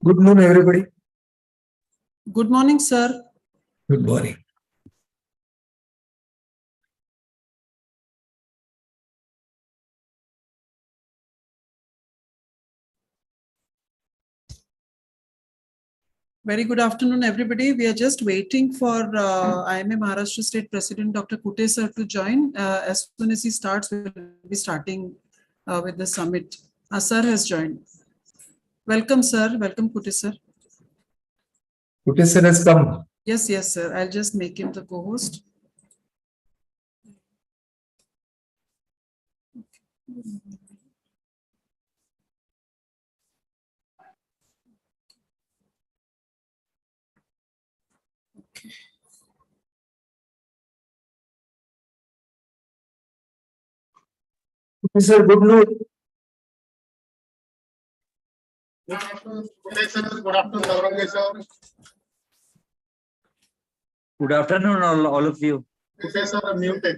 Good noon, everybody. Good morning, sir. Good morning. Very good afternoon, everybody. We are just waiting for IMA Maharashtra State President Dr. Kute sir to join. As soon as he starts, we'll be starting with the summit. Sir has joined. Welcome, sir. Welcome, Kute sir. Kute sir has come. Yes, sir. I'll just make him the co-host. Kute sir, good noon. Good afternoon, Nauranga sir. Good afternoon, all of you. Professor muted.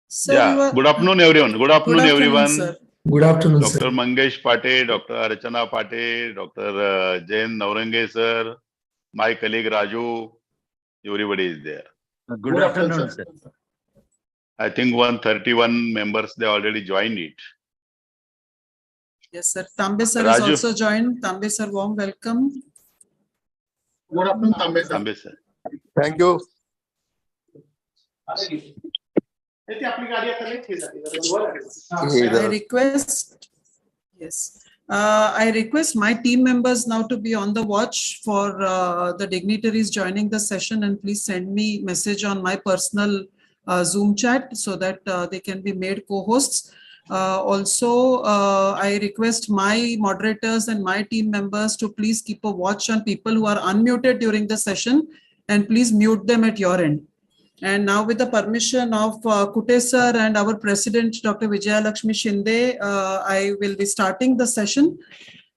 Sir, Good afternoon, everyone. Good afternoon, everyone. Sir. Good afternoon, Dr. sir. Mangesh Pate, Dr. Archana Pate, Dr. Jain Naurange sir, my colleague Raju, everybody is there. Good afternoon, sir. I think 131 members, they already joined it. Yes, sir. Tambe sir Raju. is also joined. Tambe sir, warm welcome. Good afternoon, Tambe sir. Tambe sir. Thank you. I request, yes, I request my team members now to be on the watch for the dignitaries joining the session, and please send me message on my personal Zoom chat so that they can be made co-hosts. Also, I request my moderators and my team members to please keep a watch on people who are unmuted during the session, and please mute them at your end. And now, with the permission of Kute sir and our president, Dr. Vijaya Lakshmi Shinde, I will be starting the session.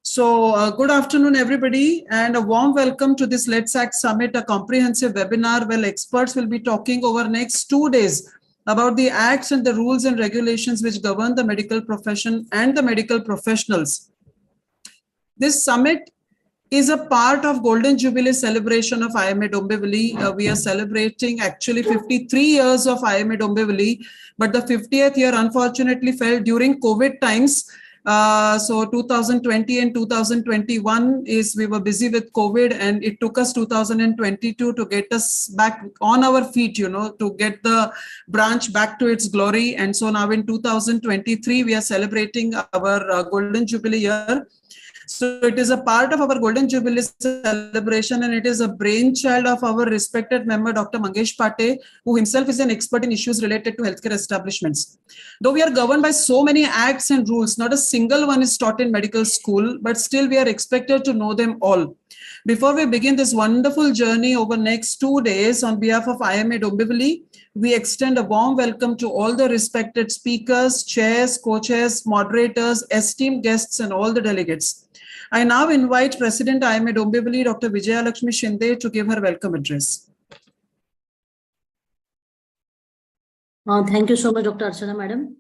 So, good afternoon, everybody, and a warm welcome to this Let's Act Summit, a comprehensive webinar where experts will be talking over next 2 days about the acts and the rules and regulations which govern the medical profession and the medical professionals. This summit is a part of Golden Jubilee celebration of IMA Dombivli. We are celebrating actually 53 years of IMA Dombivli, but the 50th year unfortunately fell during COVID times. So 2020 and 2021 we were busy with COVID, and it took us 2022 to get us back on our feet, to get the branch back to its glory. And so now in 2023, we are celebrating our Golden Jubilee year. So it is a part of our Golden Jubilee celebration, and it is a brainchild of our respected member, Dr. Mangesh Pate, who himself is an expert in issues related to healthcare establishments. Though we are governed by so many acts and rules, not a single one is taught in medical school, but still we are expected to know them all. Before we begin this wonderful journey over next 2 days, on behalf of IMA Dombivli, we extend a warm welcome to all the respected speakers, chairs, co-chairs, moderators, esteemed guests, and all the delegates. I now invite President IMA Dombivli, Dr. Vijaya Lakshmi Shinde, to give her welcome address. Thank you so much, Dr. Archana, Madam.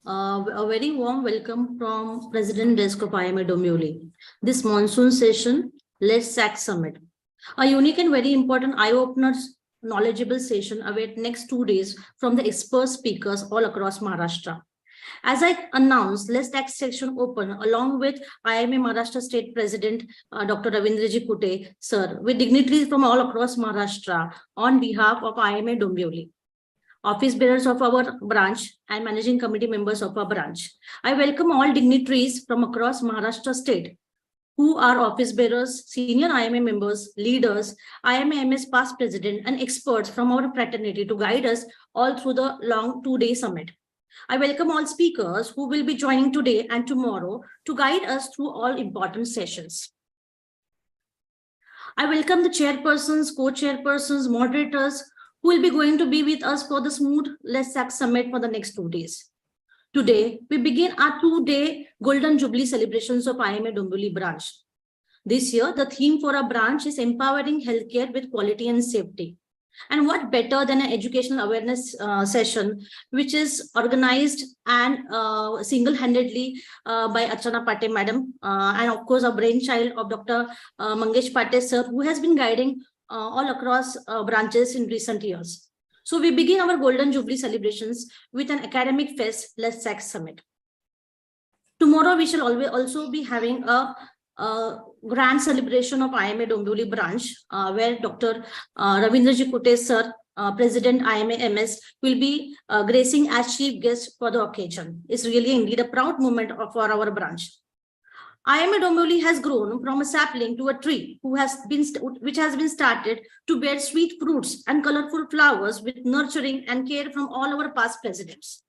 A very warm welcome from President Desk of IMA Dombivli. This monsoon session, Let's SAC Summit, a unique and very important eye-opener, knowledgeable session await next 2 days from the expert speakers all across Maharashtra. As I announced, Let's SAC session open along with IMA Maharashtra State President Dr. Ravindraji Kute, sir, with dignitaries from all across Maharashtra on behalf of IMA Dombivli, office bearers of our branch and managing committee members of our branch. I welcome all dignitaries from across Maharashtra state who are office bearers, senior IMA members, leaders, IMA MS past president, and experts from our fraternity to guide us all through the long 2-day summit. I welcome all speakers who will be joining today and tomorrow to guide us through all important sessions. I welcome the chairpersons, co-chairpersons, moderators who will be going to be with us for the smooth Let's SAC Summit for the next 2 days. Today, we begin our 2-day Golden Jubilee celebrations of IMA Dombivli branch. This year, the theme for our branch is empowering healthcare with quality and safety. And what better than an educational awareness session, which is organized and single-handedly by Archana Pate Madam, and of course, a brainchild of Dr. Mangesh Pate sir, who has been guiding all across branches in recent years. So we begin our Golden Jubilee celebrations with an academic fest, Let's SAC Summit. Tomorrow, we shall also be having a grand celebration of IMA Dombivli branch, where Dr. Ravindraji Kute sir, President IMA MS, will be gracing as chief guest for the occasion. It's really indeed a proud moment for our branch. IMA Dombivli has grown from a sapling to a tree which has been started to bear sweet fruits and colorful flowers with nurturing and care from all our past presidents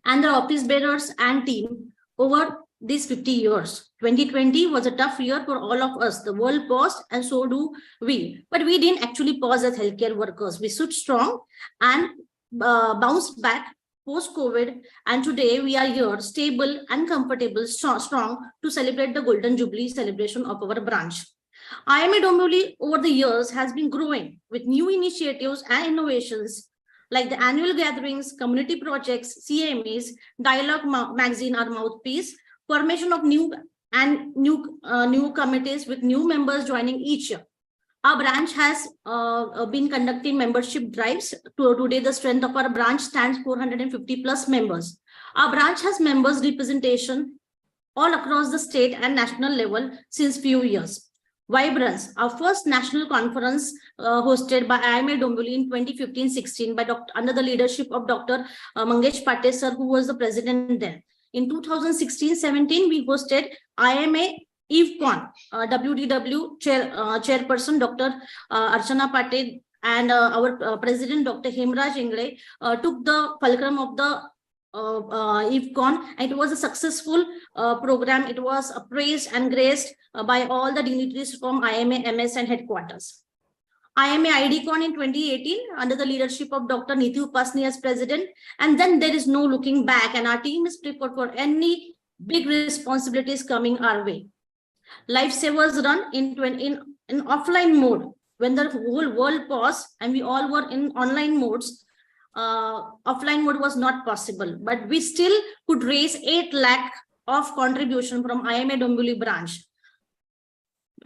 and the office bearers and team over these 50 years. 2020 was a tough year for all of us. The world paused, and so do we. But we didn't actually pause as healthcare workers. We stood strong and bounced back post-COVID, and today we are here, stable and comfortable, strong to celebrate the Golden Jubilee celebration of our branch. IMA Dombivli over the years has been growing with new initiatives and innovations like the annual gatherings, community projects, CMEs, Dialogue Magazine, our mouthpiece, formation of new committees with new members joining each year. Our branch has been conducting membership drives. Today, the strength of our branch stands 450 plus members. Our branch has members representation all across the state and national level since few years. Vibrance, our first national conference hosted by IMA Dombivli in 2015-16 by under the leadership of Dr. Mangesh Pate sir, who was the president then. In 2016-17, we hosted IMA EveCon, WDW chairperson Dr. Archana Pate and our president Dr. Hemraj Ingle took the fulcrum of the EveCon, and it was a successful program. It was praised and graced by all the dignitaries from IMA, MS and headquarters. IMA IDCon in 2018 under the leadership of Dr. Niti Upasni as president, and then there is no looking back, and our team is prepared for any big responsibilities coming our way. Lifesavers run in offline mode when the whole world paused and we all were in online modes. Offline mode was not possible, but we still could raise 8 lakh of contribution from IMA Dombivli branch.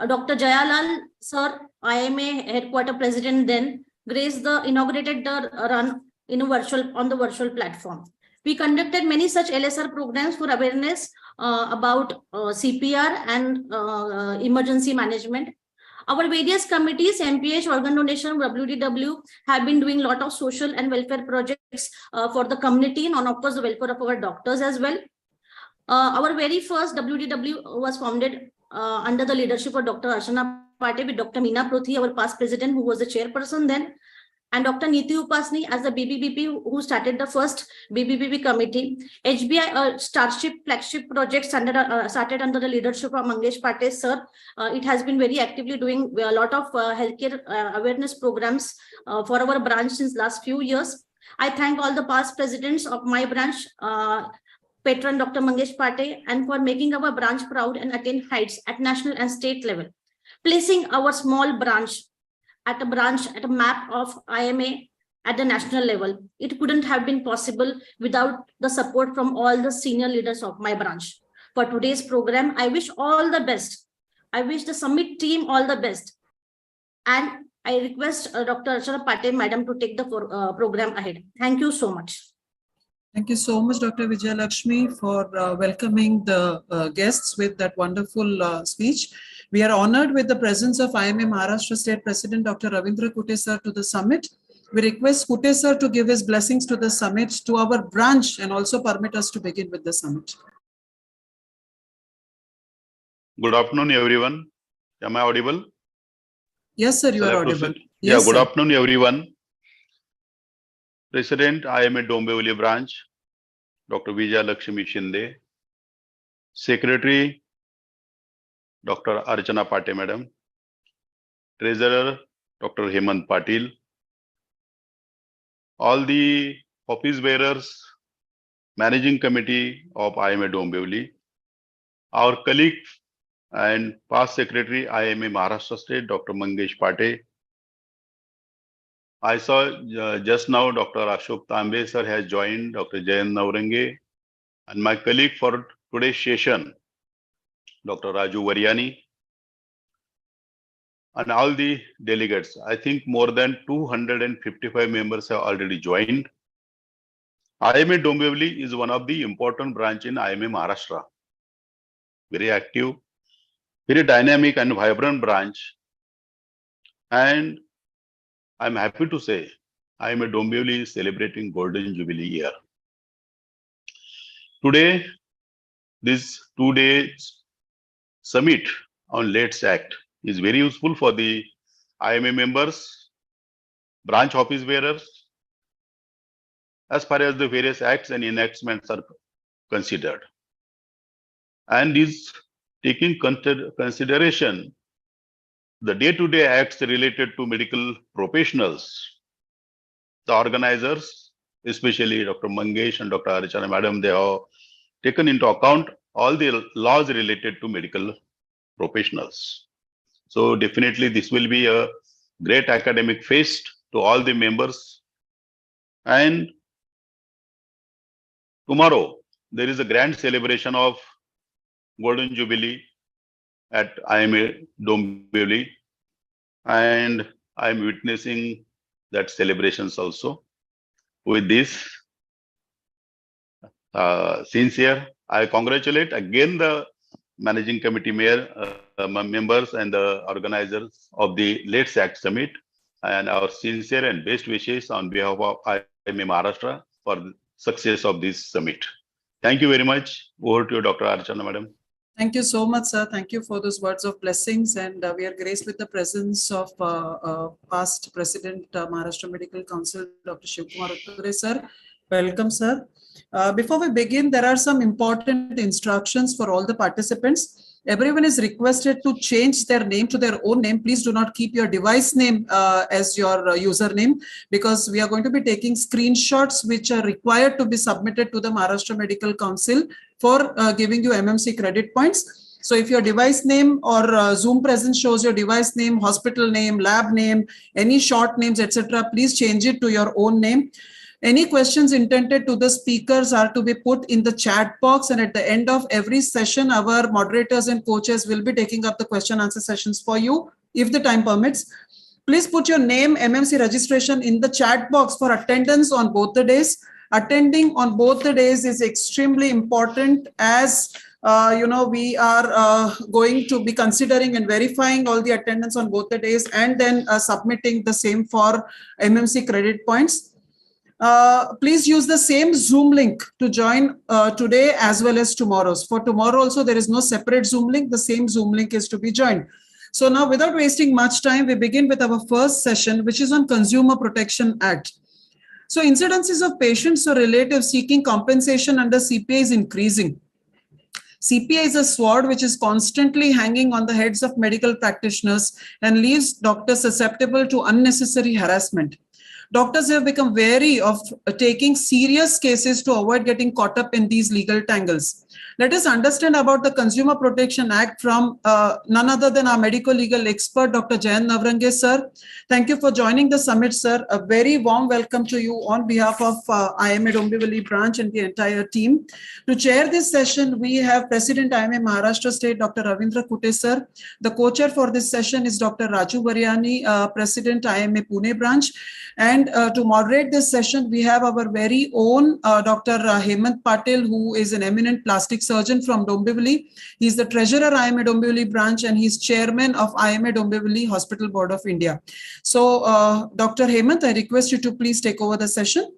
Dr. Jayalal sir, IMA headquarter president then, inaugurated the run in on the virtual platform. We conducted many such LSR programs for awareness about CPR and emergency management. Our various committees, MPH, organ donation, WDW, have been doing a lot of social and welfare projects for the community and of course the welfare of our doctors as well. Our very first WDW was founded under the leadership of Dr. Archana Pate with Dr. Meena Pruthi, our past president, who was the chairperson then, and Dr. Niti Upasni as the BBBP, who started the first BBBP committee. HBI Starship flagship project started under the leadership of Mangesh Pate, sir. It has been very actively doing a lot of healthcare awareness programs for our branch since last few years. I thank all the past presidents of my branch, patron Dr. Mangesh Pate, and for making our branch proud and attain heights at national and state level, placing our small branch at a map of IMA at the national level. It couldn't have been possible without the support from all the senior leaders of my branch. For today's program, I wish all the best. I wish the summit team all the best. And I request Dr. Archana Pate, madam, to take the program ahead. Thank you so much. Thank you so much, Dr. Vijay Lakshmi, for welcoming the guests with that wonderful speech. We are honored with the presence of IMA Maharashtra State President Dr. Ravindra Kutte sir to the summit. We request Kutte sir to give his blessings to the summit, to our branch, and also permit us to begin with the summit. Good afternoon, everyone. Am I audible? Yes, sir, you Shall are I audible. proceed? Yes, Good sir. afternoon, everyone. President, IMA Dombivli branch, Dr. Vijay Lakshmi Shinde. Secretary, Dr. Archana Pate, madam. Treasurer, Dr. Hemant Patil. All the office bearers, managing committee of IMA Dombivli, our colleague and past secretary, IMA Maharashtra State, Dr. Mangesh Pate. I saw just now Dr. Ashok Tambe sir has joined, Dr. Jayan Naurange, and my colleague for today's session, Dr. Raju Varyani, and all the delegates. I think more than 255 members have already joined. IMA Dombivli is one of the important branch in IMA Maharashtra. Very active, very dynamic and vibrant branch. And I'm happy to say IMA Dombivli is celebrating Golden Jubilee year. Today, this 2-day summit on LETS Act is very useful for the IMA members, branch office bearers, as far as the various acts and enactments are considered. And is taking consideration the day-to-day acts related to medical professionals. The organizers, especially Dr. Mangesh and Dr. Archana madam, they have taken into account all the laws related to medical professionals. So definitely this will be a great academic feast to all the members. And tomorrow, there is a grand celebration of Golden Jubilee at IMA Dombivli, and I am witnessing that celebrations also. With this, sincere, I congratulate again the managing committee members and the organizers of the LETS Act Summit, and our sincere and best wishes on behalf of IMA Maharashtra for the success of this summit. Thank you very much. Over to you, Dr. Archana madam. Thank you so much, sir. Thank you for those words of blessings. And we are graced with the presence of past President Maharashtra Medical Council, Dr. Shivkumar Utture, sir. Welcome, sir. Before we begin, there are some important instructions for all the participants. Everyone is requested to change their name to their own name. Please do not keep your device name as your username, because we are going to be taking screenshots which are required to be submitted to the Maharashtra Medical Council for giving you MMC credit points. So if your device name or Zoom presence shows your device name, hospital name, lab name, any short names, etc., please change it to your own name. Any questions intended to the speakers are to be put in the chat box, and at the end of every session, our moderators and coaches will be taking up the question answer sessions for you, if the time permits. Please put your name, MMC registration in the chat box for attendance on both the days. Attending on both the days is extremely important as we are going to be considering and verifying all the attendance on both the days and then submitting the same for MMC credit points. Please use the same Zoom link to join today as well as tomorrow's. For tomorrow also, there is no separate Zoom link. The same Zoom link is to be joined. So now, without wasting much time, we begin with our first session, which is on Consumer Protection Act. So incidences of patients or relatives seeking compensation under CPA is increasing. CPA is a sword which is constantly hanging on the heads of medical practitioners and leaves doctors susceptible to unnecessary harassment. Doctors have become wary of taking serious cases to avoid getting caught up in these legal tangles. Let us understand about the Consumer Protection Act from none other than our medical legal expert, Dr. Jayant Navrange, sir. Thank you for joining the summit, sir. A very warm welcome to you on behalf of IMA Dombivli branch and the entire team. To chair this session, we have President IMA Maharashtra State, Dr. Ravindra Kutte, sir. The co-chair for this session is Dr. Raju Varyani, President IMA Pune branch. And to moderate this session, we have our very own Dr. Hemant Patel, who is an eminent plastic surgeon from Dombivli. He is the treasurer IMA Dombivli branch and he's chairman of IMA Dombivli Hospital Board of India. So, Dr. Hemant, I request you to please take over the session.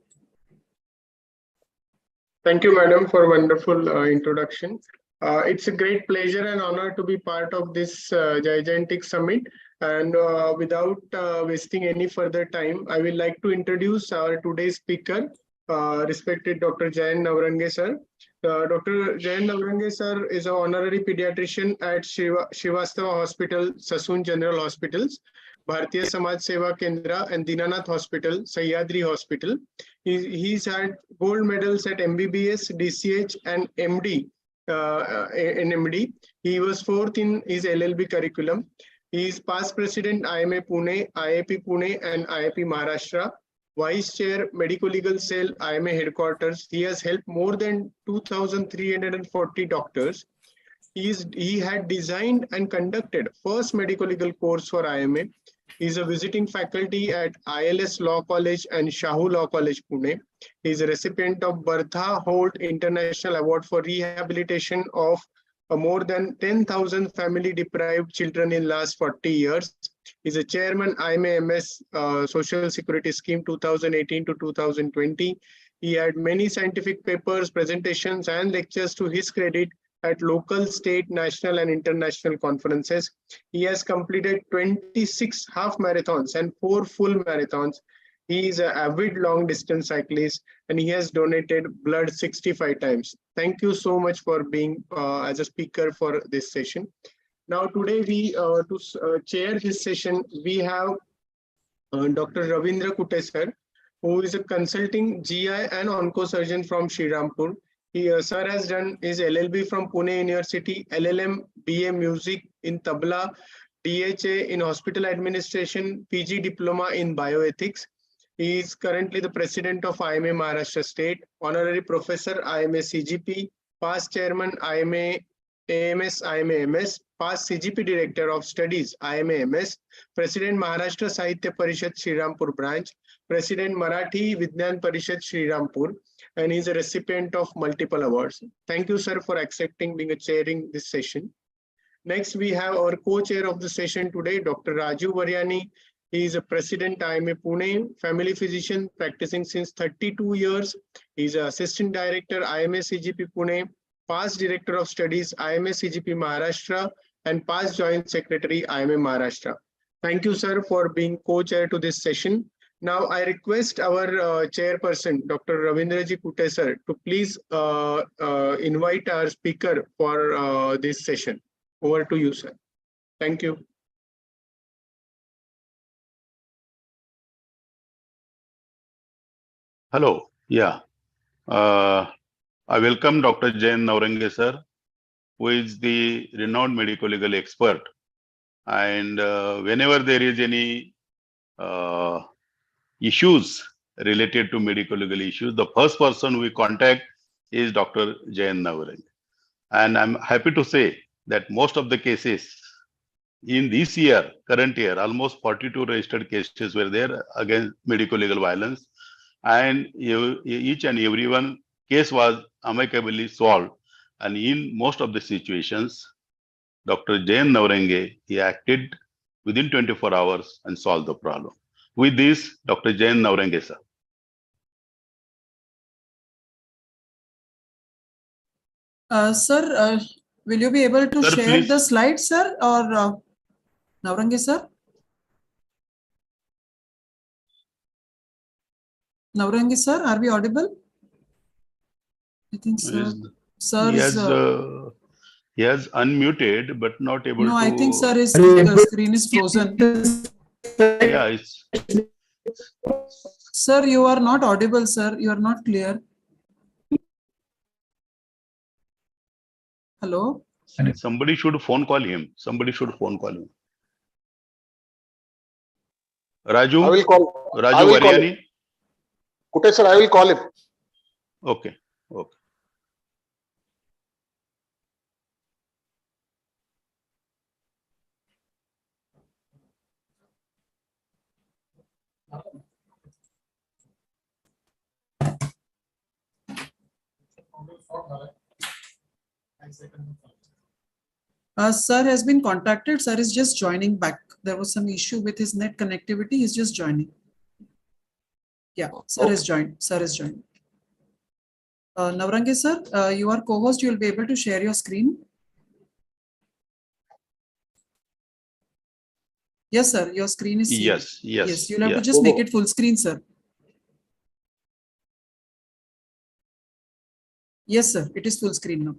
Thank you, madam, for wonderful introduction. It's a great pleasure and honor to be part of this gigantic summit. And without wasting any further time, I will like to introduce our today's speaker, respected Dr. Jayant Navrange, sir. Dr. Jayant Navrange, sir, is an honorary pediatrician at Srivastava Hospital, Sassoon General Hospitals, Bharatiya Samaj Seva Kendra, and Dinanath Hospital, Sahyadri Hospital. He's had gold medals at MBBS, DCH, and MD. In MD, he was fourth in his LLB curriculum. He is past president IMA Pune, IIP Pune, and IIP Maharashtra. Vice Chair, Medical Legal Cell, IMA Headquarters. He has helped more than 2,340 doctors. He had designed and conducted first medical legal course for IMA. He is a visiting faculty at ILS Law College and Shahu Law College, Pune. He is a recipient of Bertha Holt International Award for Rehabilitation of more than 10,000 family deprived children in last 40 years. He's a chairman IMA-MS Social Security Scheme 2018 to 2020. He had many scientific papers, presentations, and lectures to his credit at local, state, national, and international conferences. He has completed 26 half marathons and 4 full marathons. He is an avid long distance cyclist and he has donated blood 65 times. Thank you so much for being as a speaker for this session. Now today to chair this session, we have Dr. Ravindra Kutte, sir, who is a consulting GI and oncosurgeon from Srirampur. Sir has done his LLB from Pune University, LLM, BA Music in Tabla, DHA in Hospital Administration, PG Diploma in Bioethics. He is currently the president of IMA Maharashtra State, honorary professor IMA CGP, past chairman IMA AMS IMA MS, past CGP director of studies IMA MS, president Maharashtra Sahitya Parishad Srirampur branch, president Marathi Vignan Parishad Srirampur, and he is a recipient of multiple awards. Thank you, sir, for accepting being a chairing this session. Next, we have our co-chair of the session today, Dr. Raju Varyani. He is a president IMA Pune, family physician practicing since 32 years. He is an assistant director IMA CGP Pune, past director of studies IMA CGP Maharashtra, and past joint secretary IMA Maharashtra. Thank you, sir, for being co-chair to this session. Now I request our chairperson, Dr. Ravindraji Kutte, sir, to please invite our speaker for this session. Over to you, sir. Thank you. Hello. Yeah. I welcome Dr. Jayant Navrange, sir, who is the renowned medical legal expert. And whenever there is any issues related to medical legal issues, the first person we contact is Dr. Jayant Navrange. And I'm happy to say that most of the cases in this year, current year, almost 42 registered cases were there against medical legal violence. and each and everyone case was amicably solved. And in most of the situations, Dr. Jain Navrenge, he acted within 24 hours and solved the problem. With this, Dr. Jain Navrenge, sir. Sir, will you be able to Sir, share please. the slides, sir, or Navrenge, sir? Navrenge, sir, are we audible? I think sir. He has unmuted, but not able to. No, I think sir, his Are you able- screen is frozen. Yeah, it's. Sir, you are not audible, sir. You are not clear. Hello? Somebody should phone call him. Somebody should phone call him. Raju? I will call. Raju I will call Variani? Kutesh sir, I will call him. Okay. Okay. Sir has been contacted. Sir is just joining back. There was some issue with his net connectivity. He's just joining. Yeah, sir has joined. Sir has joined. Navrenge, sir, you are co-host. You will be able to share your screen. Yes, sir. Your screen is seen. Yes. Yes, you'll have to just make it full screen, sir. Yes, sir. It is full screen now.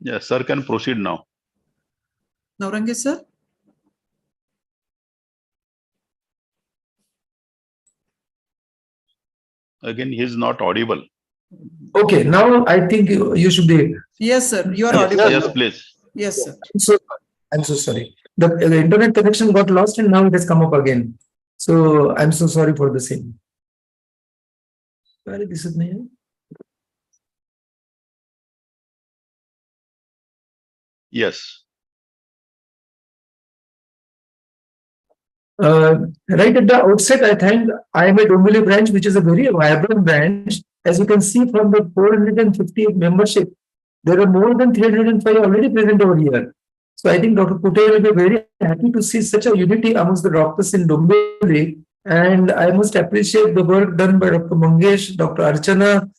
Yes, sir can proceed now. Navrenge, sir. Again, he is not audible. Okay, now I think you should be. Yes, sir. You are Yes, audible. Yes, now. please. Yes, sir. So I'm so sorry. The internet connection got lost and now it has come up again. So I'm so sorry for the same. Where is it? Yes. Right at the outset, I thank IMA Dombivli branch, which is a very vibrant branch. As you can see from the 450 membership, there are more than 305 already present over here. So I think Dr. Kutesh will be very happy to see such a unity amongst the doctors in Dombivli. And I must appreciate the work done by Dr. Mangesh, Dr. Archana,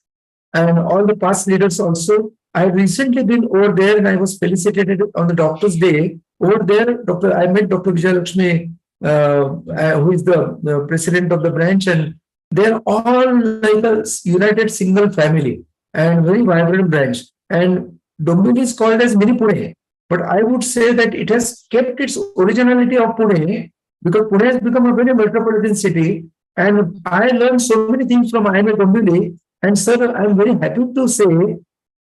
and all the past leaders also. I have recently been over there and I was felicitated on the Doctor's Day. Over there, I met Dr. Vijay Lakshmi, who is the president of the branch, and they are all like a united single family and very vibrant branch. And Dombivli is called as mini Pune, but I would say that it has kept its originality of Pune because Pune has become a very metropolitan city. And I learned so many things from IMA Dombivli. And sir, I am very happy to say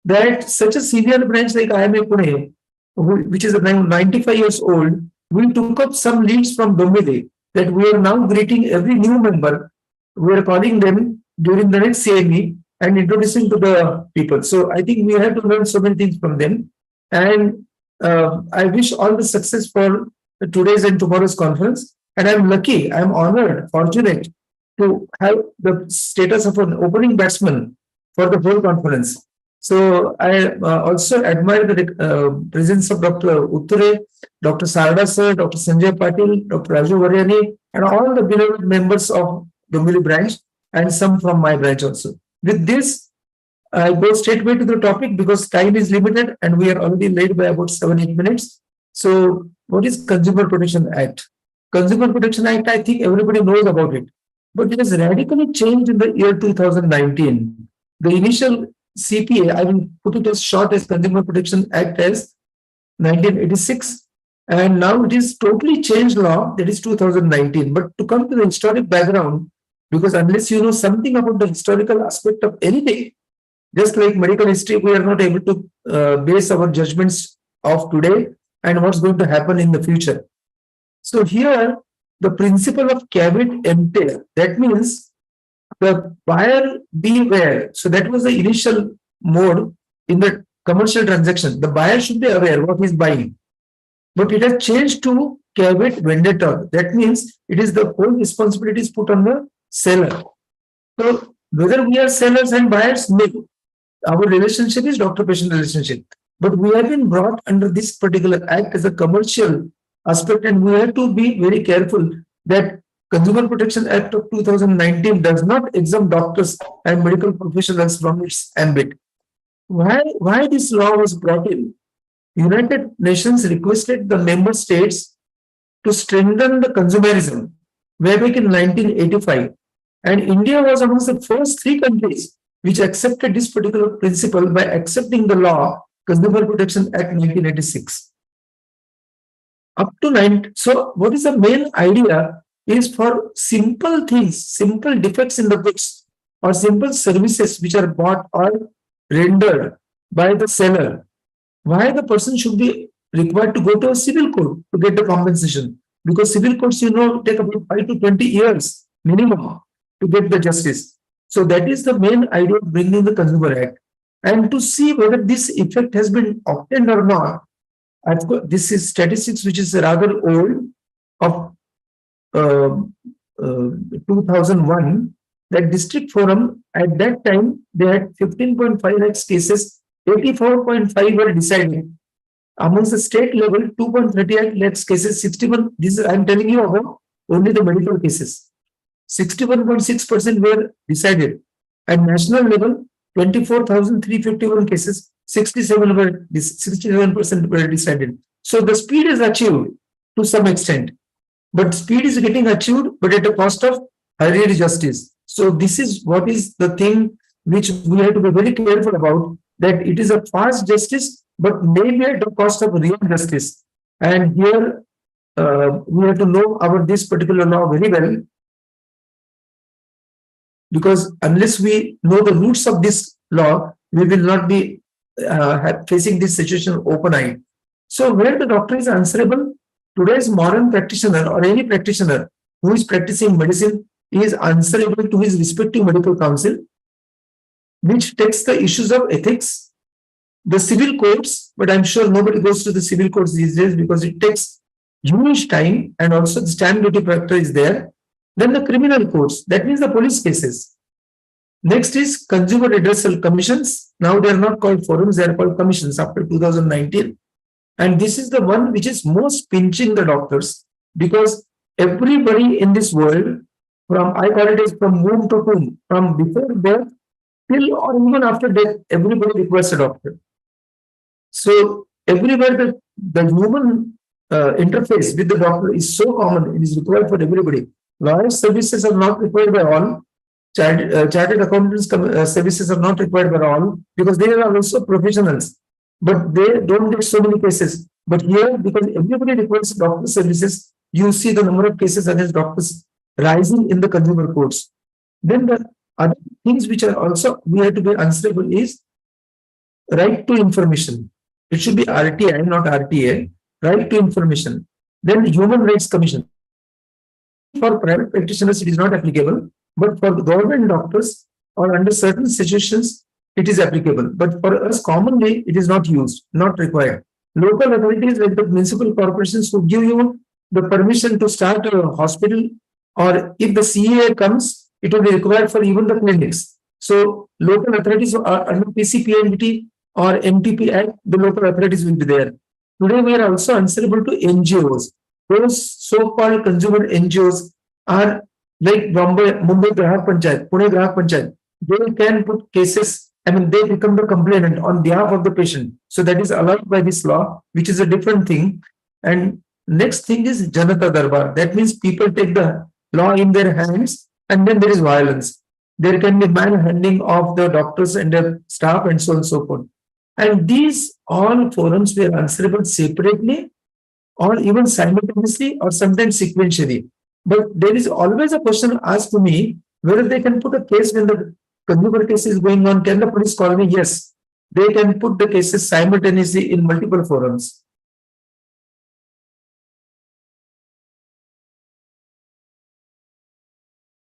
that such a senior branch like IMA Pune, which is now 95 years old, we took up some leads from Dombivli that we are now greeting every new member. We are calling them during the next CME and introducing to the people. So I think we have to learn so many things from them. And I wish all the success for today's and tomorrow's conference. And I'm lucky, I'm honored, fortunate to have the status of an opening batsman for the whole conference. So I also admire the presence of Dr. Utture, Dr. Sarda sir, Dr. Sanjay Patil, Dr. Raju Variani, and all the beloved members of Dombivli branch and some from my branch also. With this, I go straight away to the topic because time is limited and we are already late by about 7-8 minutes. So what is Consumer Protection Act? Consumer Protection Act, I think everybody knows about it. But it has radically changed in the year 2019. The initial CPA, I will put it as short as Consumer Protection Act as 1986. And now it is totally changed law, that is 2019. But to come to the historic background, because unless you know something about the historical aspect of anything, just like medical history, we are not able to base our judgments of today and what's going to happen in the future. So here, the principle of caveat emptor, that means the buyer beware. So that was the initial mode in the commercial transaction. The buyer should be aware what he's buying. But it has changed to caveat vendetta. That means it is the whole responsibility is put on the seller. So whether we are sellers and buyers, no. Our relationship is doctor-patient relationship. But we have been brought under this particular act as a commercial aspect, and we have to be very careful that Consumer Protection Act of 2019 does not exempt doctors and medical professionals from its ambit. Why this law was brought in? United Nations requested the member states to strengthen the consumerism way back in 1985. And India was amongst the first 3 countries which accepted this particular principle by accepting the law, Consumer Protection Act 1986. Up to 9. So what is the main idea is for simple things, simple defects in the goods or simple services which are bought or rendered by the seller. Why the person should be required to go to a civil court to get the compensation? Because civil courts, take about 5 to 20 years minimum to get the justice. So that is the main idea of bringing the Consumer Act. And to see whether this effect has been obtained or not, this is statistics which is rather old of 2001. That district forum at that time they had 15.5 lakhs cases, 84.5 were decided. Amongst the state level, 2.38 lakhs cases, 61. This is, I am telling you about only the medical cases. 61.6% were decided. At national level, 24,351 cases, 67% were decided. So the speed is achieved to some extent, but speed is getting achieved, but at a cost of hurried justice. So this is what is the thing which we have to be very careful about, that it is a fast justice, but maybe at the cost of real justice. And here we have to know about this particular law very well, because unless we know the roots of this law, we will not be facing this situation open-eyed. So where the doctor is answerable, today's modern practitioner or any practitioner who is practicing medicine is answerable to his respective medical council, which takes the issues of ethics, the civil courts, but I'm sure nobody goes to the civil courts these days because it takes huge time, and also the stamp duty factor is there. Then the criminal courts, that means the police cases. Next is consumer redressal commissions. Now they are not called forums, they are called commissions after 2019. And this is the one which is most pinching the doctors, because everybody in this world, from I call it as from womb to tomb, from before birth till or even after death, everybody requires a doctor. So everywhere the human interface with the doctor is so common, it is required for everybody. Lawyer services are not required by all. Chartered accountants services are not required by all, because they are also professionals, but they don't get so many cases. But here, because everybody requires doctor services, you see the number of cases against doctors rising in the consumer courts. Then the other things which are also we have to be answerable is right to information. It should be RTI, not RTA. Right to information. Then Human Rights Commission. For private practitioners, it is not applicable, but for government doctors or under certain situations, it is applicable. But for us, commonly, it is not used, not required. Local authorities like the municipal corporations who give you the permission to start a hospital, or if the CEA comes, it will be required for even the clinics. So local authorities are under PCPNDT or MTP Act, the local authorities will be there. Today, we are also answerable to NGOs. Those so-called consumer NGOs are like Mumbai Grahak Panchayat, Pune Grahak Panchayat. They can put cases, they become the complainant on behalf of the patient. So that is allowed by this law, which is a different thing. And next thing is Janata Darbar. That means people take the law in their hands, and then there is violence. There can be manhandling of the doctors and their staff and so on and so forth. And these all forums were answerable separately or even simultaneously or sometimes sequentially. But there is always a question asked to me whether they can put a case when the consumer case is going on. Can the police call me? Yes. They can put the cases simultaneously in multiple forums.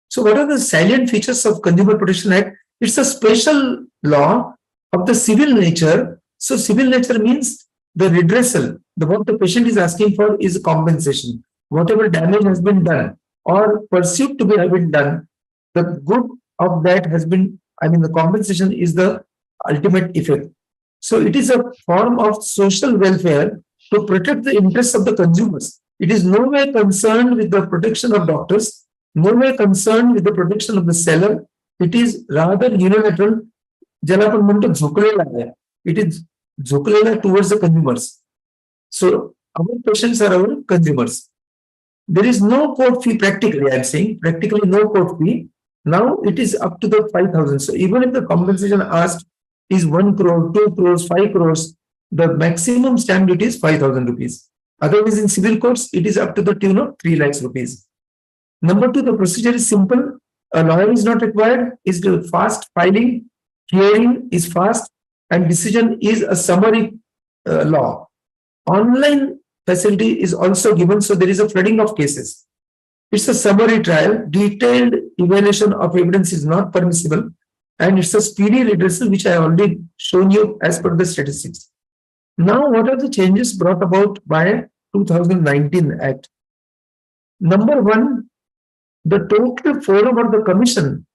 So what are the salient features of Consumer Protection Act? It's a special law of the civil nature So civil nature means the redressal. What the patient is asking for is compensation. Whatever damage has been done or perceived to be have been done, the good of that has been, the compensation is the ultimate effect. So it is a form of social welfare to protect the interests of the consumers. It is no way concerned with the protection of doctors, no way concerned with the protection of the seller. It is rather unilateral. ज्याला आपण म्हणतो झोकलेला आहे. It is झोकलेला towards the consumers. So our patients are our consumers. There is no court fee practically. I am saying practically no court fee. Now it is up to the 5,000. So even if the compensation asked is 1 crore, 2 crores, 5 crores, the maximum stamp duty is 5,000 rupees. Otherwise, in civil courts, it is up to the tune of 3 lakhs rupees. Number 2, the procedure is simple. A lawyer is not required. Is the fast filing, hearing is fast, and decision is a summary law. Online facility is also given, so there is a flooding of cases. It's a summary trial. Detailed evaluation of evidence is not permissible, and it's a speedy redressal, which I already shown you as per the statistics. Now, what are the changes brought about by 2019 Act? Number 1, the total forum or the commission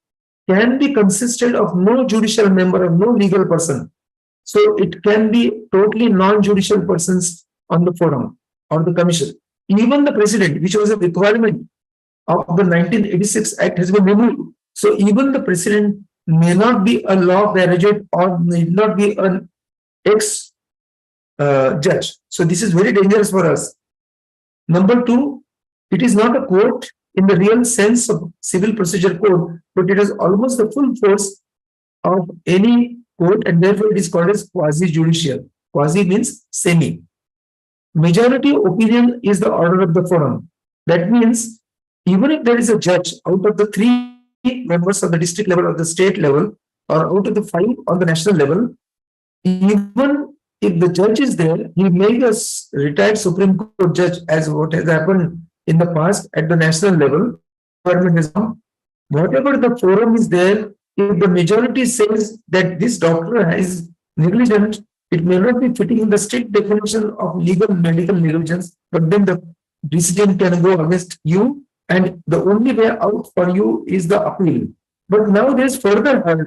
can be consisted of no judicial member or no legal person. So it can be totally non-judicial persons on the forum or the commission. Even the president, which was a requirement of the 1986 Act, has been removed. So even the president may not be a law graduate or may not be an ex-judge. So this is very dangerous for us. Number 2, it is not a court in the real sense of civil procedure code, but it has almost the full force of any court, and therefore it is called as quasi-judicial. Quasi means semi. Majority opinion is the order of the forum. That means even if there is a judge out of the 3 members of the district level or the state level, or out of the 5 on the national level, even if the judge is there, he may be a retired Supreme Court judge, as what has happened in the past at the national level. Whatever the forum is there, if the majority says that this doctor is negligent, it may not be fitting in the strict definition of legal medical negligence, but then the decision can go against you, and the only way out for you is the appeal. But now there is further hurdle.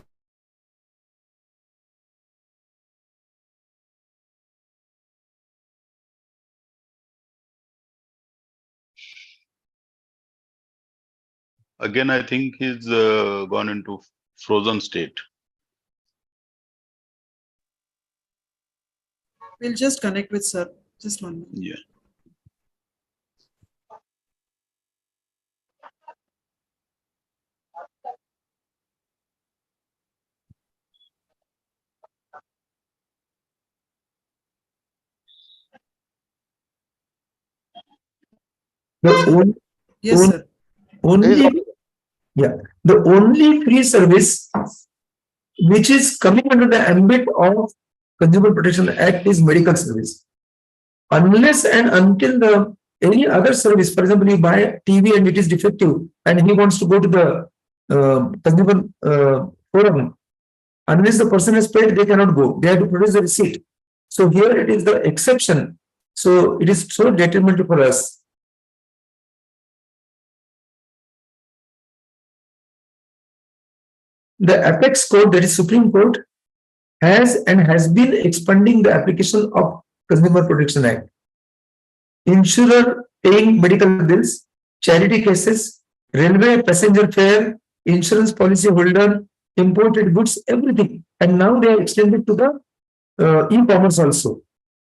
Again, I think he's gone into frozen state. We'll just connect with sir. Just 1 minute. Yeah. Yes, sir. The only free service which is coming under the ambit of Consumer Protection Act is medical service. Unless and until any other service, for example, you buy a TV and it is defective and he wants to go to the consumer forum, unless the person has paid, they cannot go. They have to produce the receipt. So here it is the exception. So it is so detrimental for us. The apex court, that is Supreme Court, has and has been expanding the application of Consumer Protection Act. Insurer paying medical bills, charity cases, railway passenger fare, insurance policy holder, imported goods, everything. And now they are extended to the e-commerce also.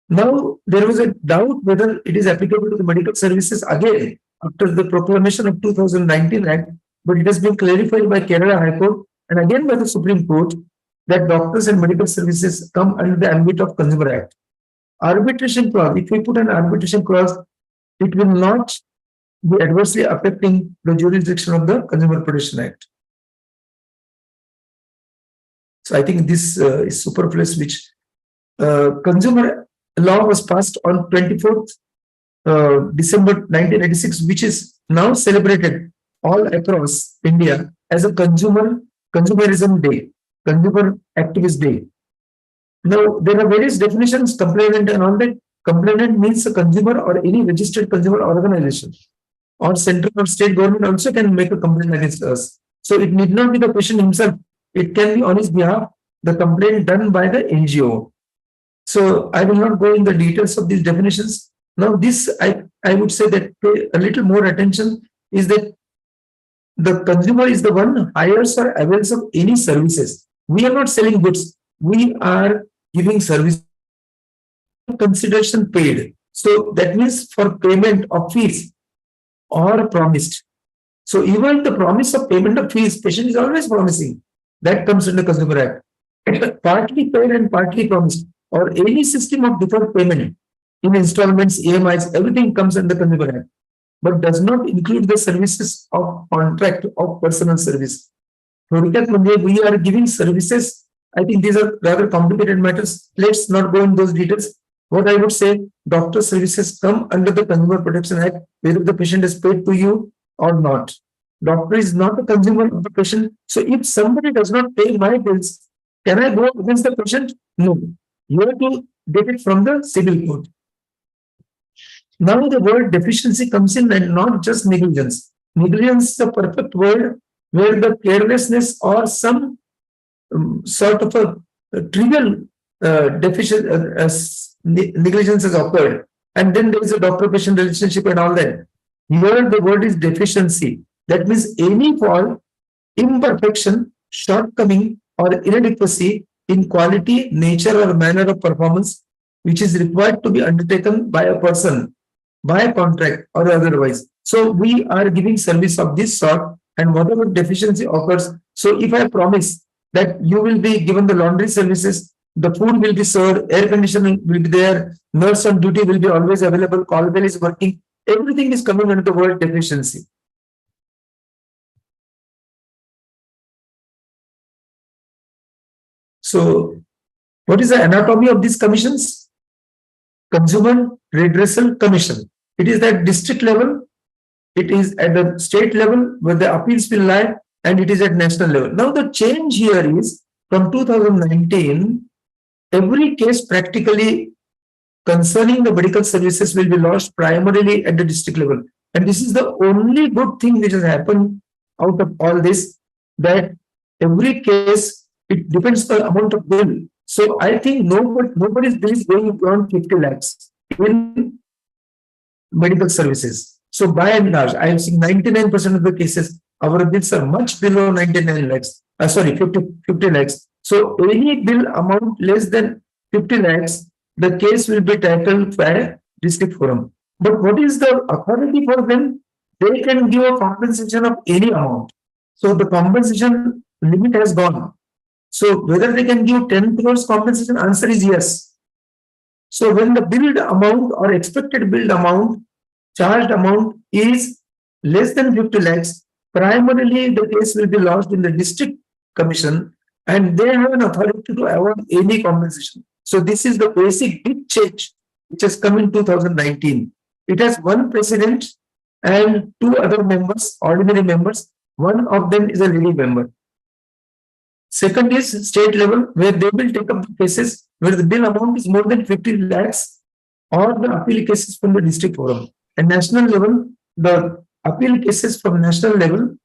Now there was a doubt whether it is applicable to the medical services again after the proclamation of 2019 Act, but it has been clarified by Kerala High Court and again by the Supreme Court that doctors and medical services come under the ambit of Consumer Act. Arbitration clause, if we put an arbitration clause, it will not be adversely affecting the jurisdiction of the Consumer Protection Act. So I think this is superfluous, which consumer law was passed on 24th December 1986, which is now celebrated all across India as a consumerism day, consumer activist day. Now, there are various definitions, complainant and all that. Complainant means a consumer or any registered consumer organization or central or state government also can make a complaint against us. So it need not be the patient himself. It can be on his behalf, the complaint done by the NGO. So I will not go in the details of these definitions. Now this, I would say that pay a little more attention is that the consumer is the one who hires or avails of any services. We are not selling goods. We are giving service consideration paid. So that means for payment of fees or promised. So even the promise of payment of fees, patient is always promising. That comes under Consumer Act. Partly paid and partly promised, or any system of deferred payment in installments, EMIs, everything comes under Consumer Act, but does not include the services of contract of personal service. We are giving services. I think these are rather complicated matters. Let's not go in those details. What I would say, doctor services come under the Consumer Protection Act, whether the patient is paid to you or not. Doctor is not a consumer of the patient. So if somebody does not pay my bills, can I go against the patient? No. You have to get it from the civil court. Now the word deficiency comes in and not just negligence. Negligence is a perfect word where the carelessness or some sort of a trivial negligence has occurred, and then there is a doctor-patient relationship and all that. Here the word is deficiency. That means any fault, imperfection, shortcoming, or inadequacy in quality, nature, or manner of performance, which is required to be undertaken by a person, by a contract, or otherwise. So we are giving service of this sort, and whatever deficiency occurs. So if I promise that you will be given the laundry services, the food will be served, air conditioning will be there, nurse on duty will be always available, call bell is working, everything is coming under the word deficiency. So, what is the anatomy of these commissions? Consumer Redressal Commission. It is at district level, it is at the state level where the appeals will lie, and it is at national level. Now, the change here is from 2019, every case practically concerning the medical services will be lodged primarily at the district level. And this is the only good thing which has happened out of all this, that every case, it depends on the amount of bill. So I think nobody's bill is going beyond 50 lakhs in medical services. So by and large, I have seen 99% of the cases, our bills are much below 99 lakhs. 50 lakhs. So any bill amount less than 50 lakhs, the case will be tackled by district forum. But what is the authority for them? They can give a compensation of any amount. So the compensation limit has gone. So whether they can give 10 crores compensation, answer is yes. So when the billed amount or expected billed amount, charged amount is less than 50 lakhs, primarily the case will be lodged in the district commission, and they have an authority to award any compensation. So this is the basic big change which has come in 2019. It has one president and two other members, ordinary members. One of them is a lady member. Second is state level, where they will take up the cases where the bill amount is more than 50 lakhs or the appeal cases from the district forum. And national level, the appeal cases from national level,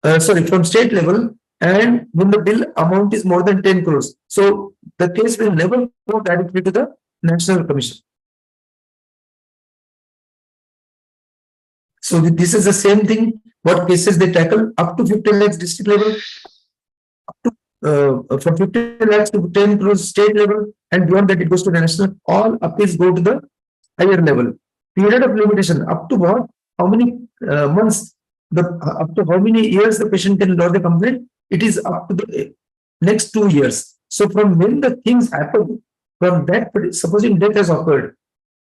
from state level, and when the bill amount is more than 10 crores. So the case will never go directly to the National Commission. So this is the same thing, what cases they tackle up to 50 lakhs district level, up to, from 50 lakhs to 10 crores state level, and beyond that it goes to the national. All appeals go to the higher level. Period of limitation, up to what? How many months, up to how many years the patient can lodge a complaint? It is up to the next 2 years. So from when the things happen, from that, supposing death has occurred,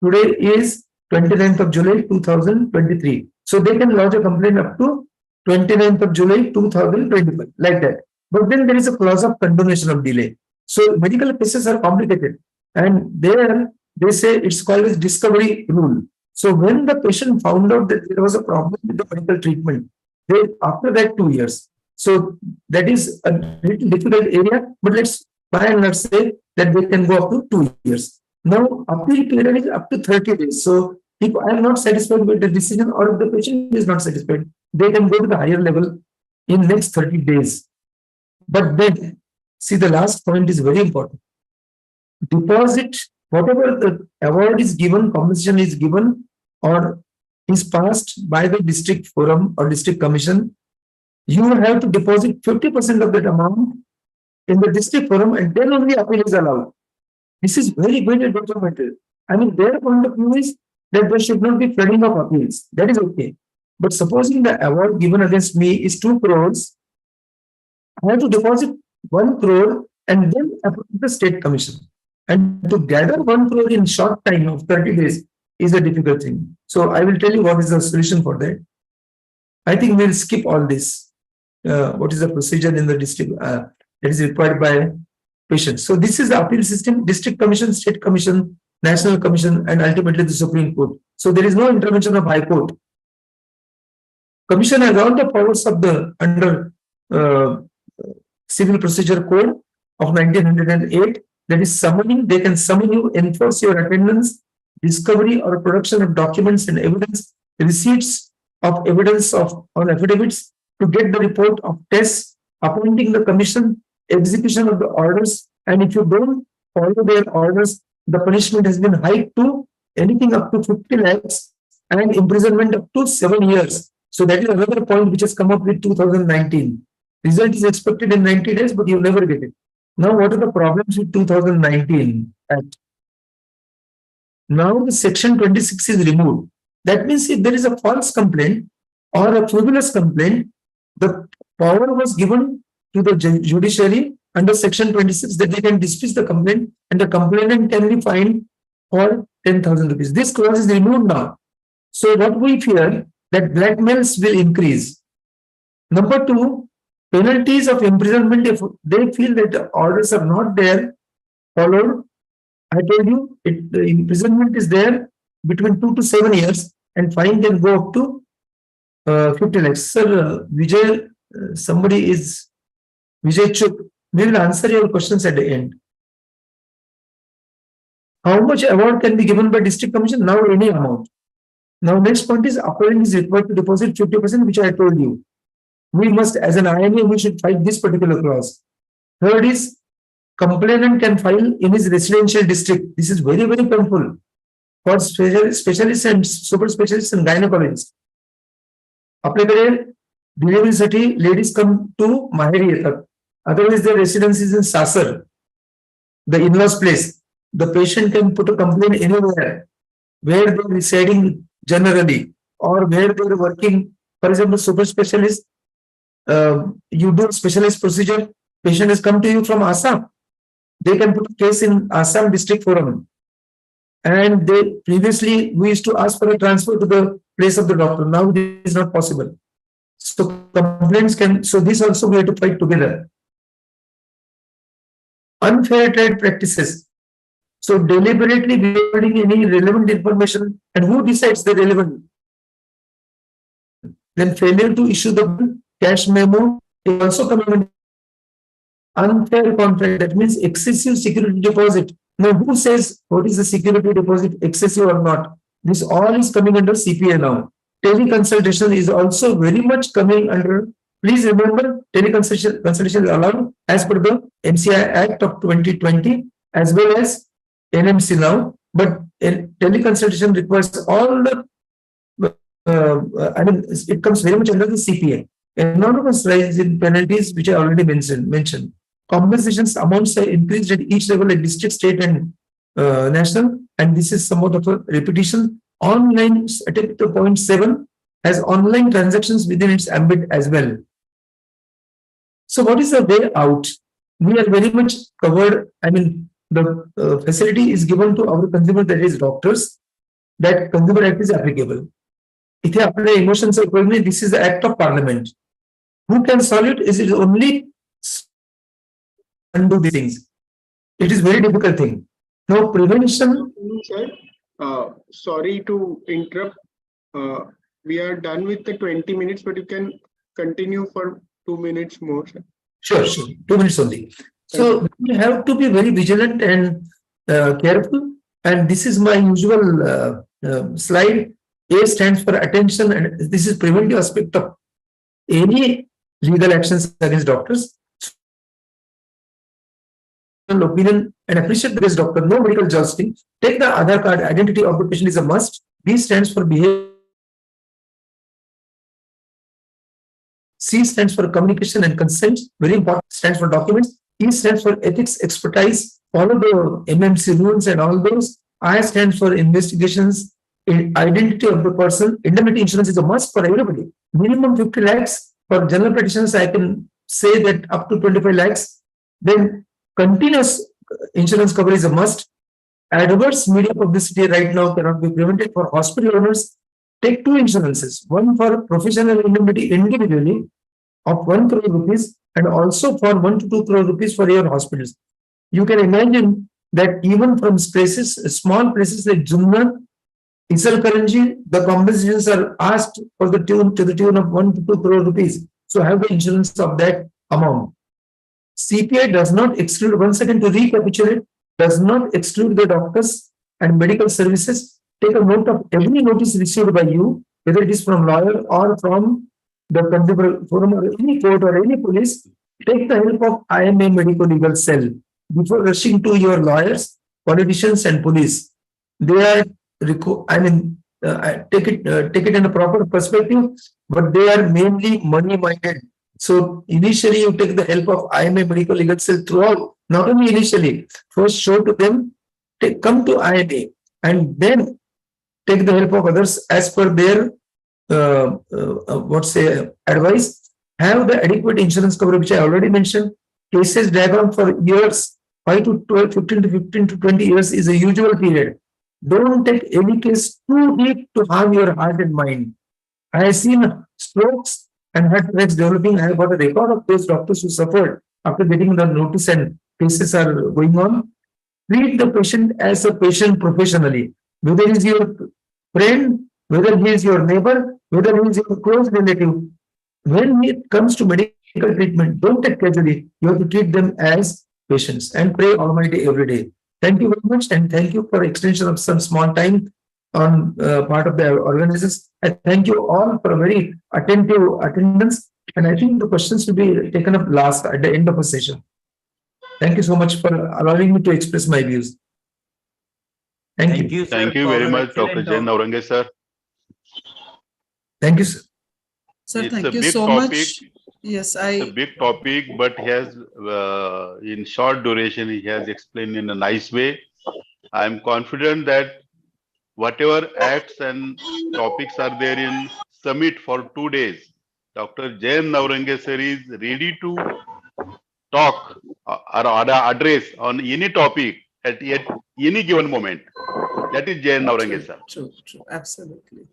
today is 29th of July 2023. So they can lodge a complaint up to 29th of July 2025, like that. But then there is a clause of condonation of delay. So medical cases are complicated, and there they say it's called as discovery rule. So when the patient found out that there was a problem with the medical treatment, after that 2 years. So that is a little difficult area, but let's by and large say that they can go up to 2 years. Now, appeal period is up to 30 days. So, if I am not satisfied with the decision or if the patient is not satisfied, they can go to the higher level in next 30 days. But then, see, the last point is very important. Deposit, whatever the award is given, compensation is given, or is passed by the district forum or district commission, you have to deposit 50% of that amount in the district forum, and then only appeal is allowed. This is very, very detrimental. I mean, their point of view is that there should not be flooding of appeals. That is okay. But supposing the award given against me is 2 crores, I have to deposit 1 crore and then approach the state commission. And to gather 1 crore in short time of 30 days is a difficult thing. So I will tell you what is the solution for that. I think we'll skip all this. What is the procedure in the district that is required by patients. So this is the appeal system: district commission, state commission, national commission, and ultimately the Supreme Court. So there is no intervention of High Court. Commission has all the powers of the under Civil Procedure Code of 1908. That is summoning. They can summon you, enforce your attendance, discovery or production of documents and evidence, receipts of evidence on affidavits, to get the report of tests, appointing the commission, execution of the orders, and if you don't follow their orders, the punishment has been hiked to anything up to 50 lakhs and imprisonment up to 7 years. So that is another point which has come up with 2019. Result is expected in 90 days, but you never get it. Now, what are the problems with 2019 Act? Now the section 26 is removed. That means if there is a false complaint or a frivolous complaint, the power was given to the judiciary under section 26 that they can dismiss the complaint and the complainant can be fined for 10,000 rupees. This clause is removed now. So what we fear that blackmails will increase. Number 2, penalties of imprisonment if they feel that the orders are not there followed. I told you the imprisonment is there between 2 to 7 years and fine can go up to 50 lakhs. Sir, Vijay, somebody is Vijay Chuk. We will answer your questions at the end. How much award can be given by district commission? Now any amount. Now next point is appellant is required to deposit 50%, which I told you. We must, as an IMA, we should fight this particular clause. Third is complainant can file in his residential district. This is very, very painful for specialists and super specialists and gynecologists. Applicable delivery ladies come to Maheri Yetak. Otherwise, their residence is in Sasar, the in-laws place. The patient can put a complaint anywhere where they are residing generally or where they are working. For example, super specialist, you do specialized procedure, patient has come to you from Assam. They can put a case in Assam district forum. And they previously, we used to ask for a transfer to the place of the doctor. Now this is not possible. So complaints can, so this also we have to fight together. Unfair trade practices. So deliberately withholding any relevant information, and who decides the relevant? Then failure to issue the cash memo is also coming under unfair contract. That means excessive security deposit. Now, who says what is the security deposit, excessive or not? This all is coming under CPA now. Teleconsultation is also very much coming under. Please remember, teleconsultation is allowed as per the MCI Act of 2020 as well as NMC now. But teleconsultation requires all the. I mean, it comes very much under the CPA. Enormous rise in penalties, which I already mentioned. Compensations amounts are increased at each level at district, state, and national. And this is somewhat of a repetition. Online, at the point 7, has online transactions within its ambit as well. So, what is the way out? We are very much covered. I mean, the facility is given to our consumer, that is doctors. That Consumer Act is applicable. If you apply emotions accordingly, this is the Act of Parliament. Who can solve it? Is it only undo these things? It is very difficult thing. Now, prevention. Sir, sorry to interrupt. We are done with the 20 minutes, but you can continue for 2 minutes more, sir. Sure. 2 minutes only. So we have to be very vigilant and careful. And this is my usual slide. A stands for attention, and this is preventive aspect of any legal actions against doctors. Opinion and appreciate the best doctor, no medical jousting. Take the Aadhaar card, identity of the patient is a must. B stands for behavior. C stands for communication and consent, very important, stands for documents. E stands for ethics, expertise, follow the MMC rules and all those. I stands for investigations, identity of the person. Indemnity insurance is a must for everybody. Minimum 50 lakhs for general practitioners. I can say that up to 25 lakhs. Then continuous insurance cover is a must. Adverse media publicity right now cannot be prevented. For hospital owners, take two insurances, one for professional indemnity individually of 1 crore rupees and also for 1 to 2 crore rupees for your hospitals. You can imagine that even from places, small places like Jumna, Isal Karanji, the compensations are asked for the tune to the tune of 1 to 2 crore rupees. So have the insurance of that amount. CPI does not exclude, once again to recapitulate, does not exclude the doctors and medical services. Take a note of every notice received by you, whether it is from lawyer or from the consumer forum or any court or any police. Take the help of IMA Medical Legal Cell before rushing to your lawyers, politicians, and police. They are, take it in a proper perspective, but they are mainly money-minded. So initially, you take the help of IMA Medical Legal Cell throughout. Not only initially, first show to them, come to IMA, and then take the help of others as per their advice. Have the adequate insurance cover, which I already mentioned. Cases diagram for years, 5 to 12, 15 to 20 years is a usual period. Don't take any case too deep to harm your heart and mind. I have seen strokes and heart attacks developing. I have got a record of those doctors who suffered after getting the notice and cases are going on. Treat the patient as a patient professionally. Whether he is your friend, whether he is your neighbor, whether he is your close relative. When it comes to medical treatment, don't take casually. You have to treat them as patients and pray Almighty every day. Thank you very much, and thank you for extension of some small time on part of the organizers. I thank you all for a very attentive attendance, and I think the questions will be taken up last at the end of the session. Thank you so much for allowing me to express my views. Thank you. sir, Thank you for very an much, Dr. excellent Jain talk. Naurange, sir. Thank you, sir. Sir, It's thank a you big so topic. much. Yes, It's a big topic, but he has, in short duration, he has explained in a nice way. I'm confident that whatever acts and topics are there in summit for 2 days, Dr. Jain Naurange sir is ready to talk or address on any topic at any given moment. That is Jain Naurange sir. True, absolutely.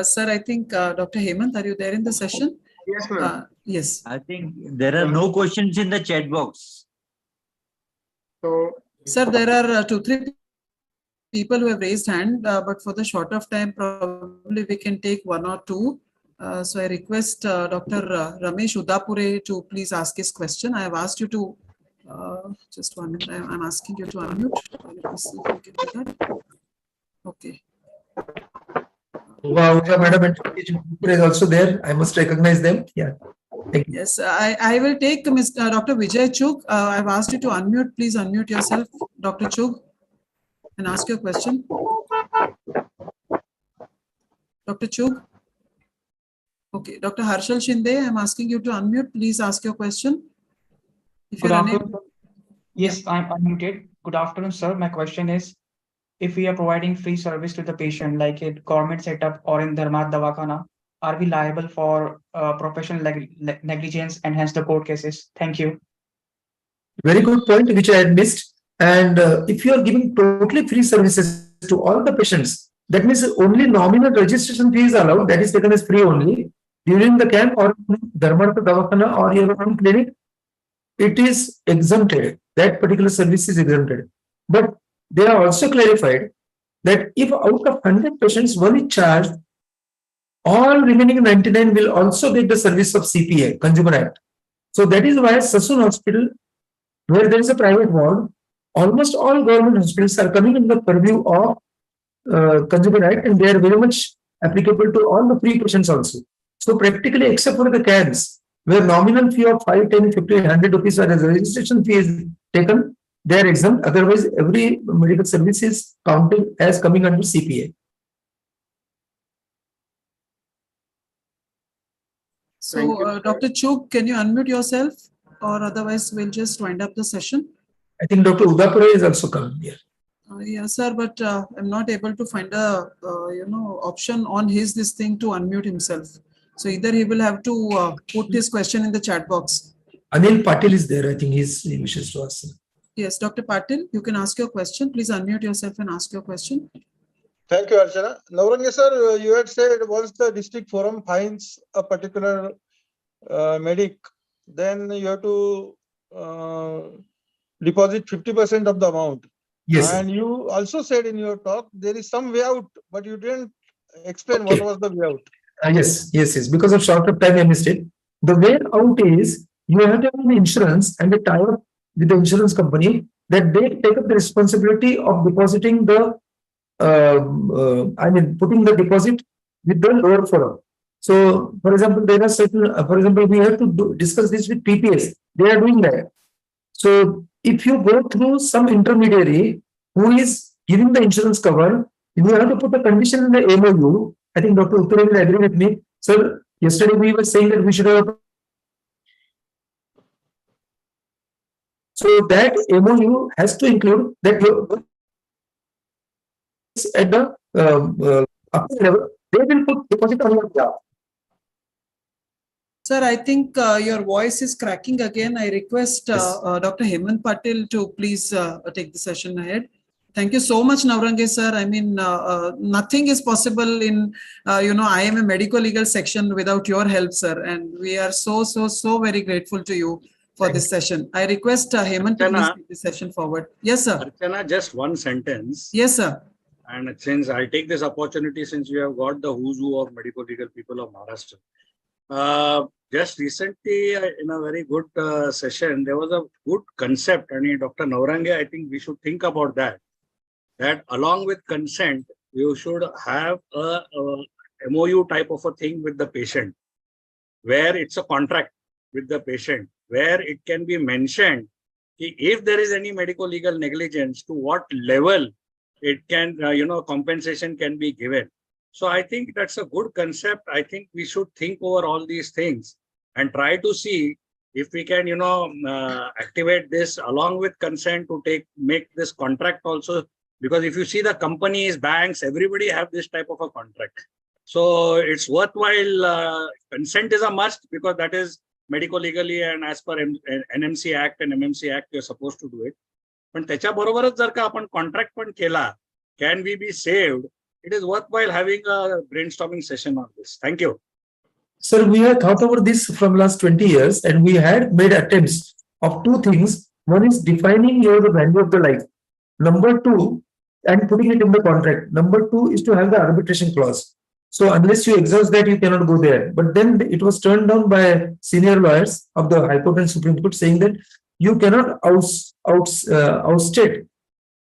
Sir, I think Dr. Hemant, are you there in the session? Yes, ma'am. Yes. I think there are no questions in the chat box. So, Sir, there are 2-3 people who have raised hand, but for the short of time, probably we can take 1 or 2. So I request Dr. Ramesh Udapure to please ask his question. I have asked you to, just 1 minute, I'm asking you to unmute. Let me see if we can do that. Okay. Wow, Madam and is also there. I must recognize them. Yeah. Thank you. Yes, I will take Mr. Dr. Vijay Chugh. I've asked you to unmute. Please unmute yourself, Dr. Chugh, and ask your question. Dr. Chugh. Okay, Dr. Harshal Shinde, I'm asking you to unmute. Please ask your question. If Good you're afternoon. unable, Yes, I'm unmuted. Good afternoon, sir. My question is, if we are providing free service to the patient, like a government setup or in Dharmat Davakhana, are we liable for professional negligence and hence the court cases? Thank you. Very good point, which I had missed. And if you are giving totally free services to all the patients, that means only nominal registration fee is allowed. That is taken as free only. During the camp or Dharmat Davakhana or your own clinic, it is exempted. That particular service is exempted. But they are also clarified that if out of 100 patients, one is charged, all remaining 99 will also get the service of CPA, Consumer Act. So that is why Sassoon Hospital where there is a private ward, almost all government hospitals are coming in the purview of Consumer Act, and they are very much applicable to all the free patients also. So practically, except for the CADs, where nominal fee of 5, 10, 50, 100 rupees or as a registration fee is taken, they are exempt. Otherwise, every medical service is counted as coming under CPA. Thank you, So, sir. Dr. Chuk, can you unmute yourself? Or otherwise, we'll just wind up the session. I think Dr. Udapura is also coming here. Yeah, sir, but I'm not able to find a option on this thing to unmute himself. So either he will have to put his question in the chat box. Anil Patil is there. I think he wishes to ask. Yes, Dr. Patil, you can ask your question. Please unmute yourself and ask your question. Thank you, Archana. Nauranga sir, you had said once the district forum finds a particular medic, then you have to deposit 50% of the amount. Yes, sir. And you also said in your talk there is some way out, but you didn't explain Okay. what was the way out. Yes. Because of short of time, I missed it. The way out is you have to have an insurance and a tie-up with the insurance company that they take up the responsibility of depositing the, putting the deposit with the lower forum. So, for example, there are certain, we have to discuss this with PPS. They are doing that. So, if you go through some intermediary who is giving the insurance cover, you have to put a condition in the MOU. I think Dr. Uttara will agree with me. Sir, yesterday we were saying that we should have. So that MOU has to include that at the upper level, they will put deposit on your job. Sir, I think your voice is cracking again. I request Yes. Dr. Hemant Patil to please take the session ahead. Thank you so much, Nauranga sir. I mean, nothing is possible in, I am a medical legal section without your help, sir. And we are so very grateful to you for this session. I request Hemant to please take the session forward. Yes, sir. Archana, just one sentence. Yes, sir. And since I take this opportunity, since we have got the who's who of medical legal people of Maharashtra. Just recently, in a very good session, there was a good concept. I mean, Dr. Nauranga, I think we should think about that. That along with consent, you should have a MOU type of a thing with the patient, where it's a contract with the patient, where it can be mentioned if there is any medical legal negligence, to what level it can, compensation can be given. So I think that's a good concept. I think we should think over all these things and try to see if we can, activate this along with consent to make this contract also. Because if you see the companies, banks, everybody have this type of a contract. So it's worthwhile. Consent is a must because that is medical legally and as per NMC Act and MMC Act, you're supposed to do it. But त्याच्याबरोबरच जर का आपण contract पण केला, can we be saved? It is worthwhile having a brainstorming session on this. Thank you. Sir, we have thought over this from last 20 years and we had made attempts of two things. One is defining the value of the life. Number two, and putting it in the contract. Number two is to have the arbitration clause. So unless you exhaust that, you cannot go there. But then it was turned down by senior lawyers of the High Court and Supreme Court, saying that you cannot outstate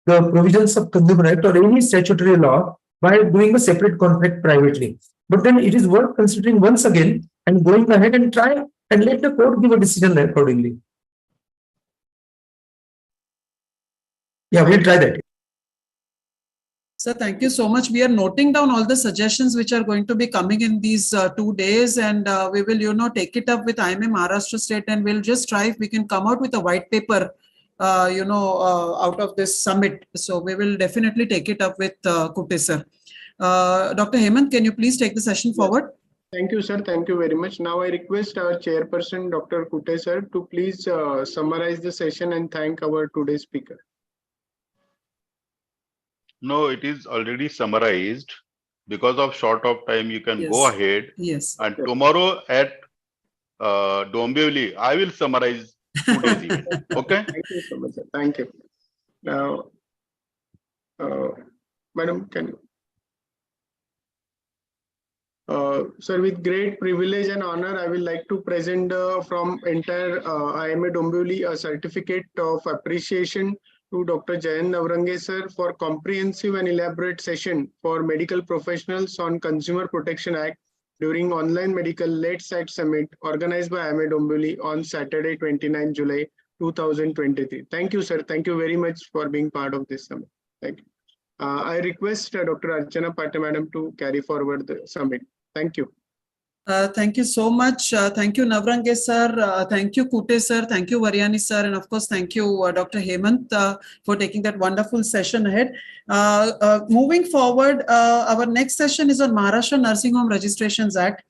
the provisions of Consumer Act or any statutory law by doing a separate contract privately. But then it is worth considering once again and going ahead and try and let the court give a decision accordingly. Yeah, we'll try that. Sir, thank you so much. We are noting down all the suggestions which are going to be coming in these 2 days, and we will, take it up with IMA Maharashtra State, and we'll just try if we can come out with a white paper, out of this summit. So we will definitely take it up with Kutte sir. Dr. Hemant, can you please take the session forward? Thank you, sir. Thank you very much. Now I request our chairperson, Dr. Kutte sir, to please summarize the session and thank our today's speaker. No, it is already summarized. Because of short of time, you can Yes. go ahead. Yes. And tomorrow at Dombivli, I will summarize today's event. Okay? Thank you so much, sir. Thank you. Now, Madam, can you? Sir, with great privilege and honor, I will like to present from entire IMA Dombivli a certificate of appreciation to Dr. Jayant Navrange sir for comprehensive and elaborate session for medical professionals on Consumer Protection Act during online medical Let's Act Summit organized by IMA Dombivli on Saturday, 29 July 2023. Thank you, sir. Thank you very much for being part of this summit. Thank you. I request Dr. Archana Patil madam to carry forward the summit. Thank you. Thank you so much. Thank you, Navrange sir. Thank you, Kute sir. Thank you, Varyani sir. And of course, thank you, Dr. Hemant, for taking that wonderful session ahead. Moving forward, our next session is on Maharashtra Nursing Home Registrations Act.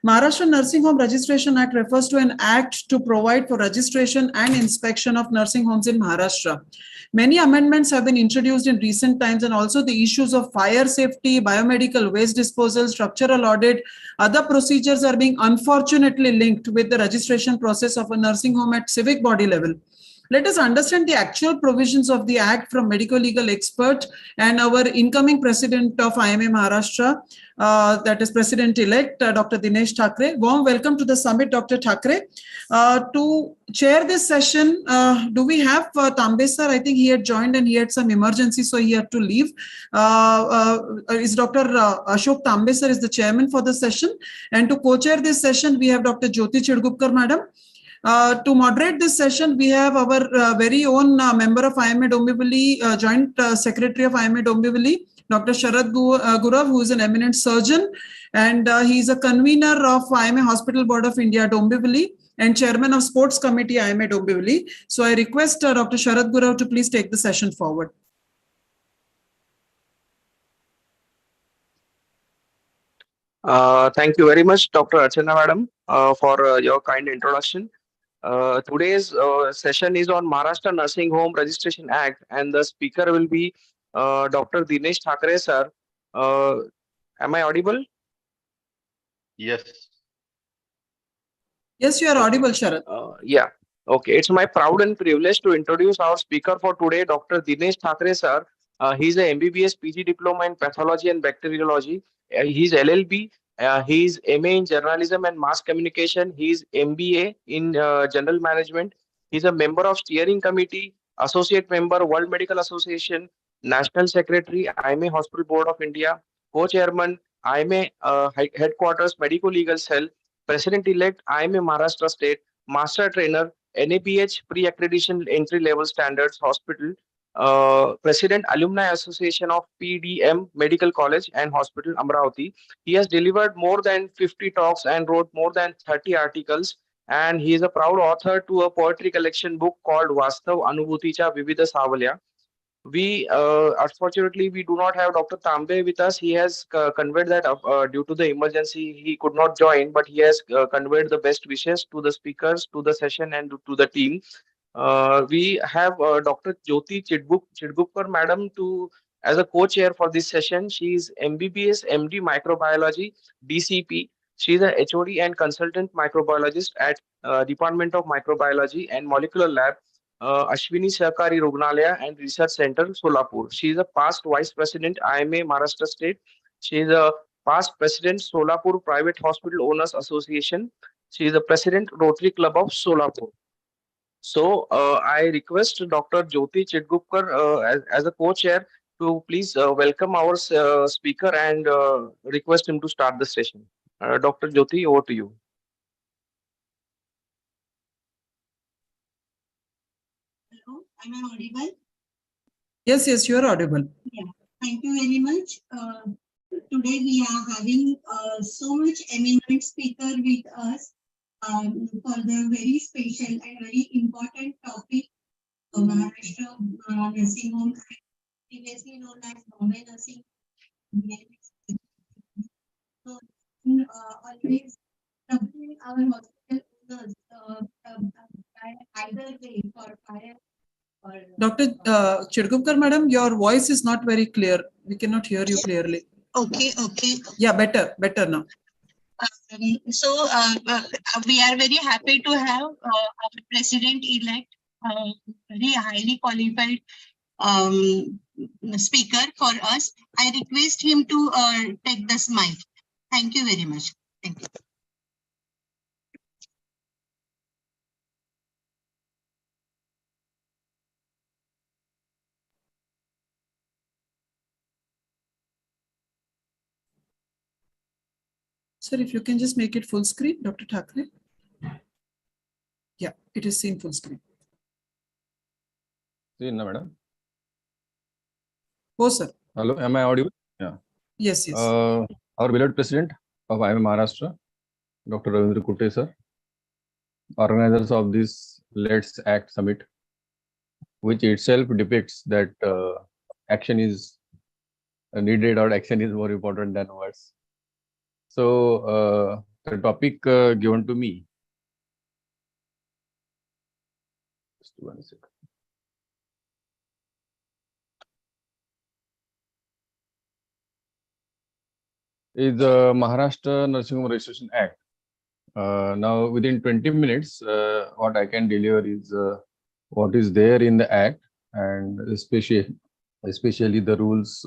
Maharashtra Nursing Home Registration Act refers to an act to provide for registration and inspection of nursing homes in Maharashtra. Many amendments have been introduced in recent times, and also the issues of fire safety, biomedical waste disposal, structural audit, other procedures are being unfortunately linked with the registration process of a nursing home at civic body level. Let us understand the actual provisions of the Act from medical legal expert and our incoming president of IMA Maharashtra, that is President-elect Dr. Dinesh Thakre. Warm welcome to the summit, Dr. Thakre. To chair this session, do we have Tambe sir? I think he had joined and he had some emergency, so he had to leave. Is Dr. Ashok Tambe sir is the chairman for the session. And to co-chair this session, we have Dr. Jyoti Chidgupkar madam. To moderate this session, we have our very own member of IMA Dombivli, Joint Secretary of IMA Dombivli, Dr. Sharad Gurav, who is an eminent surgeon, and he is a convener of IMA Hospital Board of India Dombivli and chairman of Sports Committee IMA Dombivli. So I request Dr. Sharad Gurav to please take the session forward. Thank you very much, Dr. Archana madam, for your kind introduction. Today's session is on Maharashtra Nursing Home Registration Act, and the speaker will be Dr. Dinesh Thakre sir. Am I audible? Yes. Yes, you are audible, Sharad. Yeah. Okay. It's my proud and privilege to introduce our speaker for today, Dr. Dinesh Thakre sir. He's a MBBS PG diploma in pathology and bacteriology. He's LLB. He's MA in journalism and mass communication. He's MBA in general management. He's a member of steering committee, associate member, World Medical Association, national secretary, IMA Hospital Board of India, co-chairman, IMA headquarters, medical legal cell, president-elect, IMA Maharashtra State, master trainer, NABH pre-accreditation entry-level standards hospital, President Alumni Association of PDM Medical College and Hospital Amravati. He has delivered more than 50 talks and wrote more than 30 articles, and he is a proud author to a poetry collection book called Vastav Anubhuticha Vivida Savalya. We unfortunately we do not have Dr. Tambe with us. He has conveyed that due to the emergency he could not join, but he has conveyed the best wishes to the speakers, to the session, and to the team. We have Dr. Jyoti Chidgupkar madam as a co-chair for this session. She is MBBS MD Microbiology DCP. She is a HOD and consultant microbiologist at Department of Microbiology and Molecular Lab, Ashwini Sahakari Rugnalaya and Research Center, Solapur. She is a past Vice President IMA Maharashtra State. She is a past President Solapur Private Hospital Owners Association. She is the President Rotary Club of Solapur. So I request Dr. Jyoti Chidgupkar as a co-chair to please welcome our speaker and request him to start the session. Dr. Jyoti, over to you. Hello, am I audible? Yes, you are audible. Yeah, thank you very much. Today we are having so much eminent speaker with us for the very special and very important topic of Maharashtra Nursing Home, previously known as Bombay Nursing. So, always troubling our hospital owners either way for fire. Dr. Chidgupkar madam, your voice is not very clear. We cannot hear you clearly. Okay. Yeah, better now. So we are very happy to have our president-elect, very highly qualified speaker for us. I request him to take this mic. Thank you very much. Thank you. Sir, if you can just make it full screen, Dr. Thackeray. Yeah, it is seen full screen. See, no, madam. Oh, sir. Hello, am I audible? Yeah. Yes, yes. Our beloved president of IIM Maharashtra, Dr. Ravindra Kutte, sir, organizers of this Let's Act Summit, which itself depicts that action is needed or action is more important than words. So the topic given to me. Just 1 second. Is the Maharashtra Nursing Home Registration Act. Now, within 20 minutes, what I can deliver is what is there in the Act, and especially the rules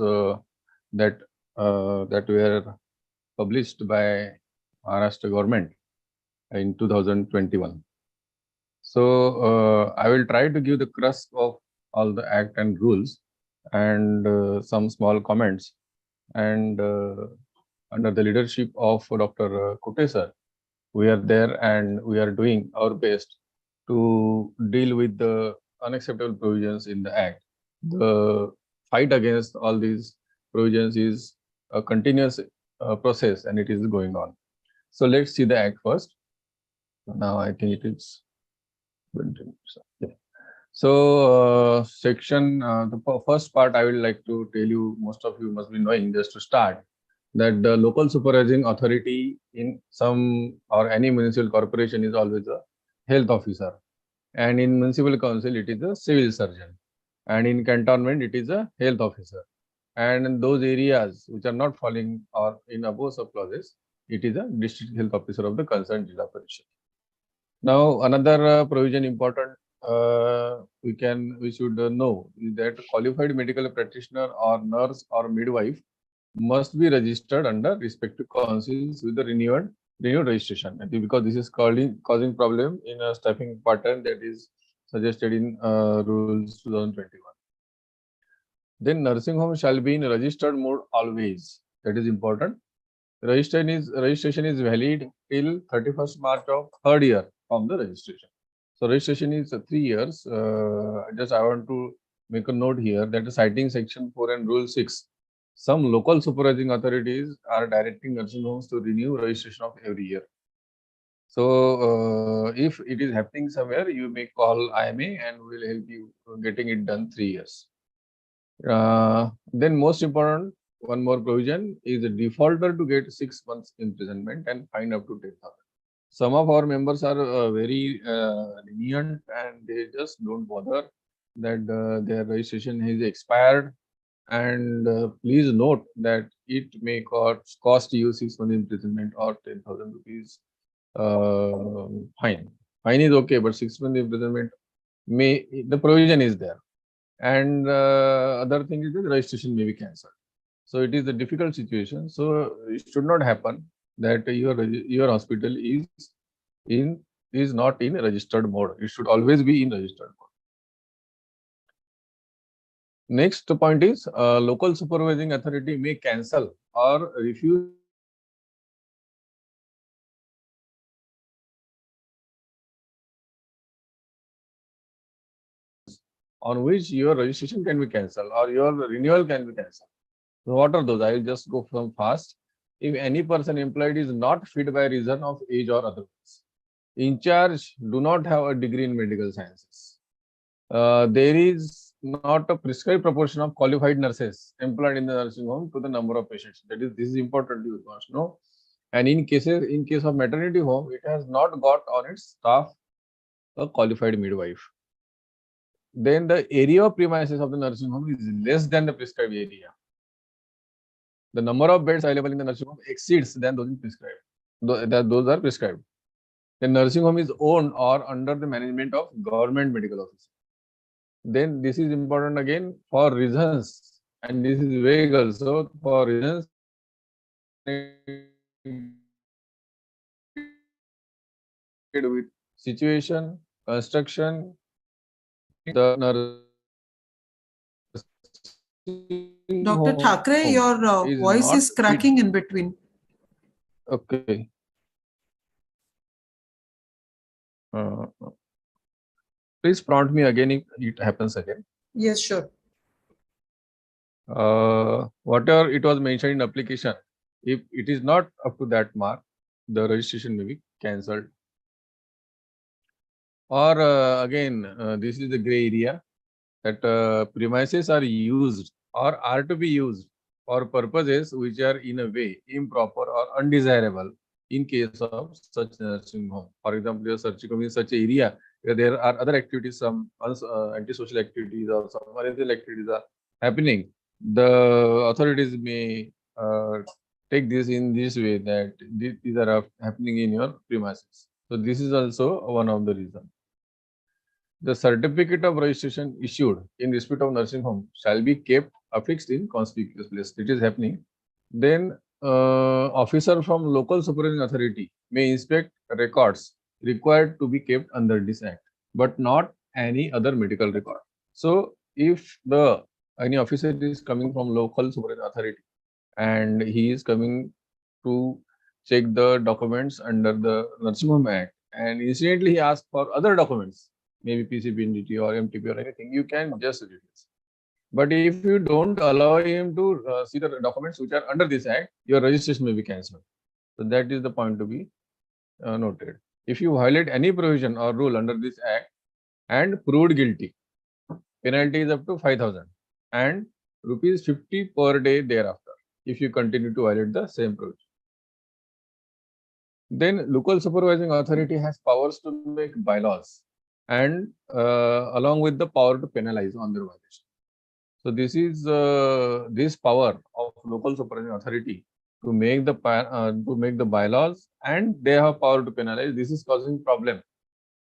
that were published by Maharashtra government in 2021. So I will try to give the crux of all the Act and rules and some small comments. And under the leadership of Dr. Kutte sir, we are there and we are doing our best to deal with the unacceptable provisions in the Act. The fight against all these provisions is a continuous process and it is going on. So let's see the Act first. Now I think it is 20 minutes. Okay. So the first part I would like to tell you, most of you must be knowing, just to start, that the local supervising authority in some or any municipal corporation is always a health officer, and in municipal council it is a civil surgeon, and in cantonment it is a health officer, and in those areas which are not falling or in above sub clauses, it is a district health officer of the concerned Jilla Parishad. Now another provision important we should know is that qualified medical practitioner or nurse or midwife must be registered under respective councils with the renewed registration. I think because this is causing problem in a staffing pattern that is suggested in rules 2021. Then nursing home shall be in registered mode always. That is important. Registration is valid till 31st March of third year from the registration. So registration is 3 years. I want to make a note here that citing section 4 and rule 6. Some local supervising authorities are directing nursing homes to renew registration of every year. So if it is happening somewhere, you may call IMA and we will help you getting it done 3 years. Then most important, one more provision is a defaulter to get 6 months imprisonment and fine up to 10,000. Some of our members are very lenient and they just don't bother that their registration has expired. And please note that it may cost you 6 months imprisonment or 10,000 rupees fine. Fine is okay, but 6 months imprisonment the provision is there. And other thing is that the registration may be cancelled. So it is a difficult situation. So it should not happen that your hospital is not in registered mode. It should always be in registered mode. Next point is local supervising authority may cancel or refuse on which your registration can be cancelled or your renewal can be cancelled. So what are those? I will just go from fast. If any person employed is not fit by reason of age or otherwise. In charge do not have a degree in medical sciences. There is not a prescribed proportion of qualified nurses employed in the nursing home to the number of patients. This is important, you must know. And in case of maternity home, it has not got on its staff a qualified midwife. Then the area of premises of the nursing home is less than the prescribed area. The number of beds available in the nursing home exceeds than those prescribed. Those are prescribed. The nursing home is owned or under the management of government medical officer. Then this is important again for reasons, and this is vague also, for reasons with situation, construction, the nursing Dr. Thackeray, your home is voice not is cracking in between. okay. Please prompt me again if it happens again. Yes, sure. Whatever it was mentioned in application, if it is not up to that mark, the registration may be cancelled. Or this is the gray area that premises are used or are to be used for purposes which are in a way improper or undesirable in case of such nursing home. For example, you are searching in such area where there are other activities, some antisocial activities or some unethical activities are happening. The authorities may take this in this way that these are happening in your premises. So this is also one of the reasons. The certificate of registration issued in respect of nursing home shall be kept affixed in conspicuous place. It is happening. Then officer from local supervisory authority may inspect records required to be kept under this act, but not any other medical record. So if any officer is coming from local supervisory authority and he is coming to check the documents under the Nursing Home Act, and incidentally he asks for other documents, maybe PCPNDT or MTP or anything, you can just read this. But if you don't allow him to see the documents which are under this act, your registration may be cancelled. So that is the point to be noted. If you violate any provision or rule under this act and proved guilty, penalty is up to 5,000 and ₹50 per day thereafter if you continue to violate the same provision. Then local supervising authority has powers to make bylaws and along with the power to penalize on their violation. So this is this power of local supervising authority to make the bylaws, and they have power to penalize. This is causing problem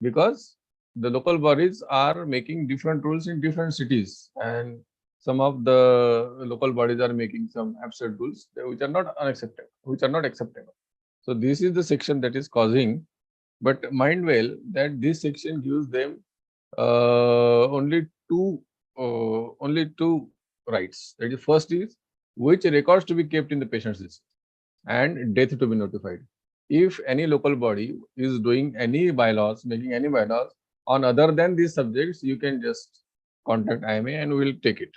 because the local bodies are making different rules in different cities, and some of the local bodies are making some absurd rules which are not acceptable. So this is the section that is causing, but mind well that this section gives them only two rights. That is, first is which records to be kept in the patient's list and death to be notified. If any local body is doing any bylaws, making any bylaws on other than these subjects, you can just contact IMA and we will take it.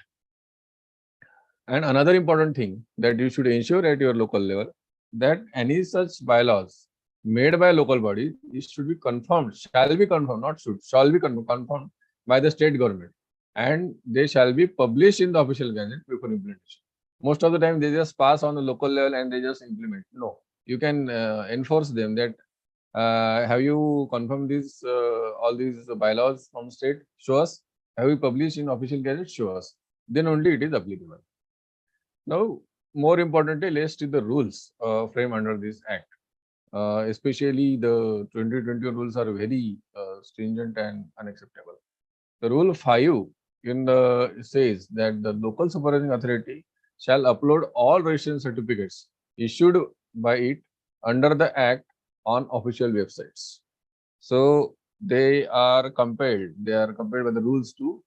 And another important thing that you should ensure at your local level, that any such bylaws made by local body, it should be confirmed, shall be confirmed, not should, shall be confirmed by the state government, and they shall be published in the official gazette before implementation. Most of the time they just pass on the local level and they just implement. No, you can enforce them that have you confirmed this all these bylaws from state? Show us. Have you published in official gazette? Show us. Then only it is applicable. Now, more importantly, let's see the rules framed under this act. Especially the 2021 rules are very stringent and unacceptable. The rule 5 says that the local supervising authority shall upload all registration certificates issued by it under the act on official websites. So they are compelled by the rules to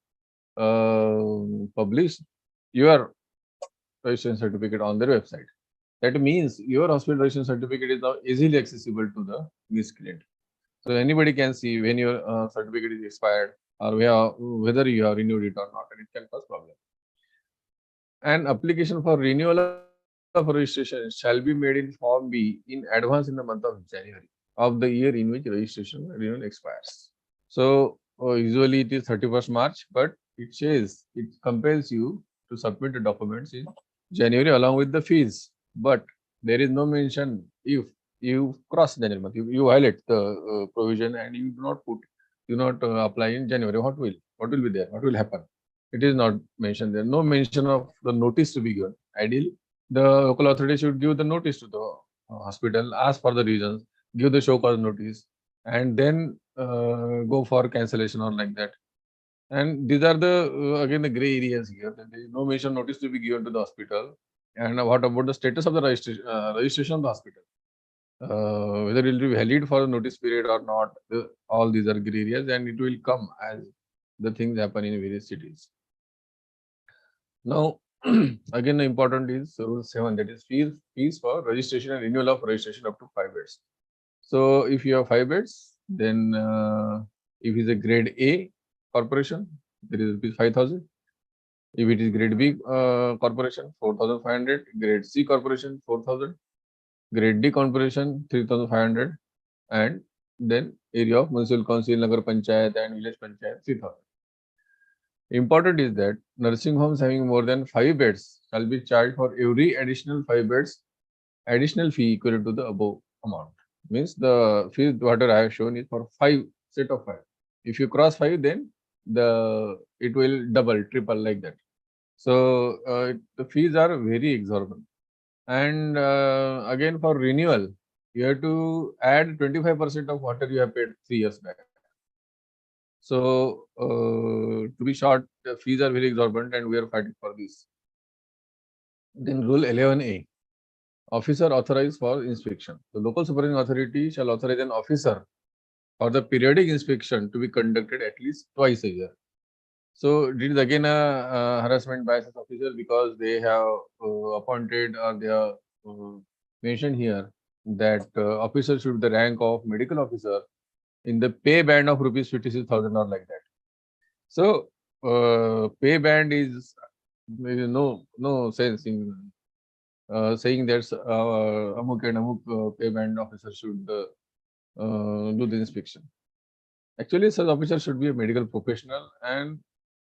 publish your registration certificate on their website. That means your hospital registration certificate is now easily accessible to the miscreant. So anybody can see when your certificate is expired or whether you have renewed it or not, and it can cause problem. An application for renewal of registration shall be made in Form B in advance in the month of January of the year in which registration renewal expires. So usually it is 31st March, but it compels you to submit the documents in January along with the fees. But there is no mention if you cross January month, you violate the provision and you do not apply in January. What will be there? What will happen? It is not mentioned there. No mention of the notice to be given. Ideally, the local authority should give the notice to the hospital, ask for the reasons, give the show cause notice, and then go for cancellation or like that. And these are the again the gray areas here. There is no mention notice to be given to the hospital. And what about the status of the registration of the hospital? whether it will be valid for a notice period or not, all these are gray areas, and it will come as the things happen in various cities. Now, again, the important is Rule 7, that is fees for registration and renewal of registration up to 5 beds. So, if you have 5 beds, then if it is a grade A corporation, there is rupees 5,000. If it is grade B corporation, 4,500. Grade C corporation, 4,000. Grade D corporation, 3,500. And then area of municipal council, Nagar Panchayat and village panchayat, 3,000. Important is that nursing homes having more than 5 beds shall be charged for every additional 5 beds, additional fee equal to the above amount. Means the fee whatever I have shown is for 5 set of 5. If you cross 5, then it will double, triple like that. So the fees are very exorbitant. And again, for renewal, you have to add 25% of whatever you have paid 3 years back. So, to be short, the fees are very exorbitant and we are fighting for this. Then Rule 11A, officer authorized for inspection. The local supervision authority shall authorize an officer for the periodic inspection to be conducted at least twice a year. So, it is again a harassment by such officer because they have appointed or they are mentioned here that officer should be the rank of medical officer in the pay band of rupees 56,000 or like that. So, pay band is no sense in saying that Amuk and Amuk pay band officer should do the inspection. Actually, such officer should be a medical professional, and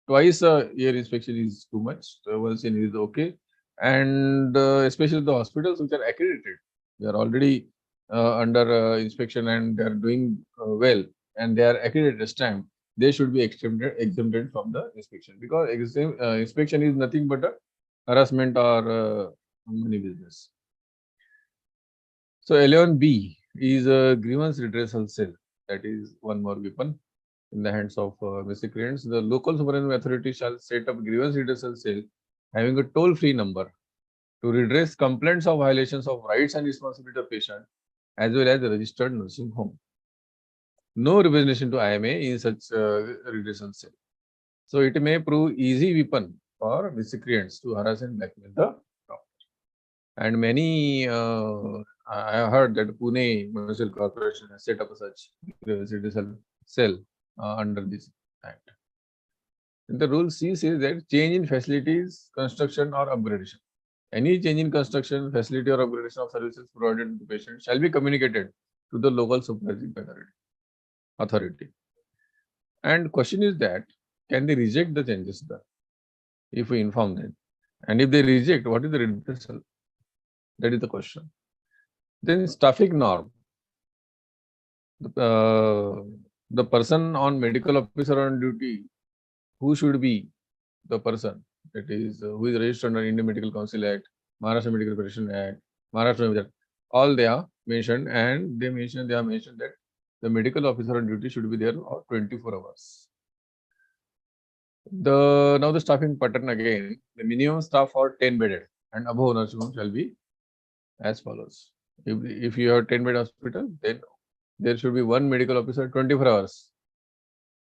twice a year inspection is too much. So once in is okay, and especially the hospitals which are accredited, they are already under inspection and they are doing well, and they are accredited this time. They should be exempted from the inspection because inspection is nothing but a harassment or money business. So 11B is a grievance redressal cell. That is one more weapon in the hands of miscreants. The local supervisory authority shall set up grievance redressal cell having a toll-free number to redress complaints of violations of rights and responsibility of patient as well as the registered nursing home. No representation to IMA in such redressal cell. So it may prove easy weapon for miscreants to harass and blackmail the doctor. And many, I heard that Pune Municipal Corporation has set up such redressal cell under this act. And the rule C says that change in facilities, construction or upgradation. Any change in construction, facility or upgradation of services provided to the patient shall be communicated to the local supervising authority. And question is that, can they reject the changes done if we inform them? And if they reject, what is the redressal? That is the question. Then staffing norm. The person on medical officer on duty, who should be the person? That is, who is registered under Indian Medical Council Act, Maharashtra Medical Profession Act, Maharashtra, all they are mentioned, and they have mentioned that the medical officer on duty should be there for 24 hours. Now the staffing pattern again, the minimum staff for 10 bedded and above nursing home shall be as follows. If you have 10 bed hospital, then there should be one medical officer 24 hours,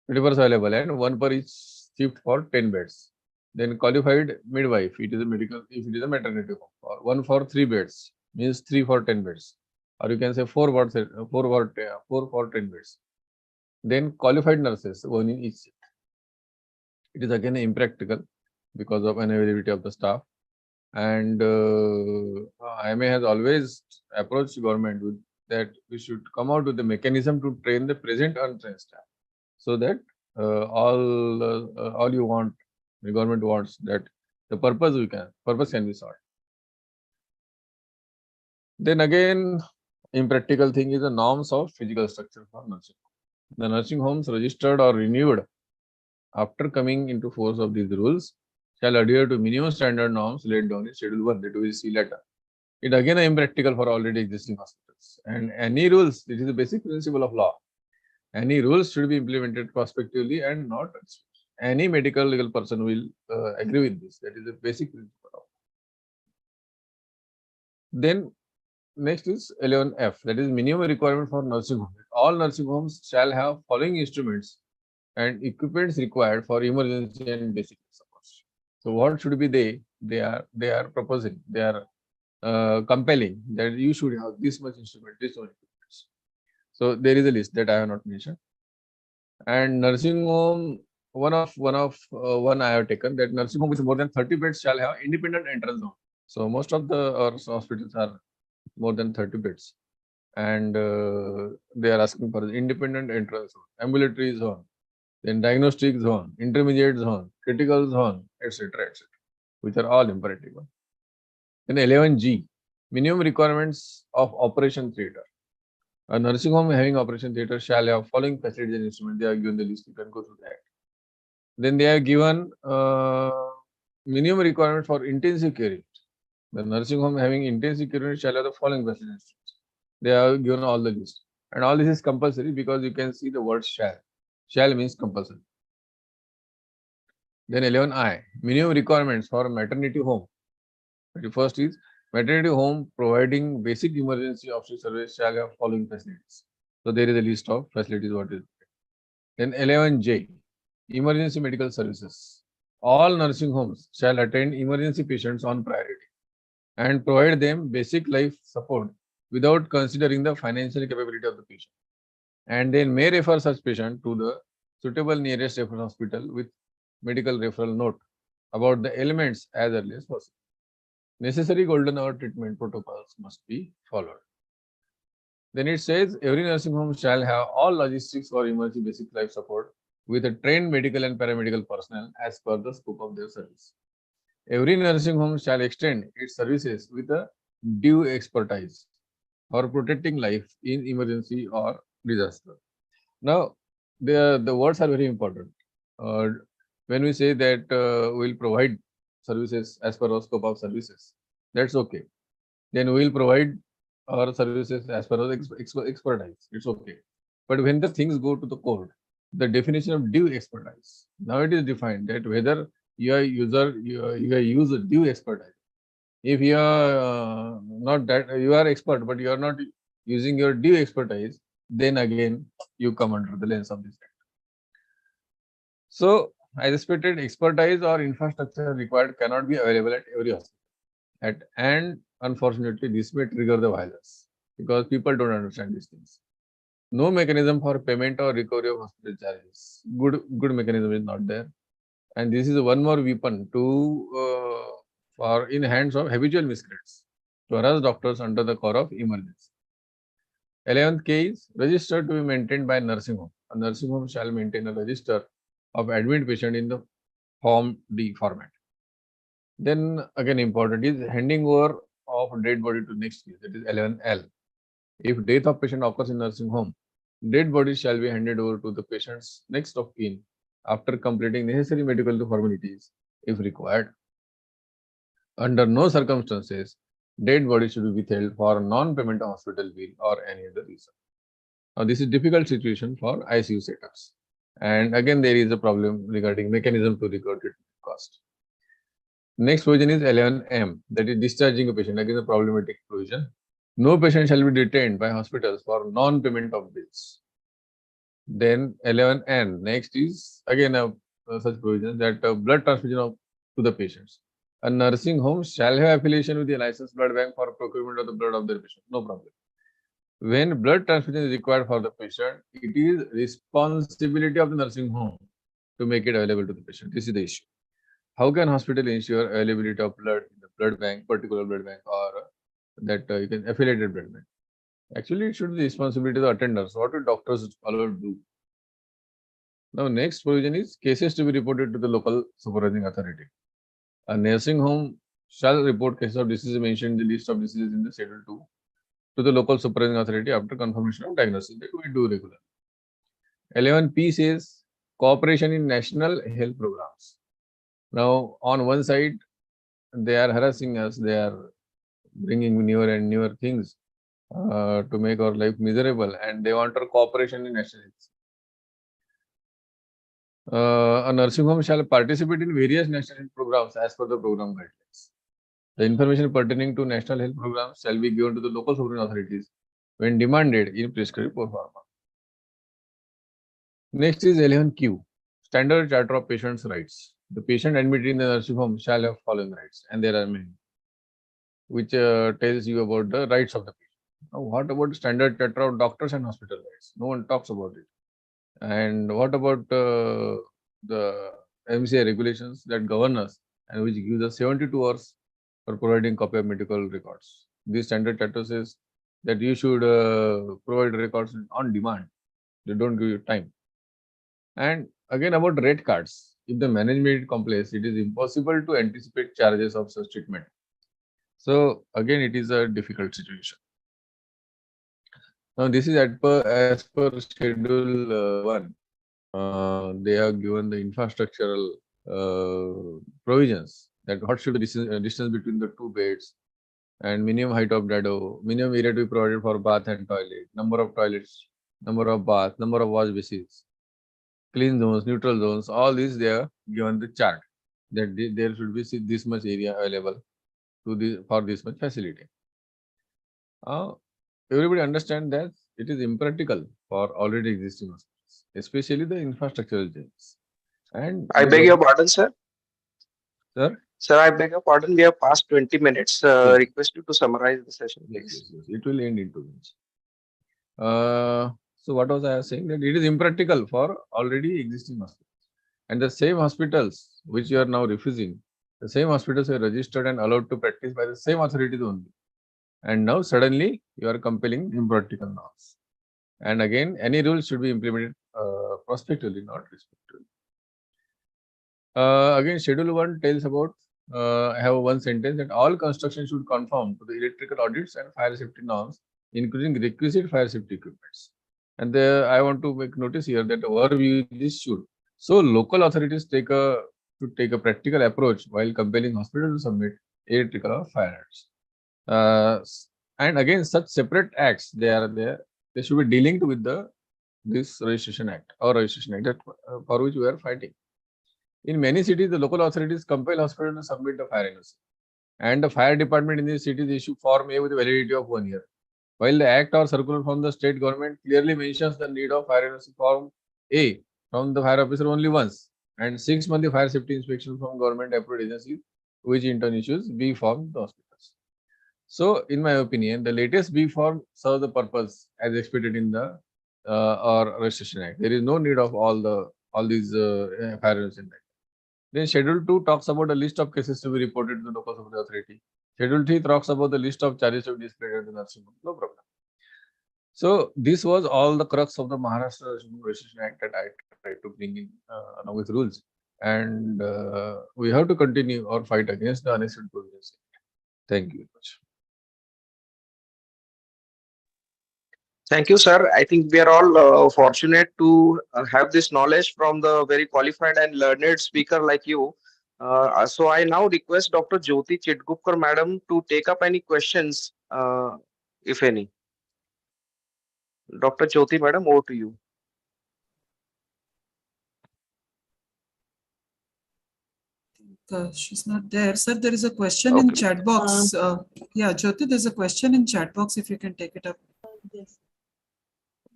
24 hours available, and one per each shift for 10 beds. Then qualified midwife, if it is a maternity home, or 1 for 3 beds, means 3 for 10 beds, or you can say 4 for 10 beds. Then qualified nurses, 1 in each shift. It is again impractical because of unavailability of the staff. And IMA has always approached government with that we should come out with the mechanism to train the present untrained staff, so that all you want, the government wants, that the purpose can be solved. Then again, impractical thing is the norms of physical structure for nursing. The nursing homes registered or renewed after coming into force of these rules shall adhere to minimum standard norms laid down in Schedule 1, that we will see later. It again is impractical for already existing hospitals. And any rules, this is the basic principle of law. Any rules should be implemented prospectively and not any medical legal person will agree with this. That is the basic principle. Then next is 11F, that is minimum requirement for nursing home. All nursing homes shall have following instruments and equipments required for emergency and basic support. So what should be they are proposing, they are compelling that you should have this much instrument, this much equipments. So there is a list that I have not mentioned. And nursing home, one I have taken, that nursing home with more than 30 beds shall have independent entrance zone. So most of our hospitals are more than 30 beds, and they are asking for independent entrance zone, ambulatory zone, then diagnostic zone, intermediate zone, critical zone, etc., which are all imperative. Then 11G, minimum requirements of operation theatre. A nursing home having operation theatre shall have following facilities and instruments. They are given the list. You can go through that. Then they are given minimum requirement for intensive care unit. The nursing home having intensive care unit shall have the following facilities. They are given all the list. And all this is compulsory because you can see the word shall. Shall means compulsory. Then 11I, minimum requirements for maternity home. The first is maternity home providing basic emergency obstetric service shall have following facilities. So there is a list of facilities what is. Then 11J, emergency medical services. All nursing homes shall attend emergency patients on priority and provide them basic life support without considering the financial capability of the patient. And then may refer such patient to the suitable nearest referral hospital with medical referral note about the ailments as early as possible. Necessary golden hour treatment protocols must be followed. Then it says every nursing home shall have all logistics for emergency basic life support with a trained medical and paramedical personnel as per the scope of their service. Every nursing home shall extend its services with a due expertise for protecting life in emergency or disaster. Now, the words are very important. When we say that we'll provide services as per our scope of services, that's okay. Then we'll provide our services as per our expertise. It's okay. But when the things go to the court, the definition of due expertise, now it is defined that whether you are use due expertise. If you are not that you are expert, but you are not using your due expertise, then again you come under the lens of this act. So, as expected, expertise or infrastructure required cannot be available at every hospital. And unfortunately, this may trigger the violence because people don't understand these things. No mechanism for payment or recovery of hospital charges. Good mechanism is not there, and this is one more weapon to for in hands of habitual miscreants to harass doctors under the cover of emergency. 11th K is registered to be maintained by nursing home. A nursing home shall maintain a register of admit patient in the Form D format. Then again important is handing over of dead body to next case, that is 11L. If death of patient occurs in nursing home, dead body shall be handed over to the patient's next of kin after completing necessary medical formalities if required. Under no circumstances, dead body should be withheld for non-payment of hospital bill or any other reason. Now this is difficult situation for ICU setups. And again, there is a problem regarding mechanism to recover treatment cost. Next provision is 11M, that is discharging a patient. Again, a problematic provision. No patient shall be detained by hospitals for non-payment of bills. Then 11N, next is again a such provision that blood transfusion to the patients. A nursing home shall have affiliation with the licensed blood bank for procurement of the blood of their patient. No problem. When blood transfusion is required for the patient, it is responsibility of the nursing home to make it available to the patient. This is the issue. How can hospital ensure availability of blood in the blood bank, particular blood bank, or that you can affiliated blood bank? Actually, it should be the responsibility of the attenders. What will doctors follow do? Now, next provision is cases to be reported to the local supervising authority. A nursing home shall report cases of diseases mentioned in the list of diseases in the Schedule 2 to the local supervising authority after confirmation of diagnosis. That we do regularly. 11P says cooperation in national health programs. Now, on one side, they are harassing us. They are bringing newer and newer things to make our life miserable, and they want our cooperation in national health. A nursing home shall participate in various national health programs as per the program guidelines. The information pertaining to national health programs shall be given to the local sovereign authorities when demanded in prescribed pro forma. Next is 11Q, Standard Charter of Patients' Rights. The patient admitted in the nursing home shall have following rights, and there are many, which tells you about the rights of the patient. Now, what about Standard Charter of Doctors and Hospital Rights? No one talks about it. And what about the MCI regulations that govern us and which gives us 72 hours for providing copy of medical records? This Standard Charter says that you should provide records on demand. They don't give you time. And again about rate cards. If the management complains, it is impossible to anticipate charges of such treatment. So again, it is a difficult situation. Now this is as per Schedule 1. They have given the infrastructural provisions that what should be the distance between the two beds and minimum height of dado, minimum area to be provided for bath and toilet, number of toilets, number of baths, number of wash basins, clean zones, neutral zones, all these they are given the chart that there should be this much area available for this much facility. Everybody understand that it is impractical for already existing hospitals, especially the infrastructural changes. And I beg your pardon, sir. Sir? Sir, I beg your pardon. We have passed 20 minutes. Yes. Request you to summarize the session, please. Yes. It will end in 2 minutes. So what was I saying? That it is impractical for already existing hospitals. And the same hospitals which you are now refusing, the same hospitals are registered and allowed to practice by the same authorities only. And now suddenly you are compelling impractical norms. And again, any rules should be implemented prospectively, not retrospectively. Again, Schedule 1 tells about, I have one sentence that all construction should conform to the electrical audits and fire safety norms, including requisite fire safety equipments. And I want to make notice here that overview is should. So local authorities should take a practical approach while compelling hospitals to submit electrical or fire acts. And again, such separate acts they should be dealing with this registration act or registration act for which we are fighting. In many cities, the local authorities compel hospitals to submit the fire NOC, and the fire department in these cities issue Form A with a validity of 1 year. While the act or circular from the state government clearly mentions the need of fire NOC Form A from the fire officer only once, and 6 monthly fire safety inspection from government approved agencies, which in turn issues B form to the hospitals. So, in my opinion, the latest B form serves the purpose as expected in the or registration act. There is no need of all these fire NOC in that. Then Schedule 2 talks about a list of cases to be reported to the local authority. Schedule 3 talks about the list of charges to be displayed at the nursing home. No problem. So this was all the crux of the Maharashtra Registration Act that I tried to bring in along with rules. And we have to continue our fight against the unnecessary provisions. Thank you very much. Thank you, sir. I think we are all fortunate to have this knowledge from the very qualified and learned speaker like you. So I now request Dr. Jyoti Chitgupkar madam to take up any questions, if any. Dr. Jyoti madam, over to you. She's not there. Sir, there is a question in chat box. Yeah, Jyoti, there's a question in chat box if you can take it up. Yes.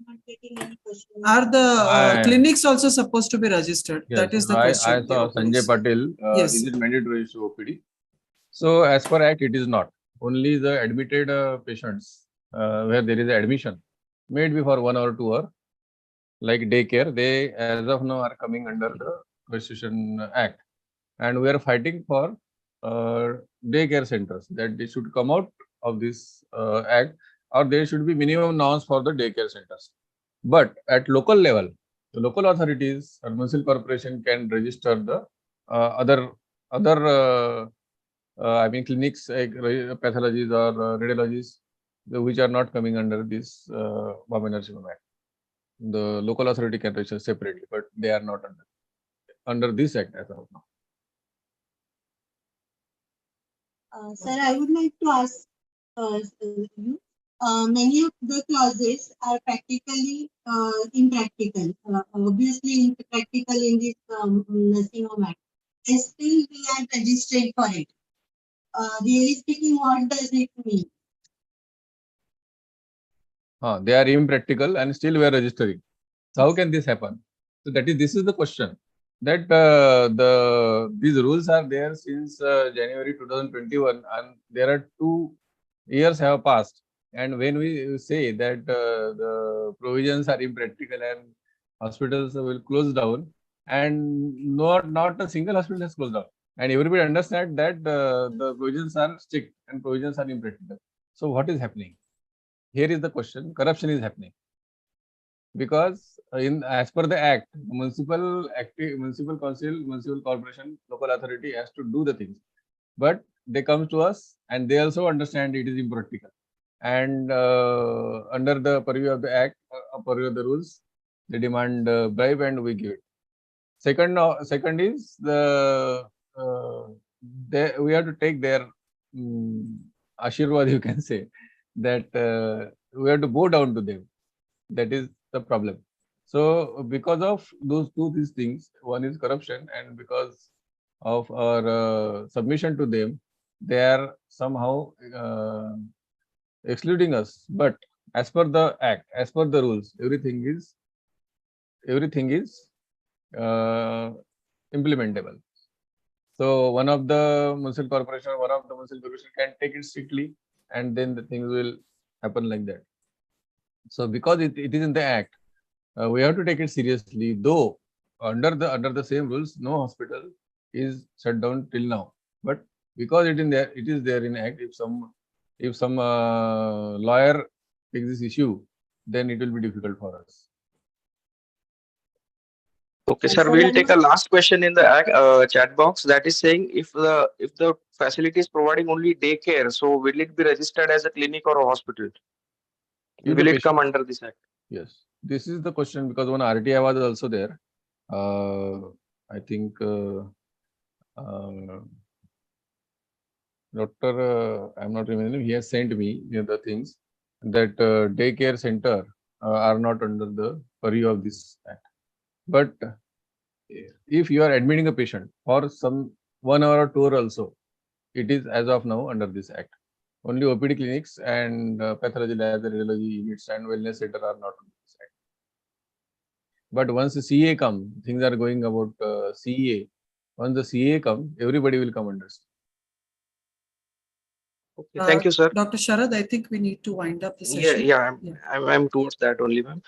I'm not getting any questions. Are the clinics also supposed to be registered? Yes, That is the question. I saw Sanjay Patel. Yes. Is it mandatory to OPD? So as per Act, it is not. Only the admitted patients where there is admission, maybe for 1 or 2 hours, like daycare, they as of now are coming under the Registration Act. And we are fighting for daycare centers that they should come out of this act, or there should be minimum norms for the daycare centers. But at local level, the local authorities or municipal corporation can register the other clinics like pathologies or radiologies which are not coming under this Bombay Nursing Home Act. The local authority can register separately, but they are not under this act as of now. Sir, I would like to ask you, many of the clauses are practically impractical, obviously impractical in this nursing home act, and still we are registering for it. really speaking, what does it mean? They are impractical and still we are registering. So how can this happen? So this is the question. That these rules are there since January 2021, and there are 2 years have passed. And when we say that the provisions are impractical and hospitals will close down, and not a single hospital has closed down, and everybody understands that the provisions are strict and provisions are impractical. So what is happening? Here is the question: corruption is happening. Because as per the act, municipal council, municipal corporation, local authority has to do the things, but they come to us and they also understand it is impractical, and under the purview of the act, purview of the rules, they demand bribe and we give it. Second is we have to take their ashirwad, you can say, that we have to bow down to them. That is the problem. So because of these things, one is corruption, and because of our submission to them, they are somehow excluding us. But as per the act, as per the rules, everything is implementable. So one of the municipal corporation can take it strictly, and then the things will happen like that. So because it is in the act, we have to take it seriously. Though under the same rules, no hospital is shut down till now. But because it is there in act. If some lawyer takes this issue, then it will be difficult for us. Okay, sir. We'll take a last question in the chat box. That is saying, if the facility is providing only daycare, so will it be registered as a clinic or a hospital? Will it come under this act? Yes, this is the question, because one RTI was also there. I think Doctor, I'm not remembering, he has sent me the things that daycare center are not under the purview of this act. But if you are admitting a patient for some 1 hour or 2 hour also, it is as of now under this act. Only OPD clinics and pathology labs, radiology units and wellness center are not under this act. But once the CA come, things are going about CA. Once the CA come, everybody will come under. Okay, thank you, sir. Dr. Sharad, I think we need to wind up the session. I'm towards that only, ma'am.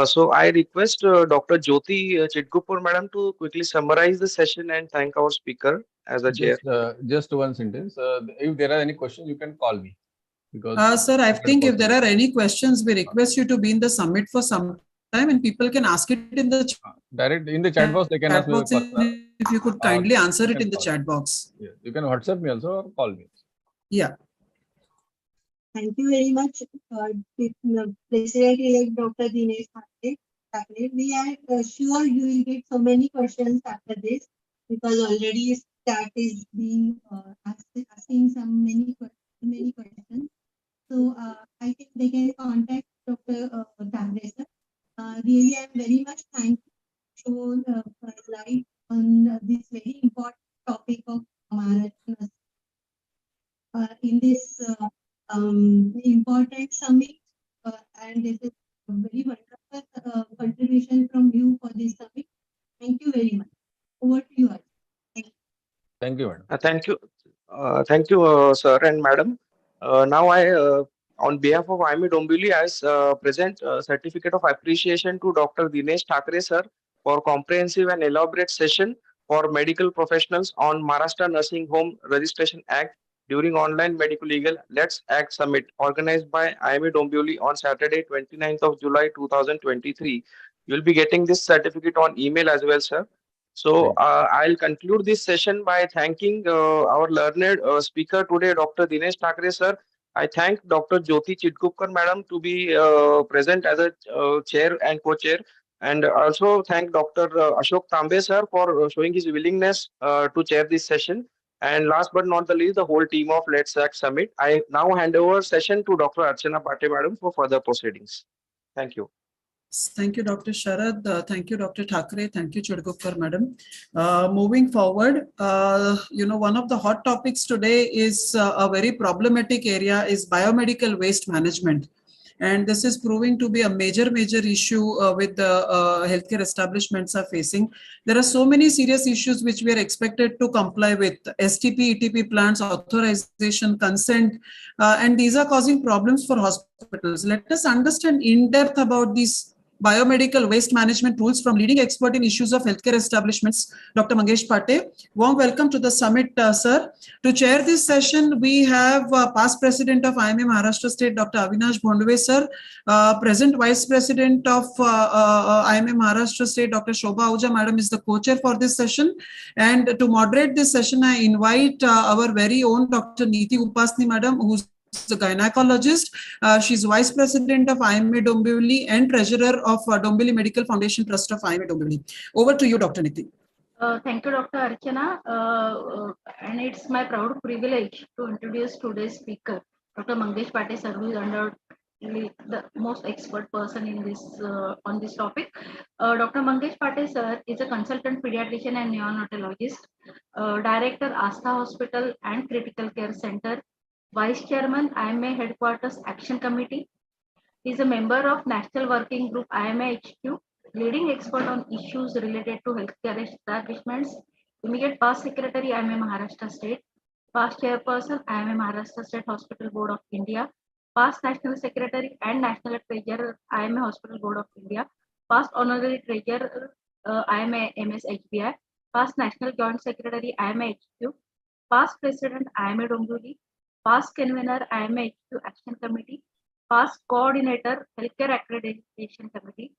So I request Dr. Jyoti Chidgupur, madam, to quickly summarize the session and thank our speaker as a chair. Just one sentence. If there are any questions, you can call me. Because sir, I think if there are any questions, we request you to be in the summit for some time, and people can ask it in the direct in the chat box. They can ask me. If you could kindly answer it in the chat box. Yeah, you can WhatsApp me also or call me. Yeah. Thank you very much, President-elect Dr. Dinesh Thakre. We are sure you will get so many questions after this, because already chat is being asking many questions. So I think they can contact Dr. Thakre, sir. Really, I'm very much thankful to light on this very important topic of Maharashtra in this important summit, and this is a very wonderful contribution from you for this summit. Thank you very much. Over to you. Thank you, madam. Thank you, sir and madam. Now I, on behalf of IIME Dombivli, I present a certificate of appreciation to Dr. Dinesh Thakre, sir, for comprehensive and elaborate session for medical professionals on Maharashtra Nursing Home Registration Act during online medical legal Let's Act Summit organized by IIME Dombivli on Saturday, 29th of July 2023. You'll be getting this certificate on email as well, sir. So I'll conclude this session by thanking our learned speaker today, Dr. Dinesh Thakre, sir. I thank Dr. Jyoti Chidgupur, madam, to be present as a chair and co-chair. And also thank Dr. Ashok Tambe, sir, for showing his willingness to chair this session. And last but not the least, the whole team of Let's Act Summit. I now hand over session to Dr. Archana Pate, madam, for further proceedings. Thank you. Thank you, Dr. Sharad. Thank you, Dr. Thackeray. Thank you, Chudgukar madam. Moving forward, one of the hot topics today is a very problematic area is biomedical waste management. And this is proving to be a major issue with the healthcare establishments are facing. There are so many serious issues which we are expected to comply with: STP, ETP plants, authorization, consent, and these are causing problems for hospitals. Let us understand in depth about these biomedical waste management rules from leading expert in issues of healthcare establishments, Dr. Mangesh Pate. Warm welcome to the summit, sir. To chair this session, we have past president of IMA Maharashtra State, Dr. Avinash Bhondwe, sir, present vice president of IMA Maharashtra State, Dr. Shobha Ahuja, madam, is the co-chair for this session. And to moderate this session, I invite our very own Dr. Neeti Upasni, madam, who's the gynecologist. She's vice president of IMA Dombivli and treasurer of Dombivli Medical Foundation Trust of IMA Dombivli. Over to you, Dr. Neeti. Thank you, Dr. Archana. And it's my proud privilege to introduce today's speaker, Dr. Mangesh Pate, sir, who is the most expert person in this on this topic. Dr. Mangesh Pate, sir, is a consultant pediatrician and neonatologist, director Astha Hospital and Critical Care Center, Vice Chairman, IMA Headquarters Action Committee. He is a member of National Working Group IMA HQ, leading expert on issues related to healthcare establishments, immediate past secretary IMA Maharashtra State, past chairperson IMA Maharashtra State Hospital Board of India, past national secretary and national treasurer IMA Hospital Board of India, past honorary treasurer IMA MS HBI, past national joint secretary IMA HQ, past president IMA Dombivli, past convener IMA HQ Action Committee, past coordinator Healthcare Accreditation Committee,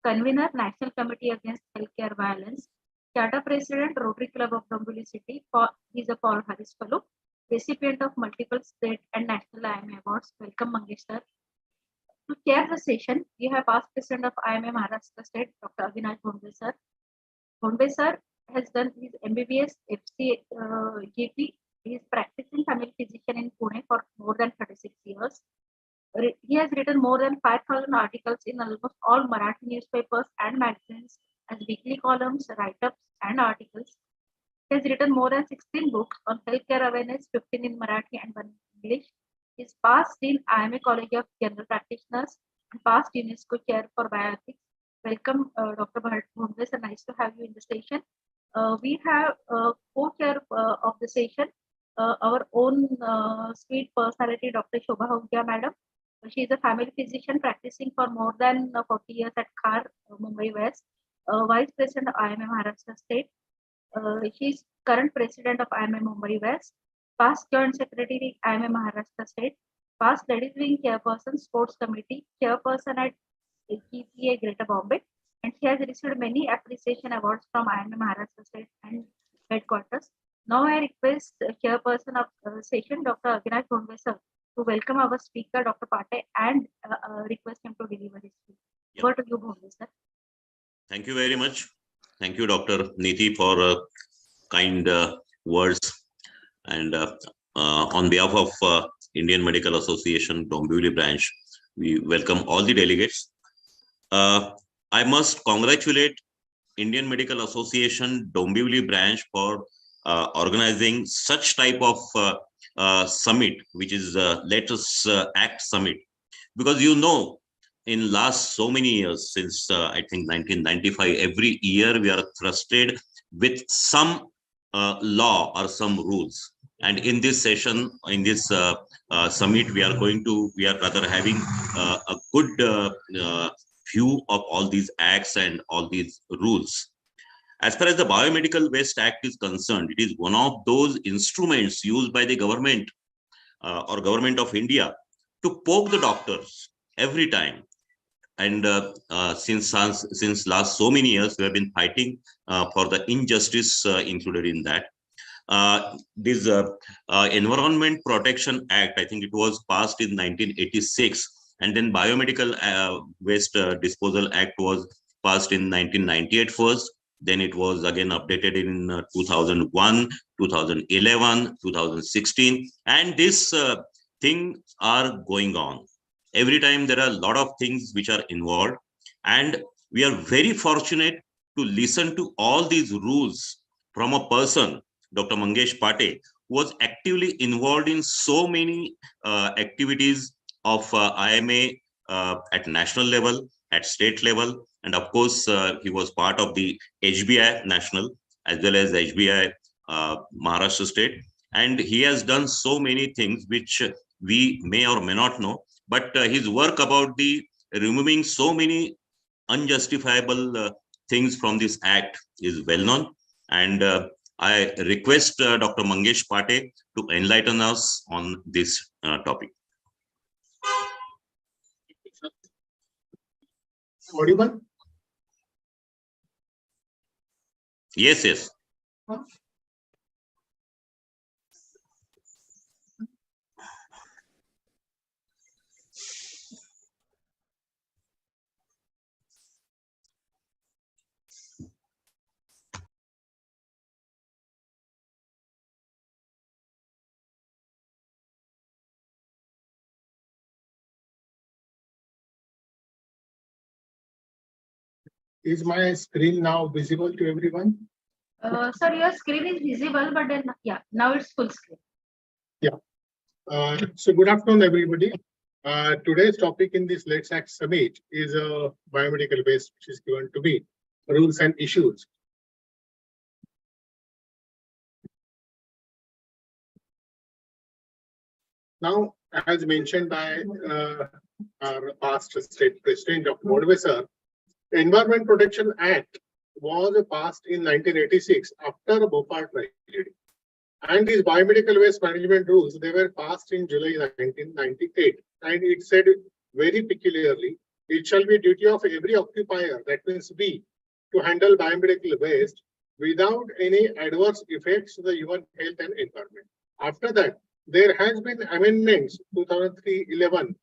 convener National Committee Against Healthcare Violence, charter president Rotary Club of Dombivli City. He is a Paul Harris Fellow, recipient of multiple state and national IMA awards. Welcome, Mangesh sir. To chair the session, we have past president of IMA Maharashtra State, Dr. Avinash Bhondwe sir. Bhondwe sir has done his MBBS, FC, GP. He is practicing family physician in Pune for more than 36 years. He has written more than 5,000 articles in almost all Marathi newspapers and magazines as weekly columns, write-ups, and articles. He has written more than 16 books on healthcare awareness, 15 in Marathi and 1 in English. He is past in IMA College of General Practitioners and past UNESCO Chair for Bioethics. Welcome, Dr. Bhondwe sir. Nice to have you in the session. We have co-chair of the session, our own sweet personality, Dr. Shobha Ahuja, madam. She is a family physician practicing for more than 40 years at Khar, Mumbai West, vice president of IMA Maharashtra State. She is current president of IMA Mumbai West, past joint secretary IMA Maharashtra State, past ladies wing chairperson, sports committee, chairperson at GPA Greater Bombay, and she has received many appreciation awards from IMA Maharashtra State and headquarters. Now I request chairperson of session, Dr. Avinash Bhondwe sir, to welcome our speaker, Dr. Pate, and request him to deliver his speech. Over to you, Bhondwe sir. Thank you very much. Thank you, Dr. Neeti, for kind words. And on behalf of Indian Medical Association, Dombivli branch, we welcome all the delegates. I must congratulate Indian Medical Association, Dombivli branch for organizing such type of summit, which is Let Us Act Summit, because in last so many years, since I think 1995, every year we are thrusted with some law or some rules. And in this session, in this summit, we are rather having a good view of all these acts and all these rules. As far as the Biomedical Waste Act is concerned, it is one of those instruments used by the government or government of India to poke the doctors every time. And since last so many years, we have been fighting for the injustice included in that. This Environment Protection Act, I think it was passed in 1986, and then Biomedical Waste Disposal Act was passed in 1998 first. Then it was again updated in 2001, 2011, 2016, and these things are going on. Every time there are a lot of things which are involved, And we are very fortunate to listen to all these rules from a person, Dr. Mangesh Pate, who was actively involved in so many activities of IMA at national level, at state level, and of course, he was part of the HBI national as well as HBI Maharashtra state. And he has done so many things which we may or may not know, but his work about the removing so many unjustifiable things from this act is well known. And I request Dr. Mangesh Pate to enlighten us on this topic. Audible? Yes, yes. Is my screen now visible to everyone? Sir, your screen is visible, but then, yeah, now it's full screen. Yeah. So good afternoon, everybody. Today's topic in this Let's Act Summit is a biomedical waste, which is given to me, rules and issues. Now, as mentioned by our past state president, Dr. Modve sir, the Environment Protection Act was passed in 1986 after the Bhopal tragedy. And these biomedical waste management rules, they were passed in July 1998. And it said very peculiarly, it shall be duty of every occupier, that means we, to handle biomedical waste without any adverse effects to the human health and environment. After that, there has been amendments, 2003-11.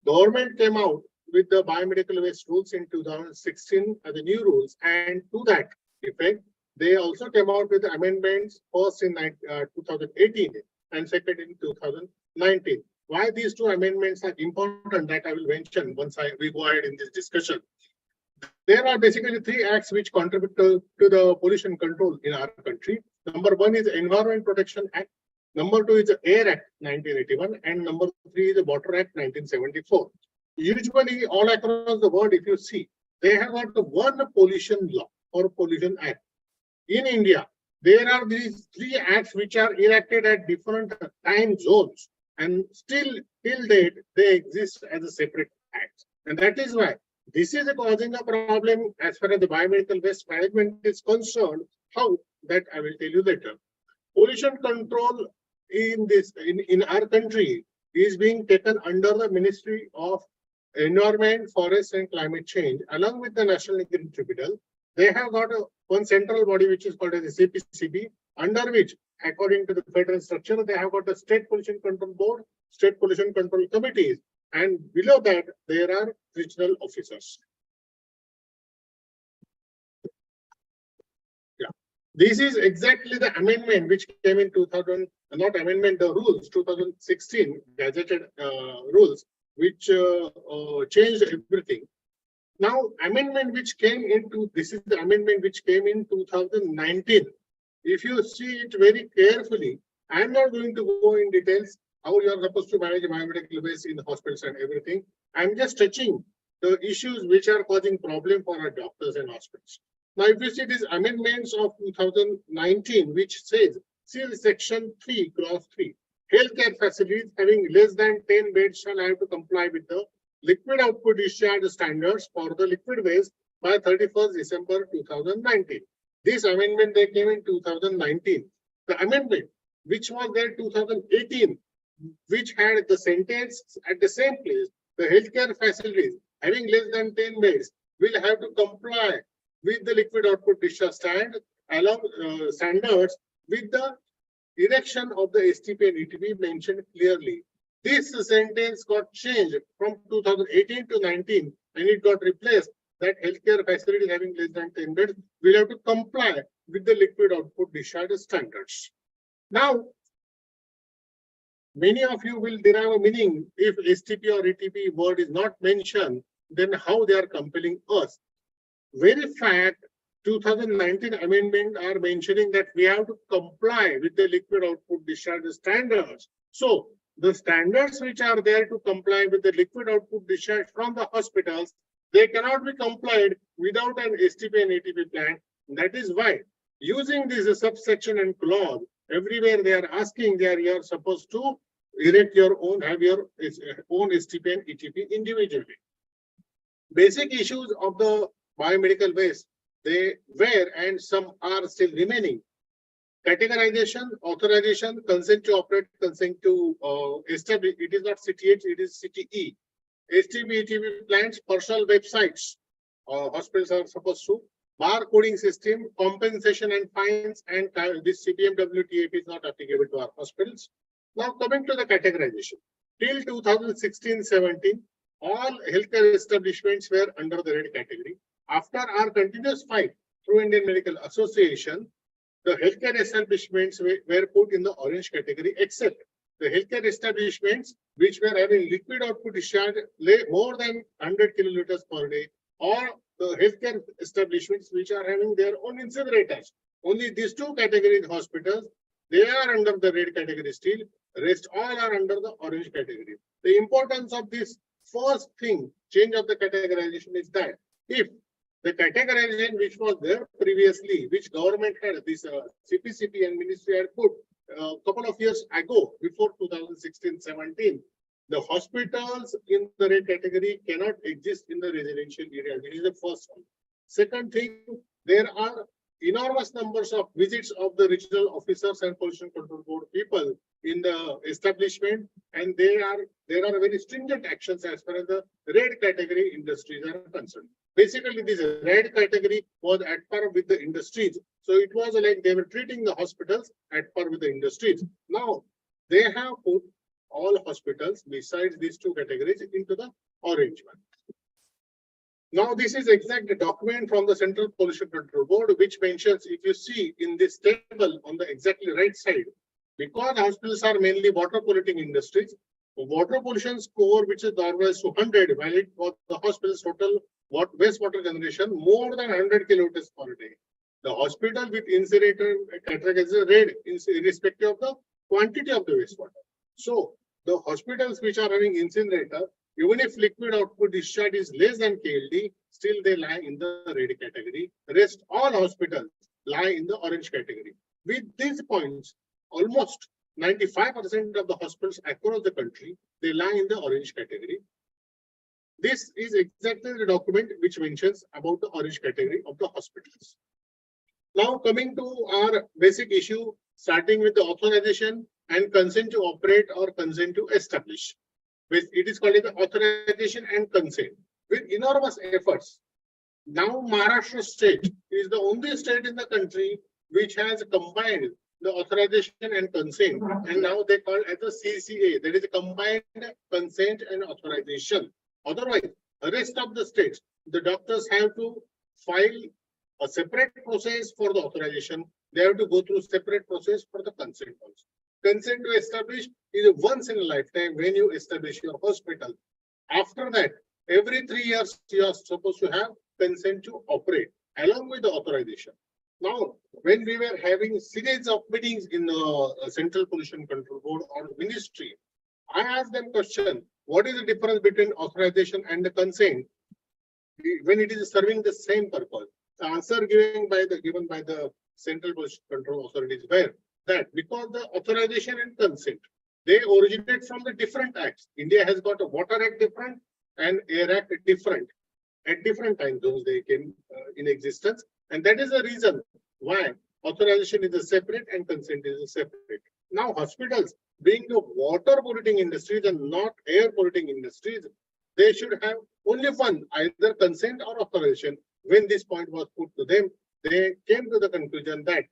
Government came out with the biomedical waste rules in 2016 as the new rules, and to that effect, they also came out with amendments first in 2018 and second in 2019. Why these two amendments are important, that I will mention once we go ahead in this discussion. There are basically three acts which contribute to the pollution control in our country. Number one is Environment Protection Act. Number two is the Air Act 1981, and number three is the Water Act 1974. Usually, all across the world, if you see, they have got the one pollution law or pollution act. In India, there are these three acts which are enacted at different time zones, and still till date they exist as a separate act. And that is why this is causing a problem as far as the biomedical waste management is concerned. How, that I will tell you later. Pollution control in our country is being taken under the Ministry of Environment, Forest and Climate Change, along with the National Green Tribunal. They have got one central body which is called as the CPCB, under which, according to the federal structure, they have got the State Pollution Control Board, State Pollution Control Committees, and below that there are regional officers. Yeah, this is exactly the amendment which came in 2000, not amendment, the rules, 2016 gazetted rules, which changed everything. Now, amendment which came into, this is the amendment which came in 2019. If you see it very carefully, I'm not going to go in details how you are supposed to manage biomedical waste in the hospitals and everything. I'm just touching the issues which are causing problem for our doctors and hospitals. Now, if you see these amendments of 2019, which says, see section 3, clause 3, healthcare facilities having less than 10 beds shall have to comply with the liquid output discharge standards for the liquid waste by 31st December 2019. This amendment, they came in 2019. The amendment, which was there 2018, which had the sentence at the same place, the healthcare facilities having less than 10 beds will have to comply with the liquid output discharge standards with the erection of the STP and ETP mentioned clearly. This sentence got changed from 2018 to 19, and it got replaced that healthcare facilities having less than 10 beds will have to comply with the liquid output discharge standards. Now, many of you will derive a meaning if STP or ETP word is not mentioned. then how they are compelling us? Very fact, 2019 amendment are mentioning that we have to comply with the liquid output discharge standards. So the standards which are there to comply with the liquid output discharge from the hospitals, they cannot be complied without an STP and ATP plant. That is why using this subsection and clause, everywhere they are asking you are supposed to erect your own, have your own STP and ATP individually. Basic issues of the biomedical waste, they were and some are still remaining. Categorization, authorization, consent to operate, consent to establish. It is not CTH, it is CTE. STP, ATP plants, personal websites. Hospitals are supposed to. Bar coding system, compensation and fines, and this CPMWTAP is not applicable to our hospitals. Now coming to the categorization. Till 2016-17, all healthcare establishments were under the red category. After our continuous fight through Indian Medical Association, the healthcare establishments were put in the orange category, except the healthcare establishments which were having liquid output discharge more than 100 kiloliters per day, or the healthcare establishments which are having their own incinerators. Only these two categories hospitals, they are under the red category still. Rest all are under the orange category. The importance of this first thing, change of the categorization, is that if the categorization which was there previously, which government had, this CPCP and ministry had put a couple of years ago, before 2016-17, the hospitals in the red category cannot exist in the residential area. This is the first one. Second thing, there are enormous numbers of visits of the regional officers and pollution control board people in the establishment, and there are very stringent actions as far as the red category industries are concerned. Basically, this red category was at par with the industries. So it was like they were treating the hospitals at par with the industries. Now, they have put all hospitals besides these two categories into the orange one. Now, this is exact document from the Central Pollution Control Board, which mentions, if you see in this table on the exactly right side, because hospitals are mainly water polluting industries, water pollution score, which is normalized to 100, valid for the hospital's total wastewater generation, more than 100 kiloliters per day. The hospital with incinerator categorizes red irrespective of the quantity of the wastewater. So the hospitals which are having incinerator, even if liquid output discharge is less than KLD, still they lie in the red category. Rest all hospitals lie in the orange category. With these points, almost 95% of the hospitals across the country, they lie in the orange category. This is exactly the document which mentions about the orange category of the hospitals. Now coming to our basic issue, starting with the authorization and consent to operate or consent to establish. It is called the authorization and consent. With enormous efforts, now Maharashtra state is the only state in the country which has combined the authorization and consent, and now they call it as a CCA, that is a combined consent and authorization. Otherwise, the rest of the states, the doctors have to file a separate process for the authorization. They have to go through separate process for the consent also. Consent to establish is once in a lifetime when you establish your hospital. After that, every 3 years, you are supposed to have consent to operate along with the authorization. Now, when we were having series of meetings in the Central Pollution Control Board or ministry, I asked them question, what is the difference between authorization and the consent when it is serving the same purpose? The answer given by the Central Pollution Control authorities were that because the authorization and consent, they originate from the different acts. India has got a Water Act different and Air Act different. At different time zones they came in existence, and that is the reason why authorization is a separate and consent is a separate. Now hospitals, being the water polluting industries and not air polluting industries, they should have only one, either consent or authorization. When this point was put to them, they came to the conclusion that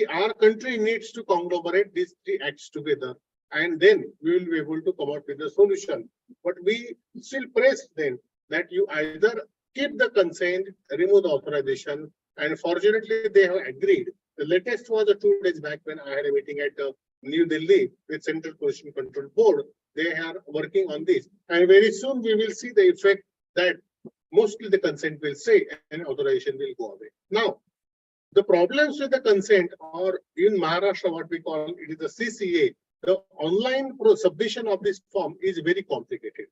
our country needs to conglomerate these three acts together, and then we will be able to come out with a solution. But we still press them that you either keep the consent, remove the authorization, and fortunately they have agreed. The latest was 2 days back when I had a meeting at New Delhi with Central Pollution Control Board. They are working on this, and very soon we will see the effect that mostly the consent will stay and authorization will go away. Now, the problems with the consent, or in Maharashtra, what we call it is the CCA, the online submission of this form is very complicated.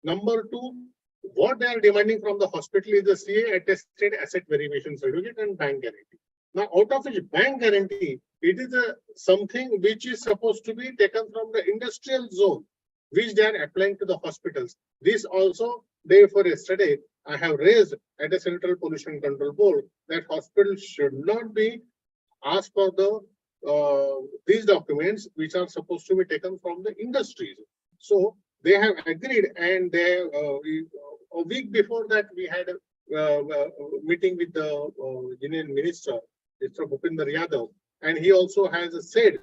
Number two, what they are demanding from the hospital is the CA attested asset verification certificate and bank guarantee. Now, out of which bank guarantee, it is something which is supposed to be taken from the industrial zone, which they are applying to the hospitals. This also, therefore, yesterday, I have raised at the Central Pollution Control Board that hospitals should not be asked for the these documents which are supposed to be taken from the industries. So they have agreed, and they a week before that we had a meeting with the Union Minister, Mr. Bhupinder Yadav, and he also has said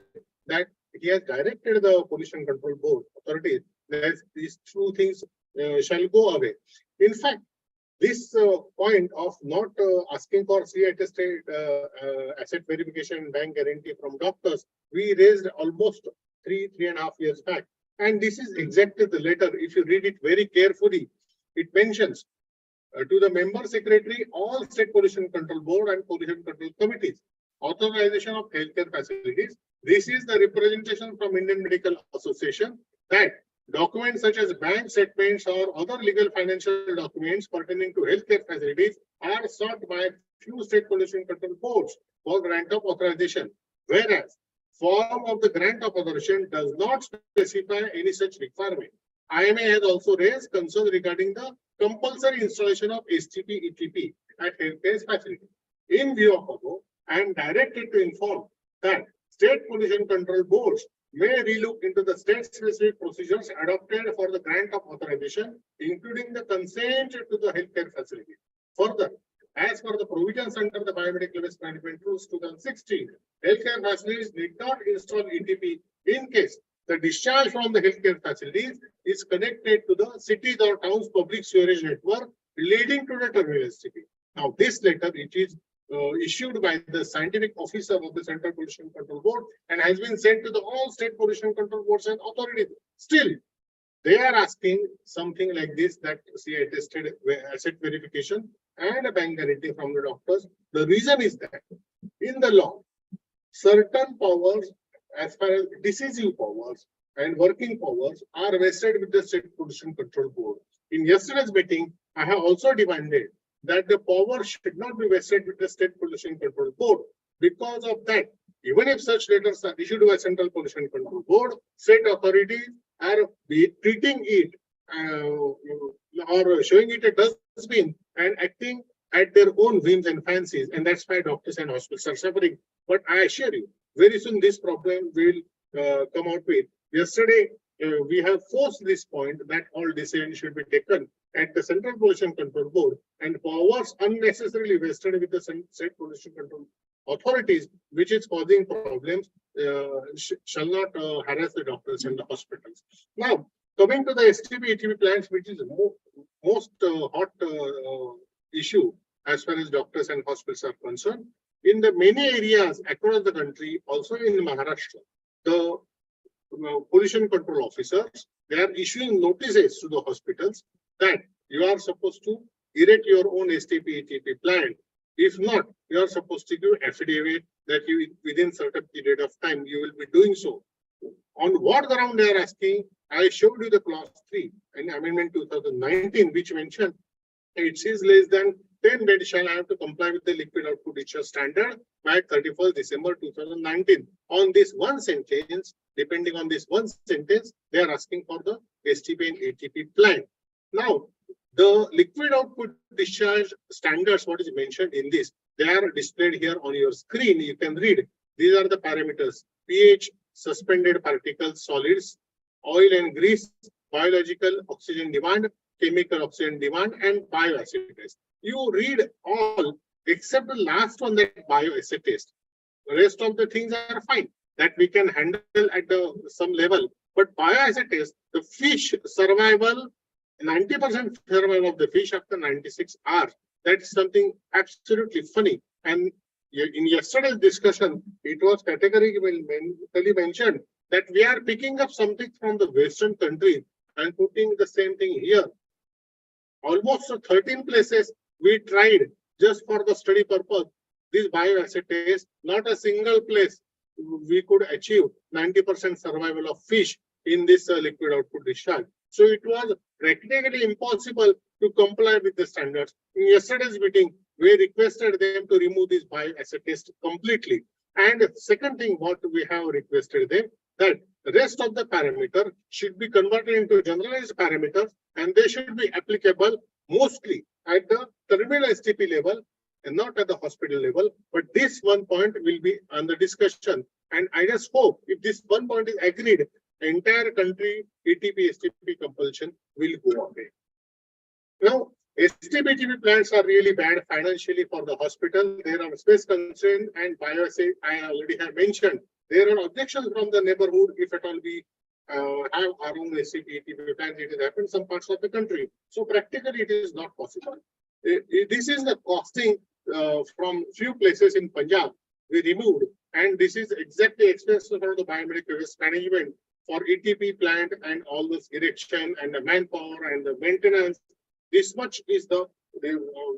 that he has directed the Pollution Control Board authorities that these two things shall go away. In fact, this point of not asking for CA attested asset verification and bank guarantee from doctors, we raised almost 3.5 years back. And this is exactly the letter. If you read it very carefully, it mentions to the member secretary, all state pollution control board and pollution control committees, authorization of healthcare facilities. This is the representation from Indian Medical Association that documents such as bank statements or other legal financial documents pertaining to healthcare facilities are sought by few state pollution control boards for grant of authorization, whereas form of the grant of authorization does not specify any such requirement. IMA has also raised concerns regarding the compulsory installation of STP ETP at healthcare facilities. In view of above, I am directed to inform that state pollution control boards may relook into the state-specific procedures adopted for the grant of authorization, including the consent to the healthcare facility. Further, as per the provisions under the Biomedical Waste Management Rules 2016, healthcare facilities need not install ETP in case the discharge from the healthcare facilities is connected to the cities or towns public sewerage network leading to the terminal STP. Now, this letter, it is issued by the scientific officer of the Central Pollution Control Board and has been sent to the all state pollution control boards and authorities. Still, they are asking something like this, that CA attested asset verification and a bank guarantee from the doctors. The reason is that in the law, certain powers as far as decisive powers and working powers are vested with the State Pollution Control Board. In yesterday's meeting, I have also demanded that the power should not be vested with the State Pollution Control Board. Because of that, even if such letters are issued by Central Pollution Control Board, state authorities are treating it or showing it a dustbin and acting at their own whims and fancies, and that's why doctors and hospitals are suffering. But I assure you, very soon this problem will come out with. Yesterday, we have forced this point that all decisions should be taken at the Central Pollution Control Board, and powers unnecessarily vested with the State Pollution Control authorities, which is causing problems, shall not harass the doctors and the hospitals. Now, coming to the STP ETP plants, which is the most hot issue as far as doctors and hospitals are concerned, in the many areas across the country, also in Maharashtra, the pollution control officers, they are issuing notices to the hospitals that you are supposed to erect your own STP ETP plant. If not, you are supposed to give affidavit that you within certain period of time you will be doing so. On what ground they are asking, I showed you the clause 3 in Amendment 2019, which mentioned it is less than 10 beds shall have to comply with the liquid output discharge standard by 31st December 2019. On this one sentence, depending on this one sentence, they are asking for the STP and ATP plant. Now, the liquid output discharge standards, what is mentioned in this, they are displayed here on your screen. You can read. These are the parameters: pH, suspended particles, solids, oil and grease, biological oxygen demand, chemical oxygen demand, and bioacid test. You read all except the last one, that bioacid test. The rest of the things are fine, that we can handle at some level. But bioacid test, the fish survival, 90% survival of the fish after 96 hours. That's something absolutely funny. And in yesterday's discussion, it was categorically mentioned that we are picking up something from the Western countries and putting the same thing here. almost 13 places we tried just for the study purpose. This bioasset test, not a single place we could achieve 90% survival of fish in this liquid output discharge. So it was practically impossible to comply with the standards. In yesterday's meeting, we requested them to remove this bioasset test completely. And second thing, what we have requested them, that the rest of the parameter should be converted into generalized parameters, and they should be applicable mostly at the terminal STP level and not at the hospital level. But this one point will be under discussion. And I just hope if this one point is agreed, the entire country ATP, STP compulsion will go away. Now, STP plants are really bad financially for the hospital. There are space constraints and bioasset, I already have mentioned. There are objections from the neighborhood if at all we have our own STP plants. It has happened in some parts of the country. So practically it is not possible. This is the costing from few places in Punjab we removed, and this is exactly expenses for the biomedical waste management for ATP plant and all this erection and the manpower and the maintenance. This much is the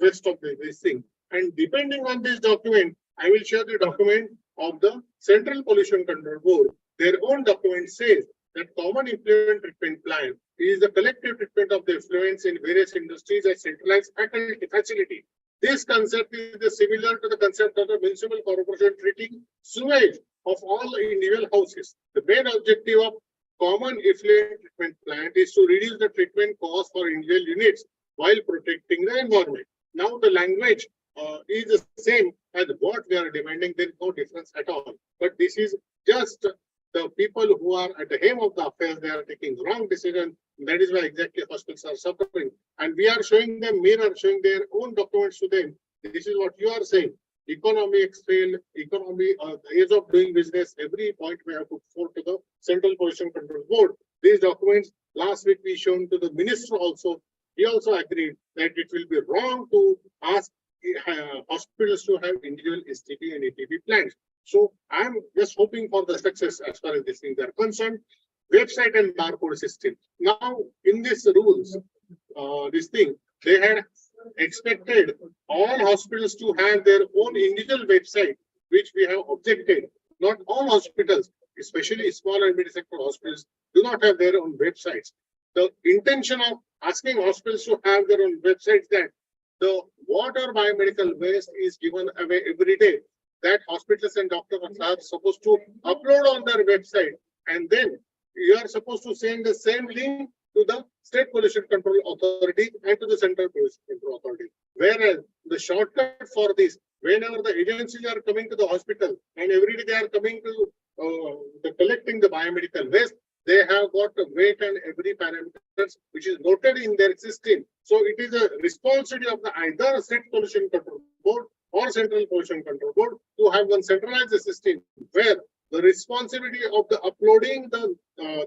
waste of this thing. And depending on this document, I will share the document of the Central Pollution Control Board. Their own document says that common effluent treatment plant is the collective treatment of the effluents in various industries as centralized facility. This concept is similar to the concept of the municipal corporation treating sewage of all individual houses. The main objective of common effluent treatment plant is to reduce the treatment cost for individual units while protecting the environment. Now the language is the same as what we are demanding. There is no difference at all. But this is just the people who are at the helm of the affairs. They are taking wrong decision. That is why exactly hospitals are suffering. And we are showing them mirror, showing their own documents to them. This is what you are saying. Economy explained, economy, ease of doing business, every point we have put forward to the Central Pollution Control Board. These documents, last week we shown to the minister also. He also agreed that it will be wrong to ask hospitals to have individual STP and ATP plans. So I'm just hoping for the success as far as these things are concerned. Website and barcode system. Now, in these rules, this thing, they had expected all hospitals to have their own individual website, which we have objected. Not all hospitals, especially small and middle sector hospitals, do not have their own websites. The intention of asking hospitals to have their own websites that the water biomedical waste is given away every day, that hospitals and doctors are supposed to upload on their website, and then you are supposed to send the same link to the State Pollution Control Authority and to the Central Pollution Control Authority. Whereas the shortcut for this, whenever the agencies are coming to the hospital and every day they are coming to collecting the biomedical waste, they have got to wait and every parameters which is noted in their system. So it is a responsibility of the either State Pollution Control Board or Central Pollution Control Board to have one centralized system where the responsibility of the uploading the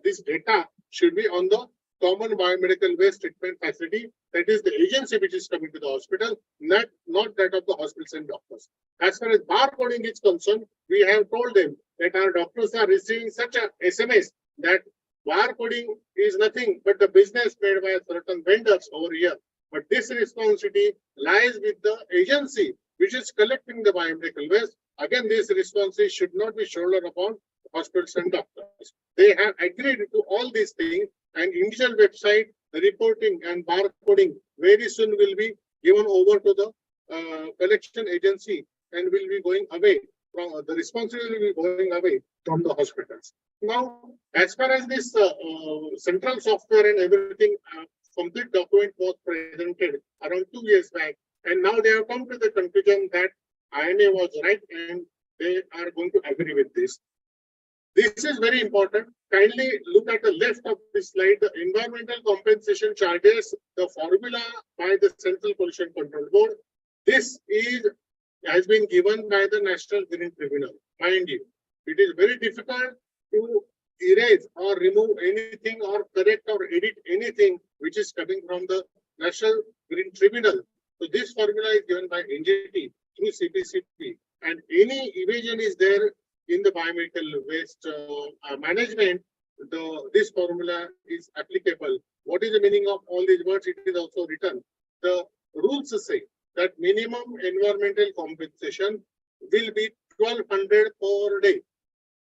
this data should be on the common biomedical waste treatment facility. That is the agency which is coming to the hospital, not that of the hospitals and doctors. As far as barcoding is concerned, we have told them that our doctors are receiving such a SMS that barcoding is nothing but the business made by certain vendors over here. But this responsibility lies with the agency which is collecting the biomedical waste. Again, this responsibility should not be shouldered upon hospitals and doctors. They have agreed to all these things, and individual website reporting and barcoding very soon will be given over to the collection agency and will be going away from the responsibility will be going away from the hospitals. Now, as far as this central software and everything, complete document was presented around 2 years back, and now they have come to the conclusion that IMA was right and they are going to agree with this. This is very important. Kindly look at the left of this slide, the environmental compensation charges, the formula by the Central Pollution Control Board. This has been given by the National Green Tribunal. Mind you, it is very difficult to erase or remove anything or correct or edit anything which is coming from the National Green Tribunal. So this formula is given by NGT through CPCP, and any evasion is there in the biomedical waste management, this formula is applicable what is the meaning of all these words? It is also written. The rules say that minimum environmental compensation will be 1,200 per day.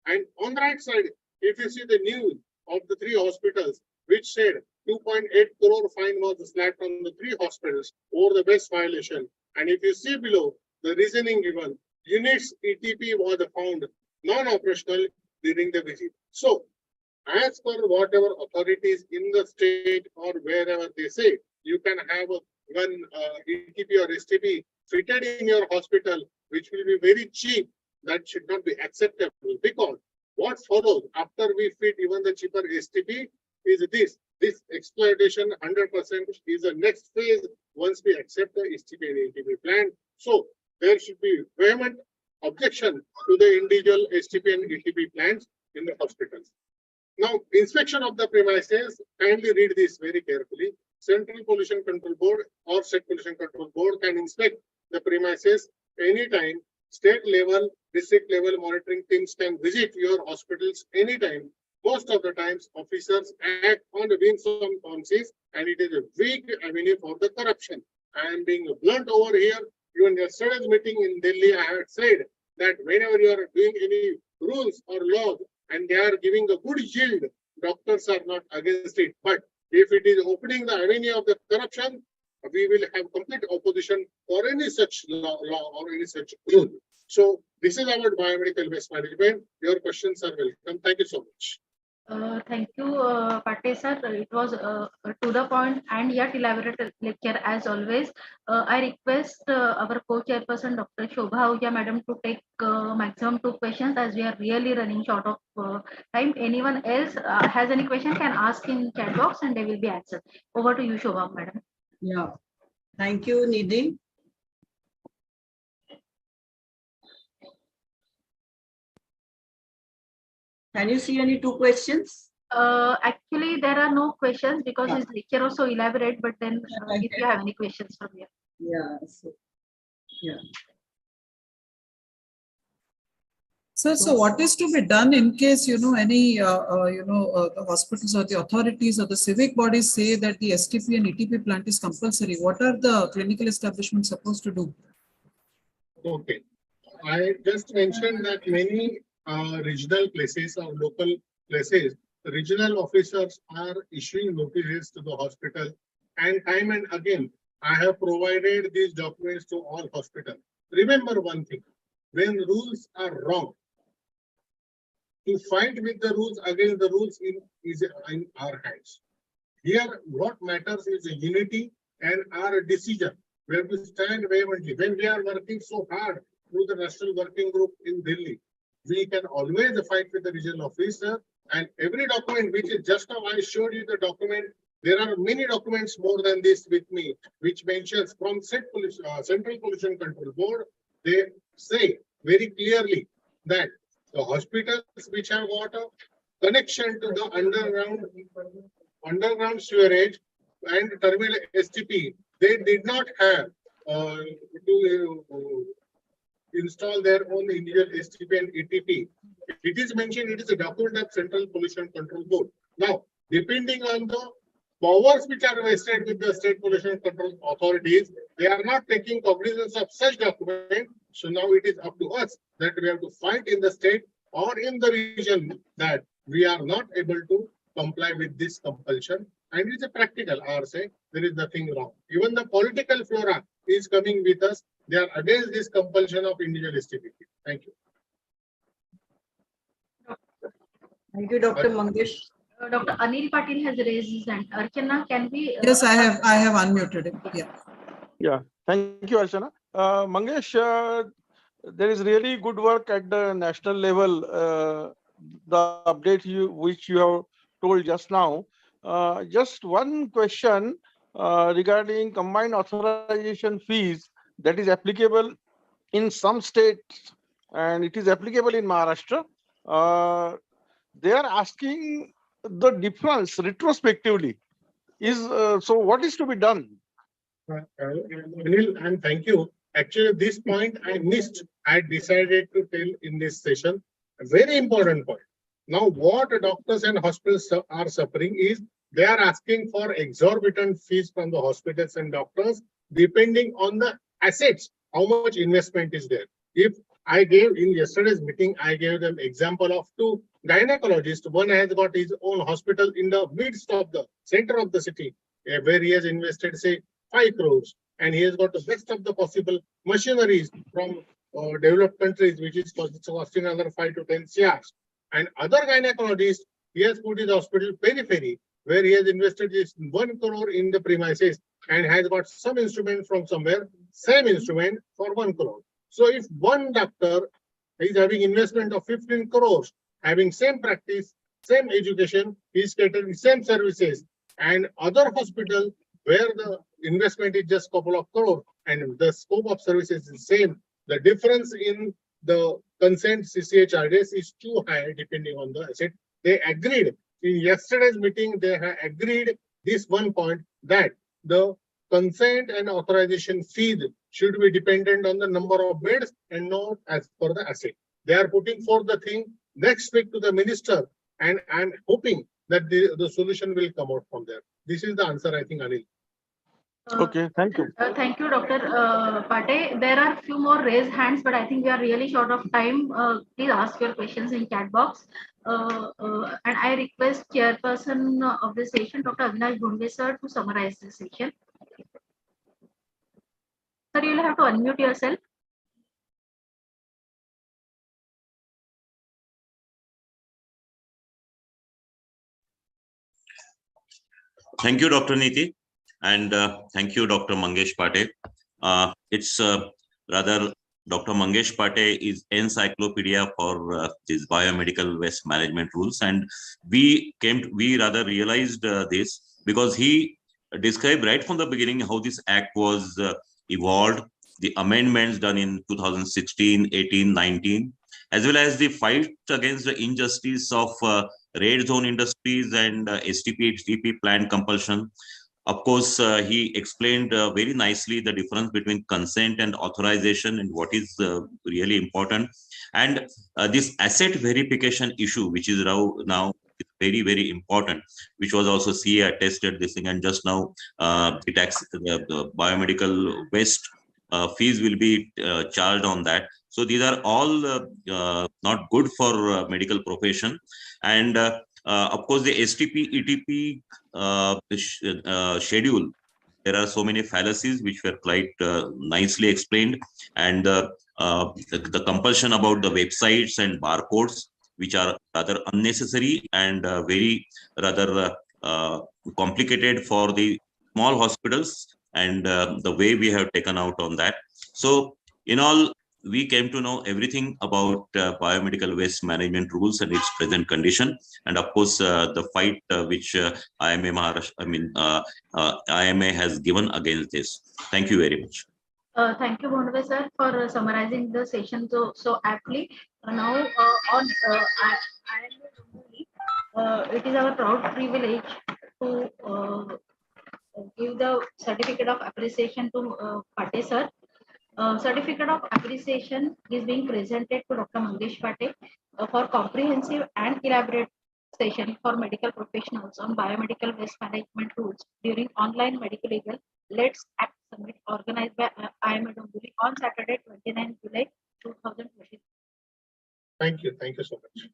And on the right side, if you see the news of the 3 hospitals, which said 2.8 crore fine was slapped on the 3 hospitals over the best violation. And if you see below the reasoning given, units ETP was found non-operational during the visit. So, as per whatever authorities in the state or wherever they say, you can have one ETP or STP fitted in your hospital, which will be very cheap. That should not be acceptable, because what follows after we fit even the cheaper STP is this exploitation 100% is the next phase once we accept the STP and ETP plan. So there should be vehement objection to the individual STP and ETP plans in the hospitals. Now, inspection of the premises, kindly read this very carefully. Central Pollution Control Board or State Pollution Control Board can inspect the premises anytime. State level, district level monitoring teams can visit your hospitals anytime. Most of the times, officers act on the whims of policies, and it is a weak avenue for the corruption. I am being blunt over here. Even yesterday's meeting in Delhi, I had said that whenever you are doing any rules or laws and they are giving a good yield, doctors are not against it. But if it is opening the avenue of the corruption, we will have complete opposition for any such law or any such rule. So this is about biomedical waste management. Your questions are welcome. Thank you so much. Thank you, Patte sir. It was to the point and yet elaborate lecture as always. I request our co-chairperson, Dr. Shobha Ahuja Madam, to take maximum 2 questions, as we are really running short of time. Anyone else has any question can ask in chat box and they will be answered. Over to you, Shobha Madam. Yeah. Thank you, Nidhi. Can you see any 2 questions? Actually, there are no questions because his lecture was so elaborate, but then if you have any questions from here. Yeah. Yeah. Sir, so what is to be done in case, any, the hospitals or the authorities or the civic bodies say that the STP and ETP plant is compulsory? What are the clinical establishments supposed to do? Okay. I just mentioned that many regional places or local places, regional officers are issuing notices to the hospital, and time and again, I have provided these documents to all hospitals. Remember one thing, when rules are wrong, to fight with the rules against the rules is in our hands. Here, what matters is the unity and our decision, where we stand vehemently. When we are working so hard through the National Working Group in Delhi, we can always fight with the regional officer, and every document, which is just now I showed you the document. There are many documents more than this with me, which mentions from Central Pollution Control Board. They say very clearly that the hospitals which have got a connection to the underground sewerage and terminal STP, they did not have to install their own individual STP and ETP. It is mentioned, it is a document of Central Pollution Control Board. Now, depending on the powers which are vested with the state pollution control authorities, they are not taking cognizance of such document. So now it is up to us that we have to fight in the state or in the region that we are not able to comply with this compulsion. And it is a practical RSA. There is nothing wrong. Even the political flora is coming with us. They are against this compulsion of individual STP. Thank you. Thank you, Dr. Mangesh. Dr. Anil Patil has raised his hand. Archana, can we? Yes, I have unmuted him. Yeah. Yeah, thank you, Archana. Mangesh, there is really good work at the national level. The update which you have told just now. Just one question regarding combined authorization fees that is applicable in some states and it is applicable in Maharashtra. They are asking the difference retrospectively. So what is to be done? Anil, and thank you. Actually, this point I missed. I decided to tell in this session. A very important point. Now, what doctors and hospitals are suffering is they are asking for exorbitant fees from the hospitals and doctors, depending on the assets, how much investment is there. If I gave in yesterday's meeting, I gave them example of 2 gynecologists. One has got his own hospital in the midst of the center of the city, where he has invested, say, 5 crores, and he has got the best of the possible machineries from developed countries, which is costing another 5 to 10 CRs. And other gynecologist, he has put his hospital periphery, where he has invested just 1 crore in the premises and has got some instrument from somewhere, same instrument for 1 crore. So if one doctor is having investment of 15 crores, having same practice, same education, he is getting same services, and other hospital where the investment is just couple of crore and the scope of services is same, the difference in the consent CCA charges is too high depending on the asset. They agreed in yesterday's meeting, they have agreed this one point, that the consent and authorization fees should be dependent on the number of beds and not as per the asset. They are putting forth the thing next week to the minister, and I'm hoping that the solution will come out from there. This is the answer, I think, Anil. Okay, thank you. Thank you, Dr. Pate. There are few more raised hands, but I think we are really short of time. Please ask your questions in chat box. And I request chairperson of the session, Dr. Avinash Bhunde sir, to summarize the session. Sir, you will have to unmute yourself. Thank you, Dr. Neeti, and thank you, Dr. Mangesh Pate. It's rather Dr. Mangesh Pate is encyclopedia for these biomedical waste management rules, and we rather realized this because he described right from the beginning how this act was evolved, the amendments done in 2016, 18, 19, as well as the fight against the injustice of red zone industries and STP, HTP plant compulsion. Of course, he explained very nicely the difference between consent and authorization and what is really important. And this asset verification issue, which is now very, very important, which was also CA attested this thing. And just now, the biomedical waste fees will be charged on that. So these are all not good for medical profession. And of course, the STP, ETP schedule, there are so many fallacies which were quite nicely explained. And the compulsion about the websites and barcodes, which are rather unnecessary and very rather complicated for the small hospitals, and the way we have taken out on that. So in all, we came to know everything about biomedical waste management rules and its present condition. And of course, the fight which IMA has given against this. Thank you very much. Thank you, Bhunde sir, for summarizing the session so aptly. Now, on it is our proud privilege to give the certificate of appreciation to Pate sir. Certificate of appreciation is being presented to Dr. Mangesh Pate for comprehensive and elaborate session for medical professionals on biomedical waste management rules during online medical legal Let's Act Summit organized by IMA Dombivli on Saturday, 29 July 2020. Thank you so much.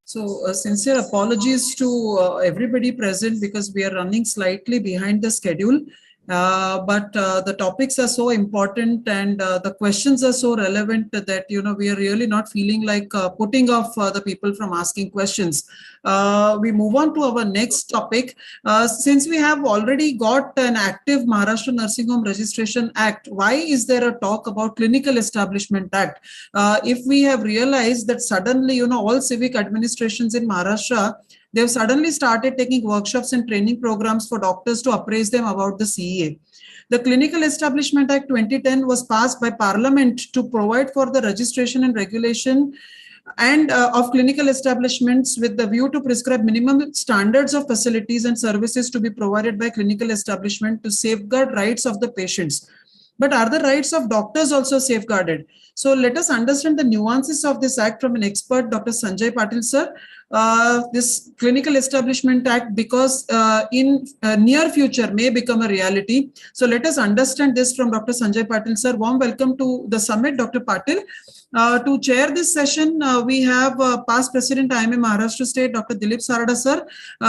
So sincere apologies to everybody present because we are running slightly behind the schedule. But the topics are so important and the questions are so relevant that, we are really not feeling like putting off the people from asking questions. We move on to our next topic. Since we have already got an active Maharashtra Nursing Home Registration Act, why is there a talk about Clinical Establishment Act? If we have realized that suddenly, all civic administrations in Maharashtra, they've suddenly started taking workshops and training programs for doctors to appraise them about the CEA. The Clinical Establishment Act 2010 was passed by Parliament to provide for the registration and regulation and of clinical establishments with the view to prescribe minimum standards of facilities and services to be provided by clinical establishment to safeguard rights of the patients. But are the rights of doctors also safeguarded? So let us understand the nuances of this act from an expert, Dr. Sanjay Patil, sir. This Clinical Establishment Act, because in near future may become a reality. So let us understand this from Dr. Sanjay Patil, sir. Warm welcome to the summit, Dr. Patil. To chair this session, we have past President IMA Maharashtra State, Dr. Dilip Sarada, sir.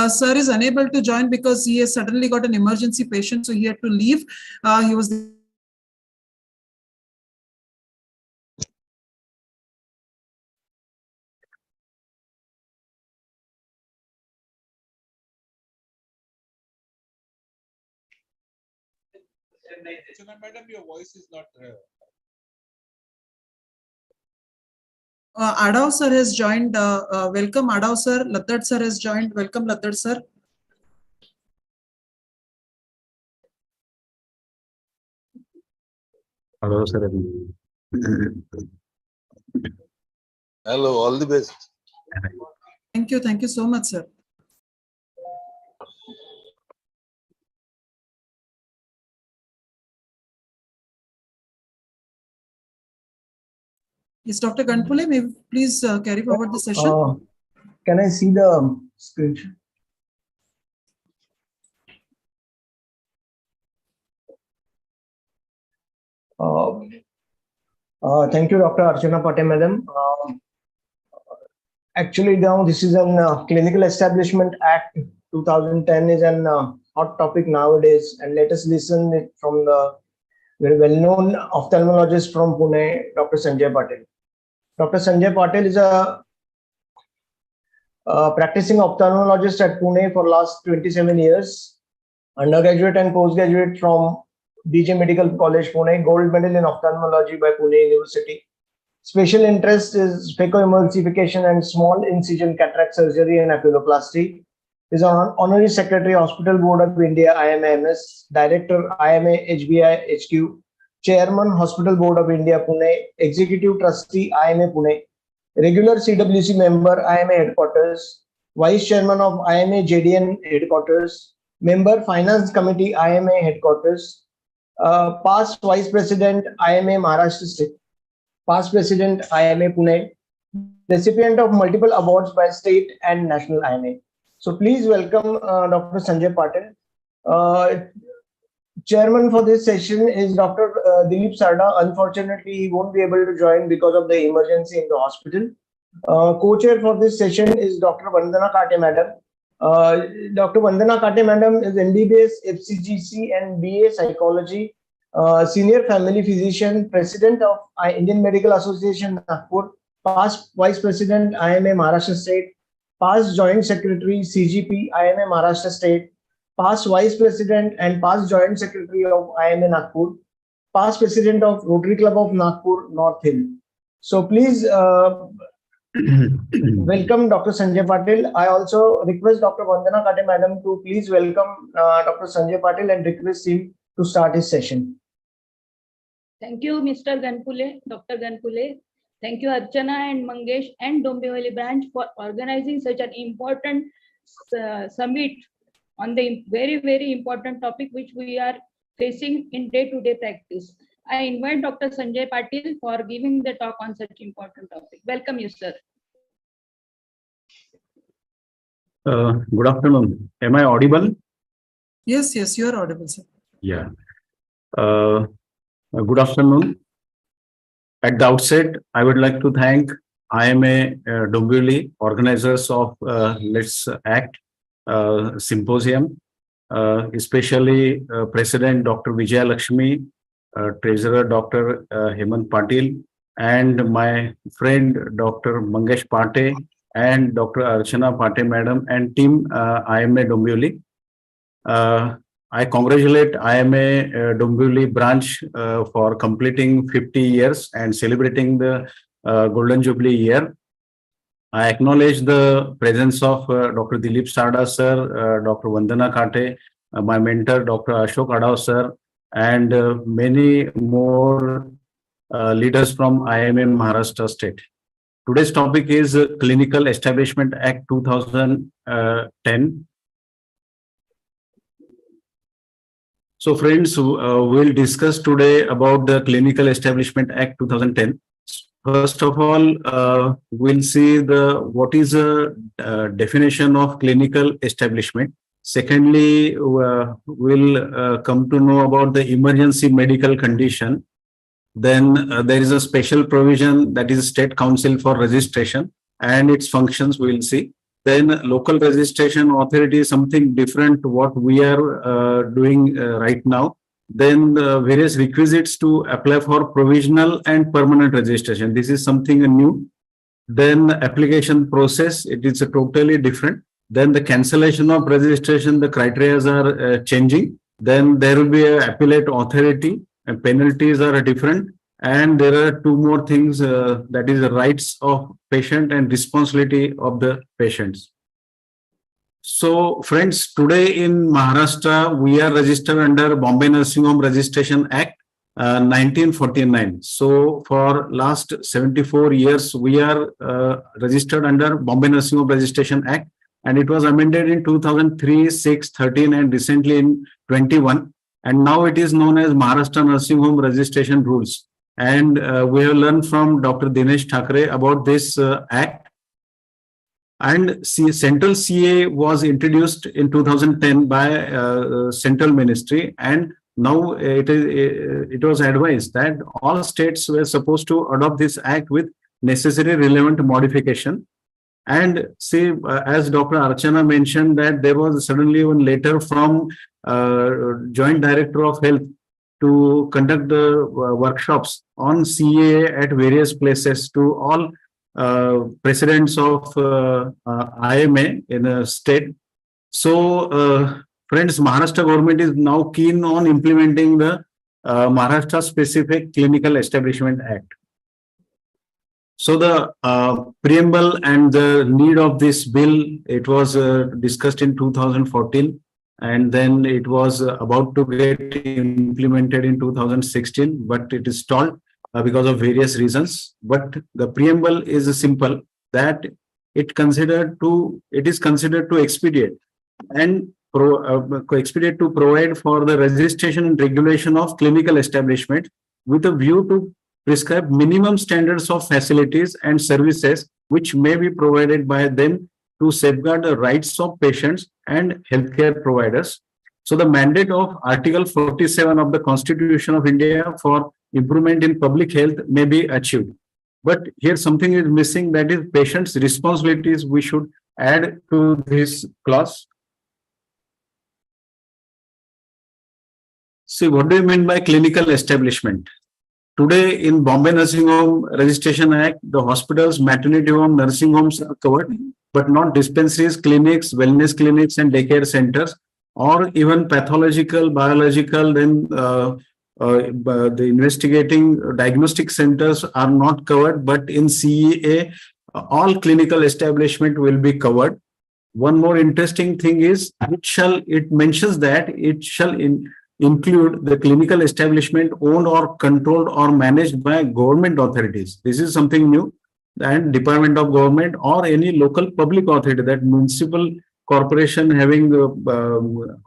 Sir is unable to join because he has suddenly got an emergency patient, so he had to leave. He was Madam, your voice is not there. Adav sir has joined. Welcome, Adav sir. Laddad sir has joined. Welcome, Laddad sir. Hello, sir. Hello, all the best. Thank you. Thank you so much, sir. Yes, Dr. Ganpule, may you please carry forward the session? Can I see the screen? Thank you, Dr. Archana Patil, madam. Actually, now this is an Clinical Establishment Act 2010 is an hot topic nowadays, and let us listen it from the very well-known ophthalmologist from Pune, Dr. Sanjay Patil. Dr. Sanjay Patil is a practicing ophthalmologist at Pune for last 27 years, undergraduate and postgraduate from BJ Medical College, Pune, gold medal in ophthalmology by Pune University. Special interest is phacoemulsification and small incision cataract surgery and oculoplasty. Is an honorary secretary, Hospital Board of India, IMA-MS, director, IMA HBI HQ, chairman, Hospital Board of India, Pune, executive trustee, IMA Pune, regular CWC member, IMA headquarters, vice chairman of IMA JDN headquarters, member, finance committee, IMA headquarters, past vice president, IMA Maharashtra State, past president, IMA Pune, recipient of multiple awards by state and national IMA. So please welcome Dr. Sanjay Patil. Chairman for this session is Dr. Dilip Sarda. Unfortunately, he won't be able to join because of the emergency in the hospital. Co-chair for this session is Dr. Vandana Kate, madam. Dr. Vandana Kate, madam, is MBBS, FCGC and BA Psychology, senior family physician, president of Indian Medical Association, Nagpur, past vice president, IMA Maharashtra State, past joint secretary, CGP, IMA Maharashtra State, past vice president and past joint secretary of IMA Nagpur, past president of Rotary Club of Nagpur, North Hill. So please welcome Dr. Sanjay Patil. I also request Dr. Vandana Kate, madam, to please welcome Dr. Sanjay Patil and request him to start his session. Thank you, Mr. Ganpule, Dr. Ganpule. Thank you, Archana and Mangesh and Dombivli branch for organizing such an important summit on the very, very important topic which we are facing in day-to-day practice. I invite Dr. Sanjay Patil for giving the talk on such important topic. Welcome you, sir. Good afternoon. Am I audible? Yes, yes, you are audible, sir. Yeah. Good afternoon. At the outset, I would like to thank IMA Dombivli, organizers of Let's Act symposium, especially President Dr. Vijaya Lakshmi, Treasurer Dr. Hemant Patil, and my friend Dr. Mangesh Pate and Dr. Archana Pate madam and team IMA Dombivli. I congratulate IMA Dombivli branch for completing 50 years and celebrating the Golden Jubilee year. I acknowledge the presence of Dr. Dilip Sarda sir, Dr. Vandana Kate, my mentor Dr. Ashok Adav sir, and many more leaders from IMA Maharashtra State. Today's topic is Clinical Establishment Act 2010. So friends, we'll discuss today about the Clinical Establishment Act 2010. First of all, we'll see what is a definition of clinical establishment. Secondly, we'll come to know about the emergency medical condition. Then there is a special provision, that is State Council for Registration and its functions we'll see. Then local registration authority is something different to what we are doing right now. Then various requisites to apply for provisional and permanent registration. This is something new. Then application process, it is totally different. Then the cancellation of registration, the criteria are changing. Then there will be an appellate authority and penalties are different. And there are two more things, that is the rights of patient and responsibility of the patients. So friends, today in Maharashtra, we are registered under Bombay Nursing Home Registration Act 1949. So for last 74 years, we are registered under Bombay Nursing Home Registration Act, and it was amended in 2003, 6, 13 and recently in 21. And now it is known as Maharashtra Nursing Home Registration Rules. And we have learned from Dr. Dinesh Thakre about this act. And Central CA was introduced in 2010 by Central Ministry, and now it was advised that all states were supposed to adopt this act with necessary relevant modification. And see, as Dr. Archana mentioned, that there was suddenly one letter from Joint Director of Health to conduct the workshops on CA at various places to all presidents of IMA in a state. So, friends, Maharashtra government is now keen on implementing the Maharashtra specific Clinical Establishment Act. So the preamble and the need of this bill, it was discussed in 2014. And then it was about to get implemented in 2016, but it is stalled because of various reasons. But the preamble is simple, that it is considered to expedite and expedite to provide for the registration and regulation of clinical establishment with a view to prescribe minimum standards of facilities and services which may be provided by them to safeguard the rights of patients and healthcare providers. So the mandate of Article 47 of the Constitution of India for improvement in public health may be achieved. But here something is missing, that is patients' responsibilities we should add to this clause. See, what do you mean by clinical establishment? Today in Bombay Nursing Home Registration Act, the hospitals, maternity home, nursing homes are covered, but not dispensaries, clinics, wellness clinics and daycare centers, or even pathological, biological, then the investigating diagnostic centers are not covered, but in CEA, all clinical establishment will be covered. One more interesting thing is, it mentions that it shall include the clinical establishment owned or controlled or managed by government authorities. This is something new. And Department of Government or any local public authority, that municipal corporation having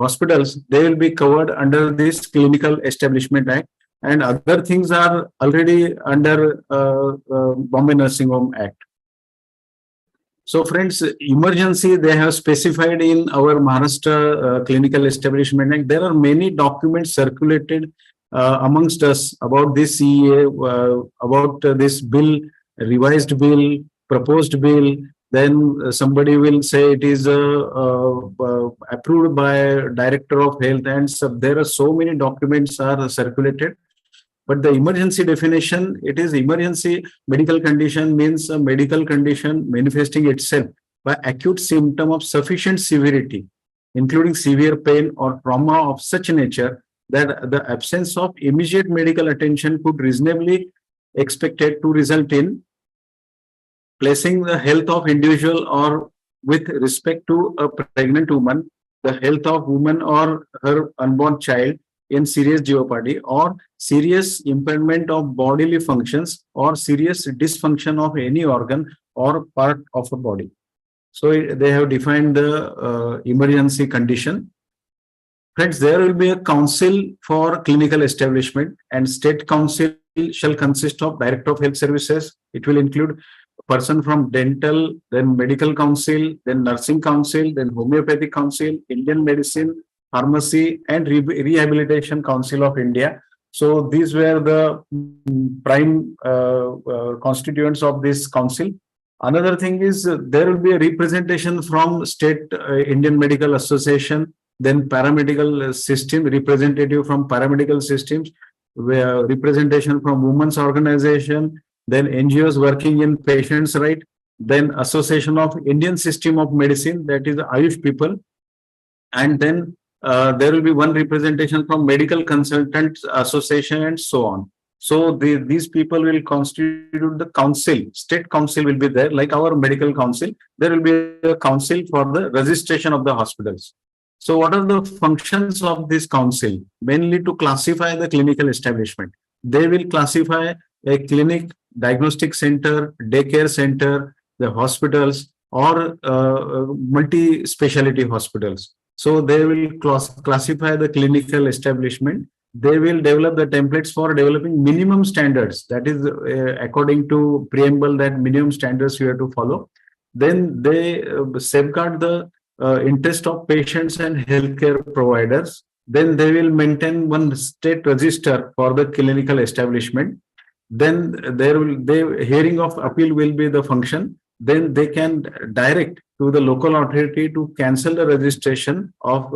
hospitals, they will be covered under this Clinical Establishment Act, and other things are already under Bombay Nursing Home Act. So friends, emergency they have specified in our Maharashtra Clinical Establishment Act. There are many documents circulated amongst us about this CEA, about this bill, revised bill, proposed bill. Then somebody will say it is approved by Director of Health, and there are so many documents are circulated. But the emergency definition, it is emergency medical condition means a medical condition manifesting itself by acute symptom of sufficient severity, including severe pain or trauma of such nature that the absence of immediate medical attention could reasonably expected to result in placing the health of individual or with respect to a pregnant woman, the health of woman or her unborn child in serious jeopardy, or serious impairment of bodily functions, or serious dysfunction of any organ or part of a body. So they have defined the emergency condition. Friends, there will be a council for clinical establishment, and state council shall consist of director of health services. It will include a person from dental, then medical council, then nursing council, then homeopathic council, Indian medicine, pharmacy, and rehabilitation council of India. So these were the prime constituents of this council. Another thing is there will be a representation from state Indian Medical Association, then paramedical system, representative from paramedical systems, where representation from women's organization, then NGOs working in patients' right, then Association of Indian System of Medicine, that is Ayush people, and then there will be one representation from Medical Consultants Association and so on. So these people will constitute the council. State council will be there, like our medical council. There will be a council for the registration of the hospitals. So what are the functions of this council? Mainly to classify the clinical establishment. They will classify a clinic, diagnostic center, daycare center, the hospitals, or multi-speciality hospitals. So they will classify the clinical establishment. They will develop the templates for developing minimum standards. That is according to preamble, that minimum standards you have to follow. Then they safeguard the interest of patients and healthcare providers. Then they will maintain one state register for the clinical establishment. Then the hearing of appeal will be the function. Then they can direct to the local authority to cancel the registration of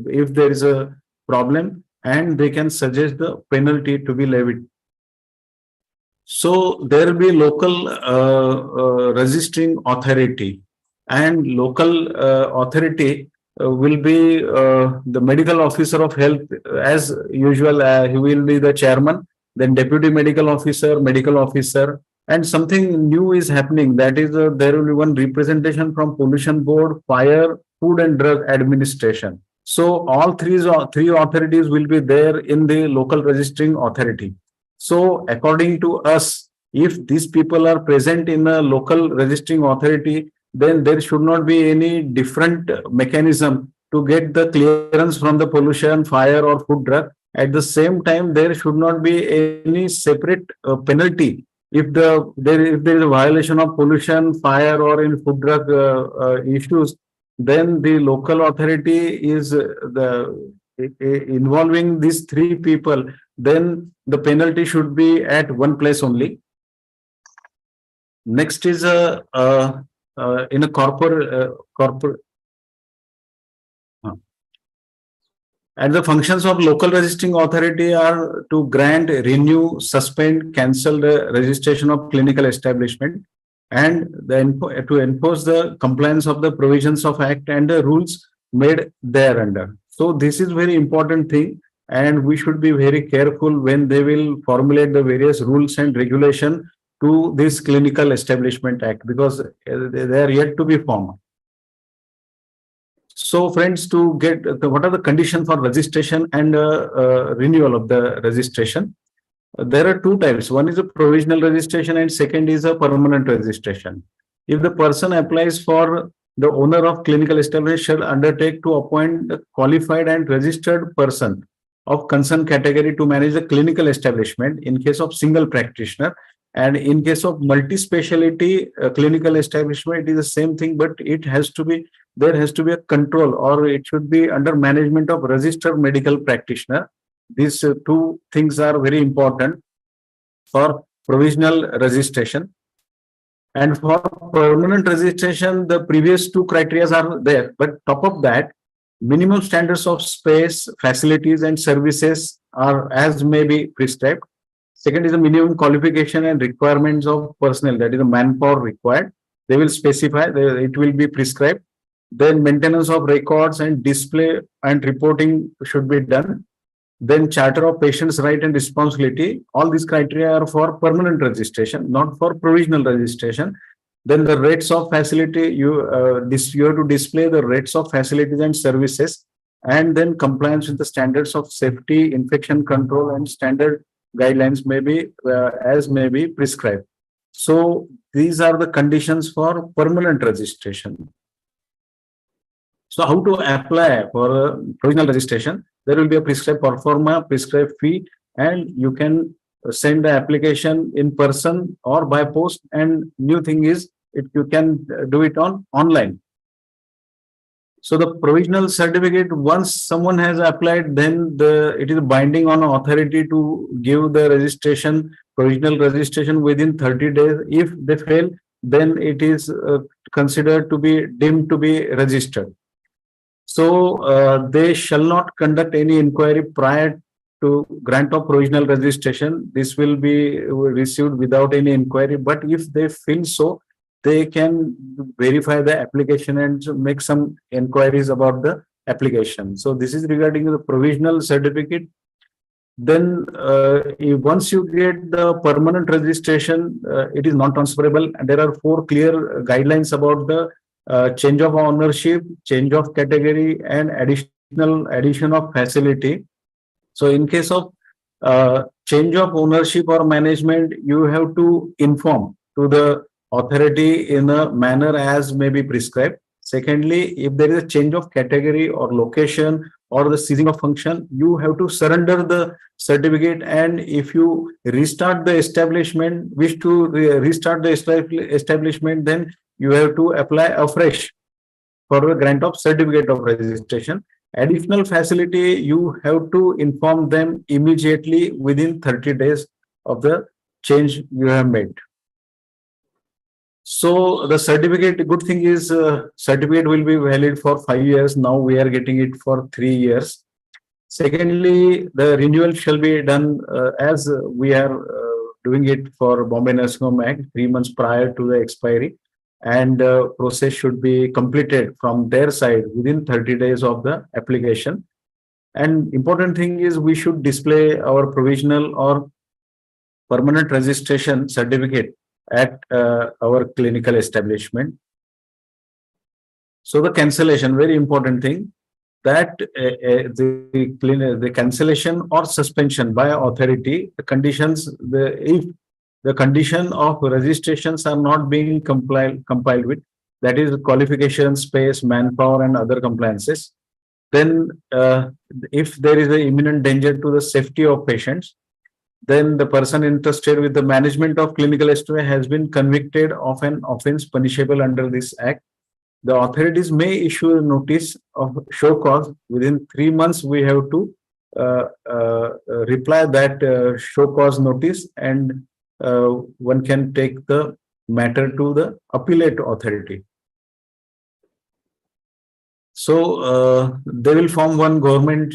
if there is a problem, and they can suggest the penalty to be levied. So there will be local registering authority, and local authority will be the medical officer of health as usual. He will be the chairman, then deputy medical officer, and something new is happening. That is there will be one representation from pollution board, fire, food and drug administration. So all three authorities will be there in the local registering authority. So according to us, if these people are present in a local registering authority, then there should not be any different mechanism to get the clearance from the pollution, fire or food drug. At the same time, there should not be any separate penalty if there is a violation of pollution, fire or in food drug issues. Then the local authority is involving these three people. Then the penalty should be at one place only. Next is in a corporate. And the functions of local registering authority are to grant, renew, suspend, cancel the registration of clinical establishment, and then to enforce the compliance of the provisions of Act and the rules made thereunder. So this is very important thing, and we should be very careful when they will formulate the various rules and regulation to this Clinical Establishment Act, because they are yet to be formed. So friends, to get what are the conditions for registration and renewal of the registration? There are two types. One is a provisional registration and second is a permanent registration. If the person applies for, the owner of clinical establishment shall undertake to appoint a qualified and registered person of concerned category to manage the clinical establishment in case of single practitioner. And in case of multi-speciality clinical establishment, it is the same thing, but it has to be, there has to be a control, or it should be under management of registered medical practitioner. These two things are very important for provisional registration. And for permanent registration, the previous two criteria are there, but top of that, minimum standards of space, facilities and services are as may be prescribed. Second is the minimum qualification and requirements of personnel, that is the manpower required. They will specify, it will be prescribed. Then maintenance of records and display and reporting should be done. Then charter of patient's right and responsibility. All these criteria are for permanent registration, not for provisional registration. Then the rates of facility, you have to display the rates of facilities and services, and then compliance with the standards of safety, infection control and standard guidelines may be as may be prescribed. So these are the conditions for permanent registration. So how to apply for a provisional registration? There will be a prescribed performa, prescribed fee, and you can send the application in person or by post. And new thing is, you can do it online. So the provisional certificate, once someone has applied, then it is binding on authority to give the registration, provisional registration within 30 days. If they fail, then it is considered to be deemed to be registered. So they shall not conduct any inquiry prior to grant of provisional registration. This will be received without any inquiry. But if they feel so, they can verify the application and make some inquiries about the application. So this is regarding the provisional certificate. Then once you get the permanent registration, it is non-transferable. And there are 4 clear guidelines about the change of ownership, change of category, and addition of facility. So in case of change of ownership or management, you have to inform to the authority in a manner as may be prescribed. Secondly, if there is a change of category or location or the ceasing of function, you have to surrender the certificate. And if you restart the establishment, wish to restart the establishment, then you have to apply afresh for the grant of certificate of registration. Additional facility, you have to inform them immediately within 30 days of the change you have made. So the certificate, good thing is certificate will be valid for 5 years. Now we are getting it for 3 years. Secondly, the renewal shall be done as we are doing it for Bombay Nursing Home Act 3 months prior to the expiry. And process should be completed from their side within 30 days of the application. And important thing is we should display our provisional or permanent registration certificate at our clinical establishment. So the cancellation, very important thing, that the cancellation or suspension by authority, the conditions, if the condition of registrations are not being complied with, that is qualification, space, manpower, and other compliances, then if there is an imminent danger to the safety of patients, then the person interested with the management of clinical establishment has been convicted of an offence punishable under this act. The authorities may issue a notice of show cause. Within 3 months, we have to reply that show cause notice, and one can take the matter to the appellate authority. So they will form one government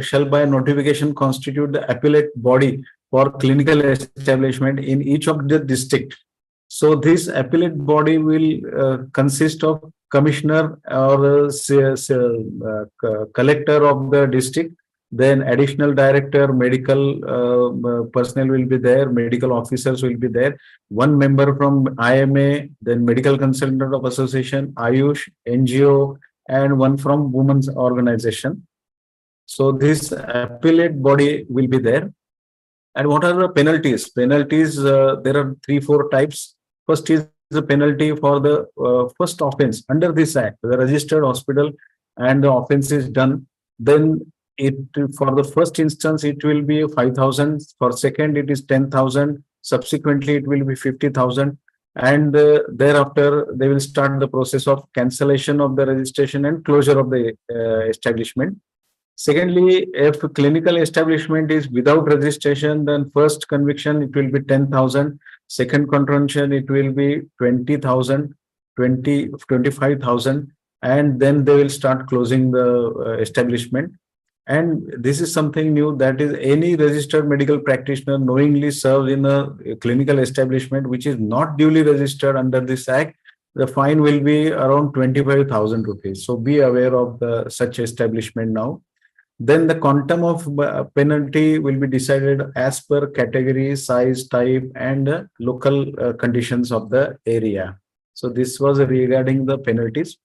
shall by notification constitute the appellate body for clinical establishment in each of the district. So this appellate body will consist of commissioner or collector of the district, then additional director, medical personnel will be there, medical officers will be there, 1 member from IMA, then medical consultant of association, Ayush, NGO, and 1 from women's organization. So this appellate body will be there. And what are the penalties? Penalties, there are 3-4 types. First is the penalty for the first offense under this act, the registered hospital, and the offense is done. Then for the first instance, it will be 5,000. For second, it is 10,000. Subsequently, it will be 50,000. And thereafter, they will start the process of cancellation of the registration and closure of the establishment. Secondly, if a clinical establishment is without registration, then first conviction, it will be 10,000. Second contravention, it will be 20,000, 25,000. And then they will start closing the establishment. And this is something new, that is any registered medical practitioner knowingly serves in a clinical establishment which is not duly registered under this act, the fine will be around 25,000 rupees. So be aware of such establishment now. Then the quantum of penalty will be decided as per category, size, type, and local conditions of the area. So this was regarding the penalties.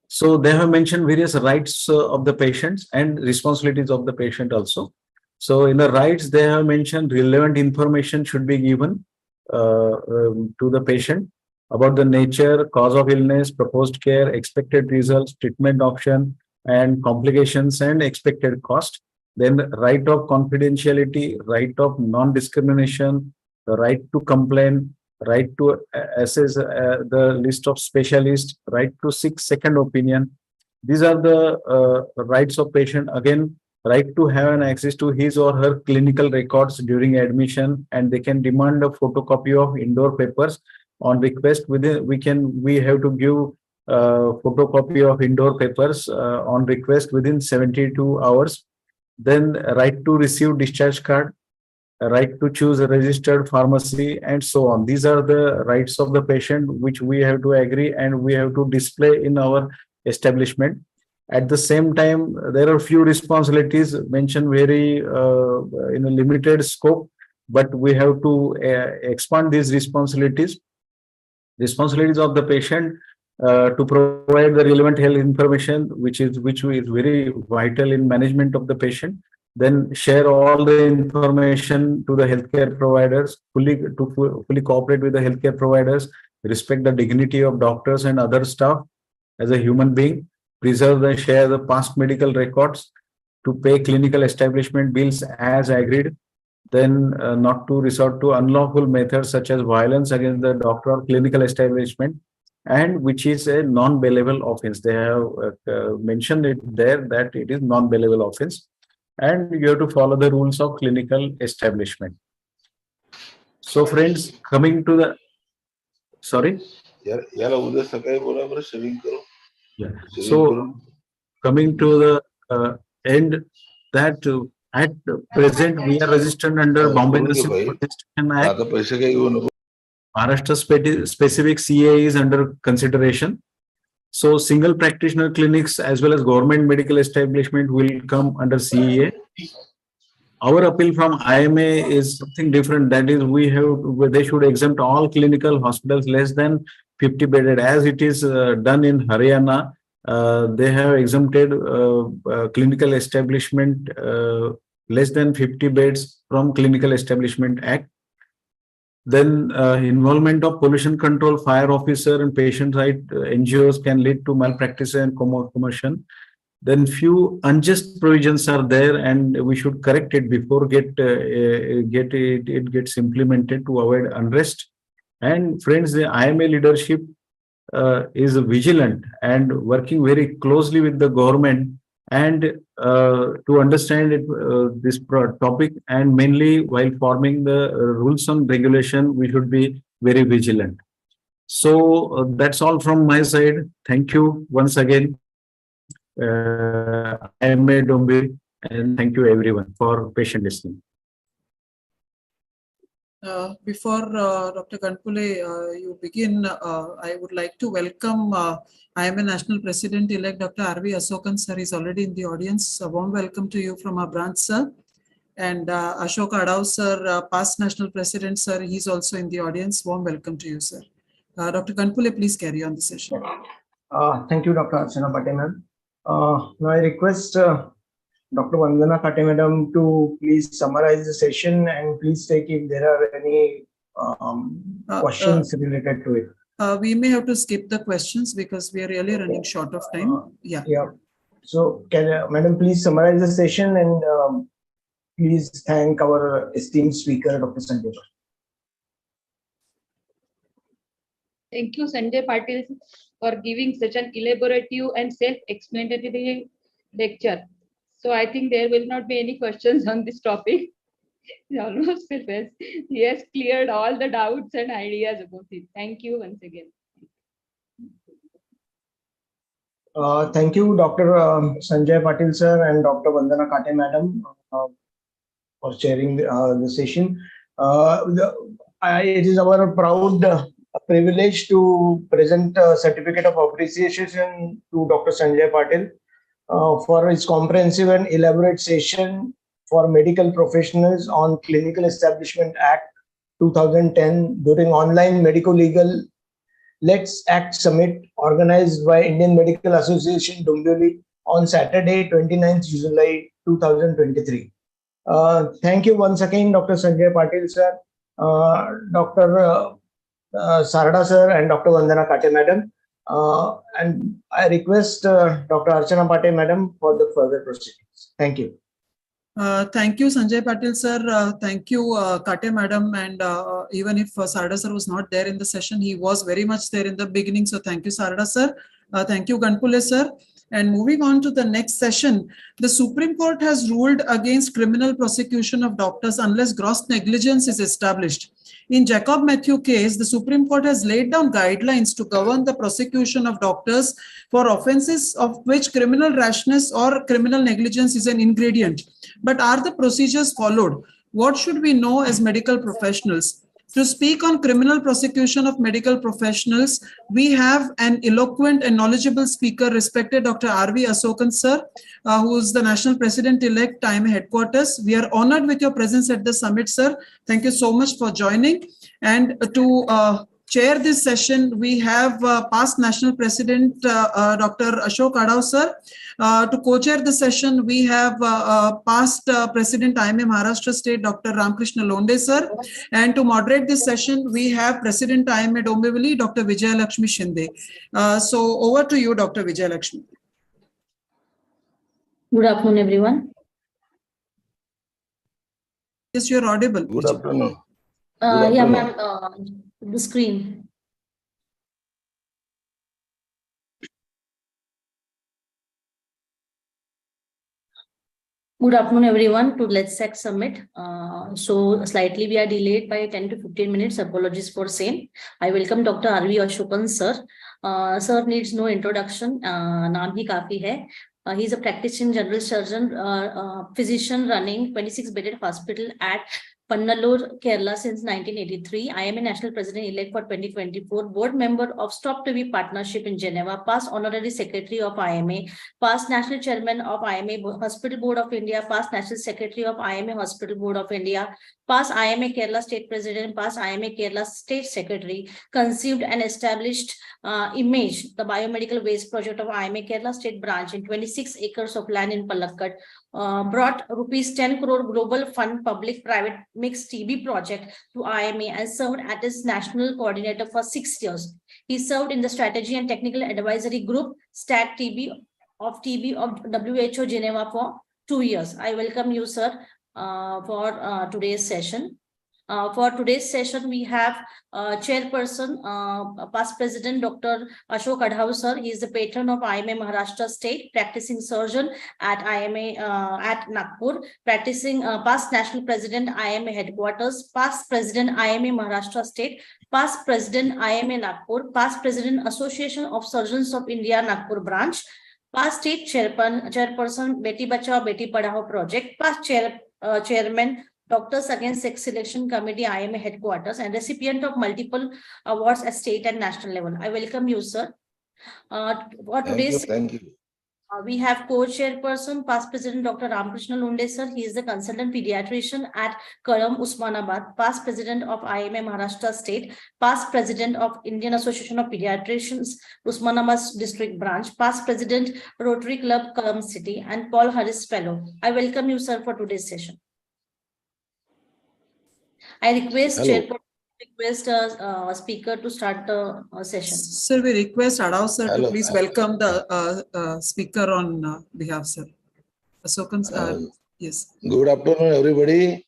So they have mentioned various rights of the patients and responsibilities of the patient also. So in the rights, they have mentioned relevant information should be given to the patient. about the nature, cause of illness, proposed care, expected results, treatment option, and complications and expected cost. Then right of confidentiality, right of non-discrimination, the right to complain, right to assess the list of specialists, right to seek second opinion. These are the rights of patient. Again, right to have an access to his or her clinical records during admission, and they can demand a photocopy of indoor papers on request. We have to give photocopy of indoor papers on request within 72 hours. Then right to receive discharge card, a right to choose a registered pharmacy, and so on. These are the rights of the patient which we have to agree and we have to display in our establishment. At the same time, there are few responsibilities mentioned very in a limited scope, but we have to expand these responsibilities. Responsibilities of the patient to provide the relevant health information, which is very vital in management of the patient. Then share all the information to the healthcare providers, fully cooperate with the healthcare providers, respect the dignity of doctors and other staff as a human being, preserve and share the past medical records, to pay clinical establishment bills as agreed, then not to resort to unlawful methods such as violence against the doctor or clinical establishment, and which is a non-bailable offense. They have mentioned it there that it is non-bailable offense, and you have to follow the rules of clinical establishment. So friends, coming to the, sorry? यार उद्या सकाळी बोला बरं shaving करू. Yeah. So coming to the end, that at present we are registered under Bombay Nursing Protection Act. आता पैसे काही घेऊ नको. Maharashtra specific CA is under consideration. So single practitioner clinics as well as government medical establishment will come under CEA. Our appeal from IMA is something different. That is, they should exempt all clinical hospitals less than 50 bedded, as it is done in Haryana. They have exempted clinical establishment less than 50 beds from Clinical Establishment Act. Then involvement of pollution control, fire officer and patient right NGOs can lead to malpractice and commotion. Then few unjust provisions are there, and we should correct it before it gets implemented to avoid unrest. And friends, the IMA leadership is vigilant and working very closely with the government and to understand this topic, and mainly while forming the rules and regulation, we should be very vigilant. So that's all from my side. Thank you once again, IMA Dombivli, and thank you everyone for patient listening. Before Dr. Ganpule, you begin, I would like to welcome IMA National President-elect Dr. R.V. Asokan, sir. Is already in the audience. A warm welcome to you from our branch, sir. And Ashok Adao, sir, past National President, sir. He's also in the audience. Warm welcome to you, sir. Dr. Ganpule, please carry on the session. Thank you, Dr. Archana Pate, ma'am. Now I request Dr. Vandana Kate madam to please summarize the session, and please take if there are any questions related to it. We may have to skip the questions because we are really running short of time. Yeah. So can madam please summarize the session, and please thank our esteemed speaker, Dr. Sanjay. Thank you, Sanjay Patil, for giving such an elaborative and self-explanatory lecture. So I think there will not be any questions on this topic. Almost he has cleared all the doubts and ideas about it. Thank you once again. Thank you, Dr. Sanjay Patil sir and Dr. Vandana Kate madam for sharing the session. It is our proud privilege to present a certificate of appreciation to Dr. Sanjay Patil for his comprehensive and elaborate session for medical professionals on Clinical Establishment Act 2010 during online medico-legal Let's Act Summit organized by Indian Medical Association Dombivli on Saturday, 29th July 2023. Thank you once again, Dr. Sanjay Patil sir, Dr. Sarada sir and Dr. Vandana Kate madam. And I request Dr. Archana Pate madam for the further proceedings. Thank you. Thank you, Sanjay Patil sir. Thank you, Kate madam. And even if Sarada sir was not there in the session, he was very much there in the beginning. So thank you, Sarada sir. Thank you, Ganpule sir. And moving on to the next session, the Supreme Court has ruled against criminal prosecution of doctors unless gross negligence is established. In Jacob Matthew case, the Supreme Court has laid down guidelines to govern the prosecution of doctors for offences of which criminal rashness or criminal negligence is an ingredient. But are the procedures followed? What should we know as medical professionals? To speak on criminal prosecution of medical professionals, we have an eloquent and knowledgeable speaker, respected Dr. R.V. Asokan sir, who is the National President-elect, IMA Headquarters. We are honored with your presence at the summit, sir. Thank you so much for joining. And to chair this session, we have past National President, Dr. Ashok Adhav sir. To co-chair the session, we have past President IMA Maharashtra State, Dr. Ramkrishna Londe sir. And to moderate this session, we have President IMA Dombivli, Dr. Vijaya Lakshmi Shinde. So over to you, Dr. Vijaya Lakshmi. Good afternoon, everyone. Yes, you're audible. Good afternoon. Yeah, ma'am, the screen. Good afternoon, everyone, to Let's Act Summit. So slightly we are delayed by 10 to 15 minutes. Apologies for same. I welcome Dr. R.V. Ashokan, sir. Sir needs no introduction. Naam hi kafi hai. He is a practicing general surgeon, physician running 26-bedded hospital at Pannalur, Kerala since 1983. I am a national president-elect for 2024, board member of Stop TB Partnership in Geneva, past honorary secretary of IMA, past national chairman of IMA Hospital Board of India, past national secretary of IMA Hospital Board of India, past IMA Kerala state president, past IMA Kerala state secretary, conceived and established IMAGE, the biomedical waste project of IMA Kerala state branch in 26 acres of land in Palakkad, brought rupees 10 crore global fund public-private mixed TB project to IMA and served as its national coordinator for 6 years. He served in the strategy and technical advisory group STAT TB of WHO Geneva for 2 years. I welcome you, sir, for today's session. For today's session, we have chairperson, past president, Dr. Ashok Adhav, sir. He is the patron of IMA Maharashtra State, practicing surgeon at IMA at Nagpur, practicing past national president, IMA headquarters, past president, IMA Maharashtra State, past president, IMA Nagpur, past president, Association of Surgeons of India, Nagpur branch, past state chairperson, Beti Bachao, Beti Padhao project, past chairman, Doctors Against Sex Selection Committee, IMA headquarters, and recipient of multiple awards at state and national level. I welcome you, sir. For today's, Thank you. We have co-chairperson, past president, Dr. Ramkrishna Londe, sir. He is the consultant pediatrician at Karam, Usmanabad, past president of IMA Maharashtra State, past president of Indian Association of Pediatricians, Usmanabad District Branch, past president, Rotary Club, Karam City, and Paul Harris Fellow. I welcome you, sir, for today's session. I request speaker to start the session. Sir, we request Adhav sir to please welcome the speaker on behalf, sir. Asokan, yes. Good afternoon, everybody,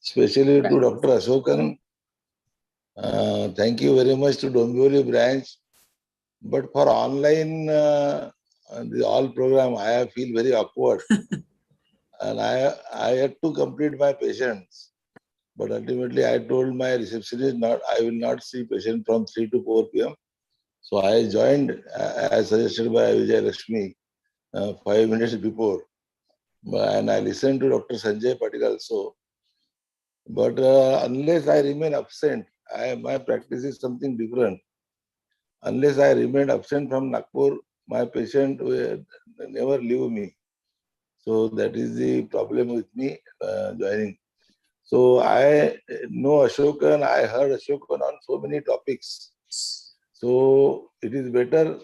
especially to Dr. Asokan. Thank you very much to Dombivli branch. But for online the all program, I feel very awkward. And I had to complete my patients. But ultimately, I told my receptionist I will not see patient from 3 to 4 p.m. So I joined as suggested by Vijay Lakshmi 5 minutes before. And I listened to Dr. Sanjay Patil also. But unless I remain absent, my practice is something different. Unless I remain absent from Nagpur, my patient will never leave me. So that is the problem with me joining. So I know Ashokan, I heard Ashokan on so many topics. So it is better,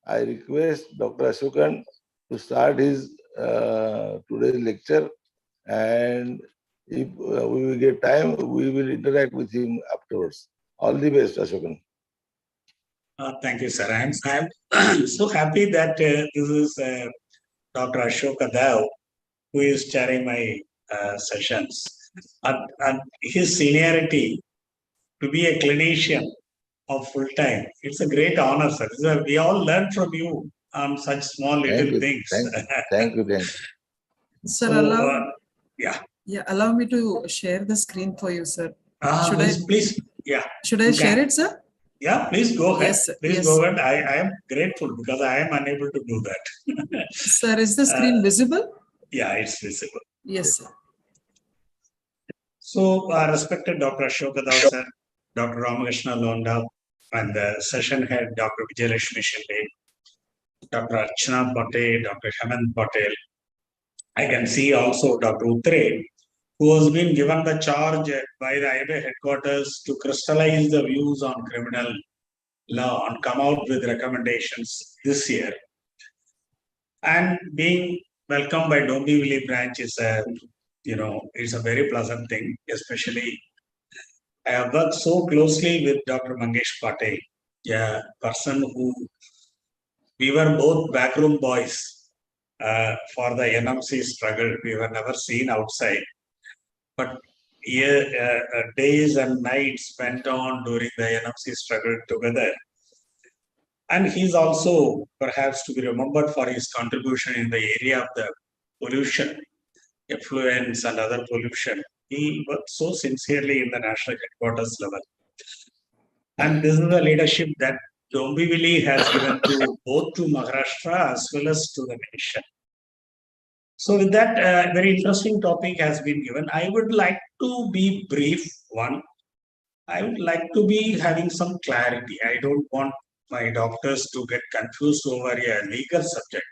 I request Dr. Ashokan to start his today's lecture, and if we will get time, we will interact with him afterwards. All the best, Ashokan. Thank you, sir. I'm so happy that this is Dr. Ashoka Dev who is chairing my sessions. And his seniority to be a clinician of full time, it's a great honor, sir. We all learn from you on such small little things. Thank you. Sir, So, allow me to share the screen for you, sir. Please, yeah. Should I share it, sir? Yeah, please go ahead. Yes, sir. Please go ahead. I am grateful because I am unable to do that. Sir, is the screen visible? Yeah, it's visible. Yes, sir. So, respected Dr. Ashoka Dev, sir, Dr. Ramakrishna Londa, and the session head, Dr. Vijayalakshmi Shinde, Dr. Archana Patel, Dr. Hemant Patel. I can see also Dr. Utre, who has been given the charge by the IMA headquarters to crystallize the views on criminal law and come out with recommendations this year. And being welcomed by Dombivli branch is it's a very pleasant thing, especially I have worked so closely with Dr. Mangesh Patel, a person who we were both backroom boys for the NMC struggle. We were never seen outside. But days and nights went on during the NMC struggle together. And he's also perhaps to be remembered for his contribution in the area of the pollution, effluents and other pollution. He worked so sincerely in the national headquarters level. And this is the leadership that Dombivli has given to both to Maharashtra as well as to the nation. So with that, very interesting topic has been given. I would like to be brief. One, I would like to be having some clarity. I don't want my doctors to get confused over a legal subject.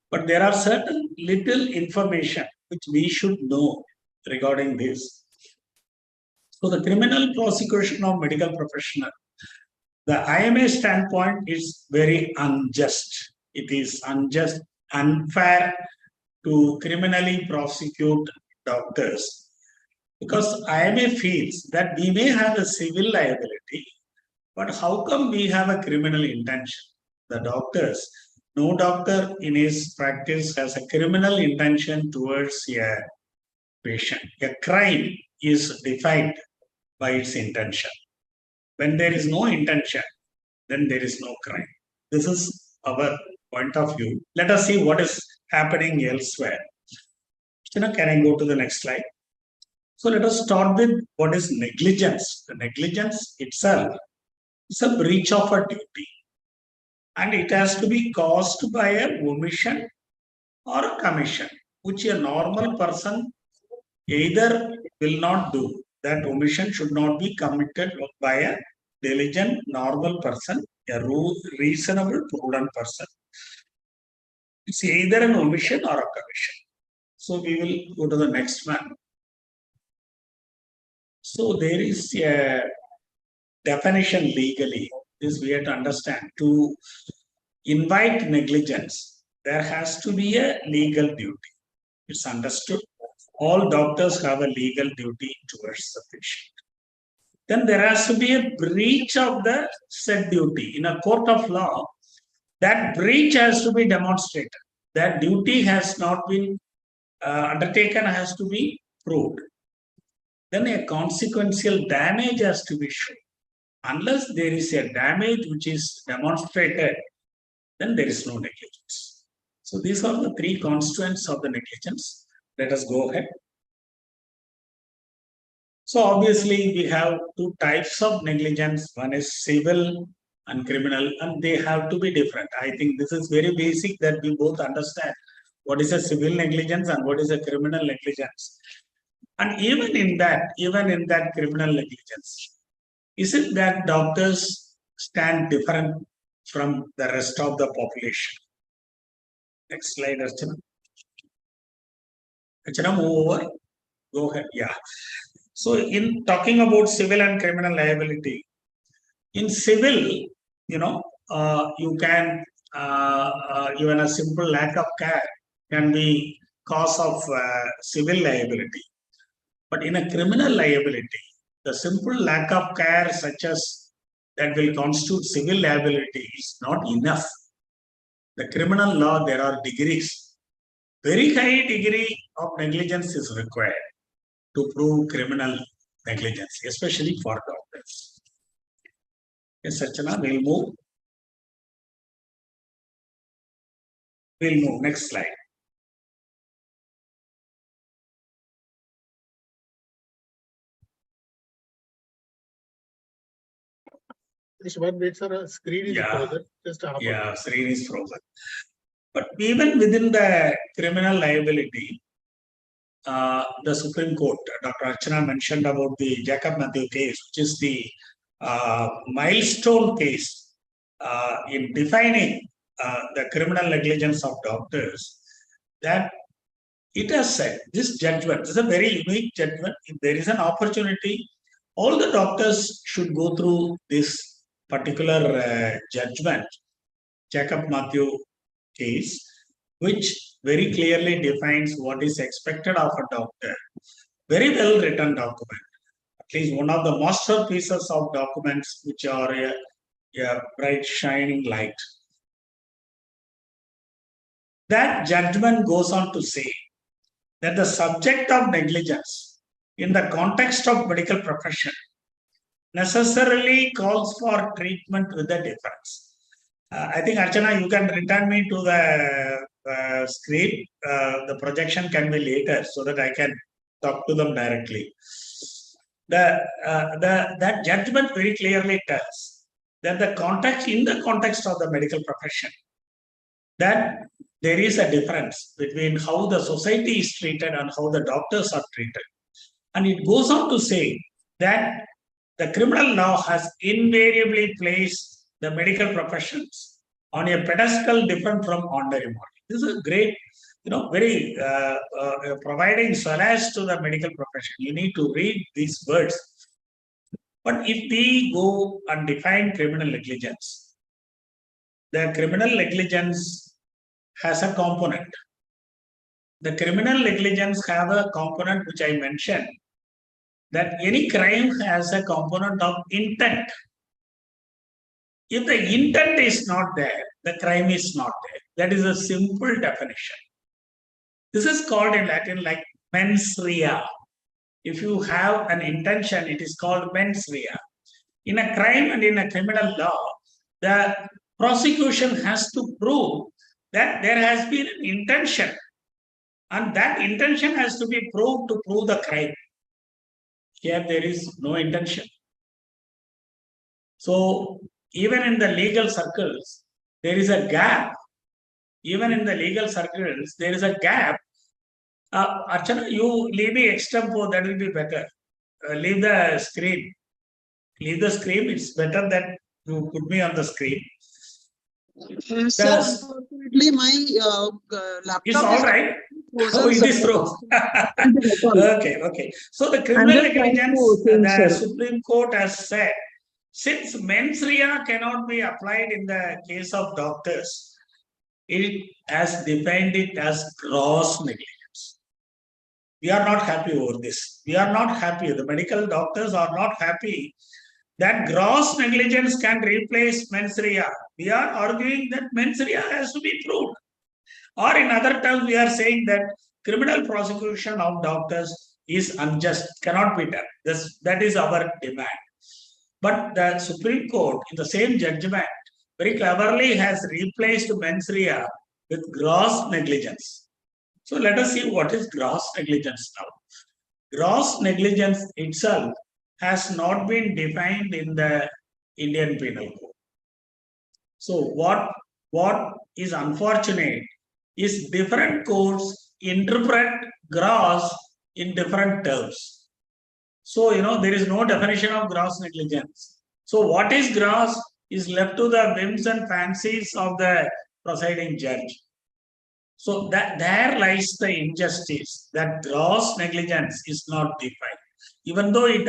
But there are certain little information which we should know regarding this. So the criminal prosecution of medical professional, the IMA standpoint is very unjust. It is unjust, unfair to criminally prosecute doctors, because IMA feels that we may have a civil liability, but how come we have a criminal intention? The doctors, no doctor in his practice has a criminal intention towards a patient. A crime is defined by its intention. When there is no intention, then there is no crime. This is our point of view. Let us see what is happening elsewhere. Can I go to the next slide? So let us start with what is negligence. The negligence itself is a breach of a duty, and it has to be caused by a omission or a commission, which a normal person either will not do. That omission should not be committed by a diligent, normal person, a reasonable, prudent person. It's either an omission or a commission. So we will go to the next one. So there is a definition legally. This we have to understand. To invite negligence, there has to be a legal duty. It's understood. All doctors have a legal duty towards the patient. Then there has to be a breach of the said duty. In a court of law, that breach has to be demonstrated. That duty has not been undertaken, has to be proved. Then a consequential damage has to be shown. Unless there is a damage which is demonstrated, then there is no negligence. So these are the three constituents of the negligence. Let us go ahead. So obviously we have two types of negligence. One is civil and criminal, and they have to be different. I think this is very basic that we both understand what is a civil negligence and what is a criminal negligence. And even in that criminal negligence, is it that doctors stand different from the rest of the population? Next slide, Archana. Archana, move over. Go ahead. Yeah. So in talking about civil and criminal liability, in civil, you can, even a simple lack of care can be cause of civil liability. But in a criminal liability, the simple lack of care such as that will constitute civil liability is not enough. The criminal law, there are degrees. Very high degree of negligence is required to prove criminal negligence, especially for doctors. Yes, Archana, we'll move. We'll move. Next slide. Just 1 minute, sir. Screen is frozen. Just a half. Yeah, screen is frozen. But even within the criminal liability, the Supreme Court, Dr. Archana mentioned about the Jacob Matthew case, which is the milestone case in defining the criminal negligence of doctors, that it has said, this judgment, this is a very unique judgment. If there is an opportunity, all the doctors should go through this particular judgment, Jacob Matthew case, which very clearly defines what is expected of a doctor. Very well written document. At least one of the masterpieces of documents which are a bright shining light. That judgment goes on to say that the subject of negligence in the context of medical profession necessarily calls for treatment with a difference. I think, Archana, you can return me to the screen. The projection can be later so that I can talk to them directly. That judgment very clearly tells that the context, in the context of the medical profession, that there is a difference between how the society is treated and how the doctors are treated. And it goes on to say that the criminal law has invariably placed the medical professions on a pedestal different from ordinary body. This is a great, very providing solace to the medical profession. You need to read these words. But if we go and define criminal negligence, the criminal negligence has a component. The criminal negligence have a component which I mentioned, that any crime has a component of intent. If the intent is not there, the crime is not there. That is a simple definition. This is called in Latin like mens rea. If you have an intention, it is called mens rea. In a crime and in a criminal law, the prosecution has to prove that there has been an intention, and that intention has to be proved to prove the crime. Here there is no intention. So even in the legal circles, there is a gap. Even in the legal circles, there is a gap. Archana, you leave me extempo, that will be better. Leave the screen. Leave the screen, it's better that you put me on the screen. So unfortunately, my laptop is all right. Oh, it is frozen. Okay. So the criminal negligence, the Supreme Court has said, since mens rea cannot be applied in the case of doctors, it has defined it as gross negligence. We are not happy over this. We are not happy. The medical doctors are not happy that gross negligence can replace mens rea. We are arguing that mens rea has to be proved. Or in other terms, we are saying that criminal prosecution of doctors is unjust, cannot be done. That is our demand. But the Supreme Court, in the same judgment, very cleverly has replaced mens rea with gross negligence. So let us see what is gross negligence now. Gross negligence itself has not been defined in the Indian Penal Code. So what is unfortunate is different courts interpret gross in different terms. So, there is no definition of gross negligence. So what is gross is left to the whims and fancies of the presiding judge. So that there lies the injustice, that gross negligence is not defined. Even though it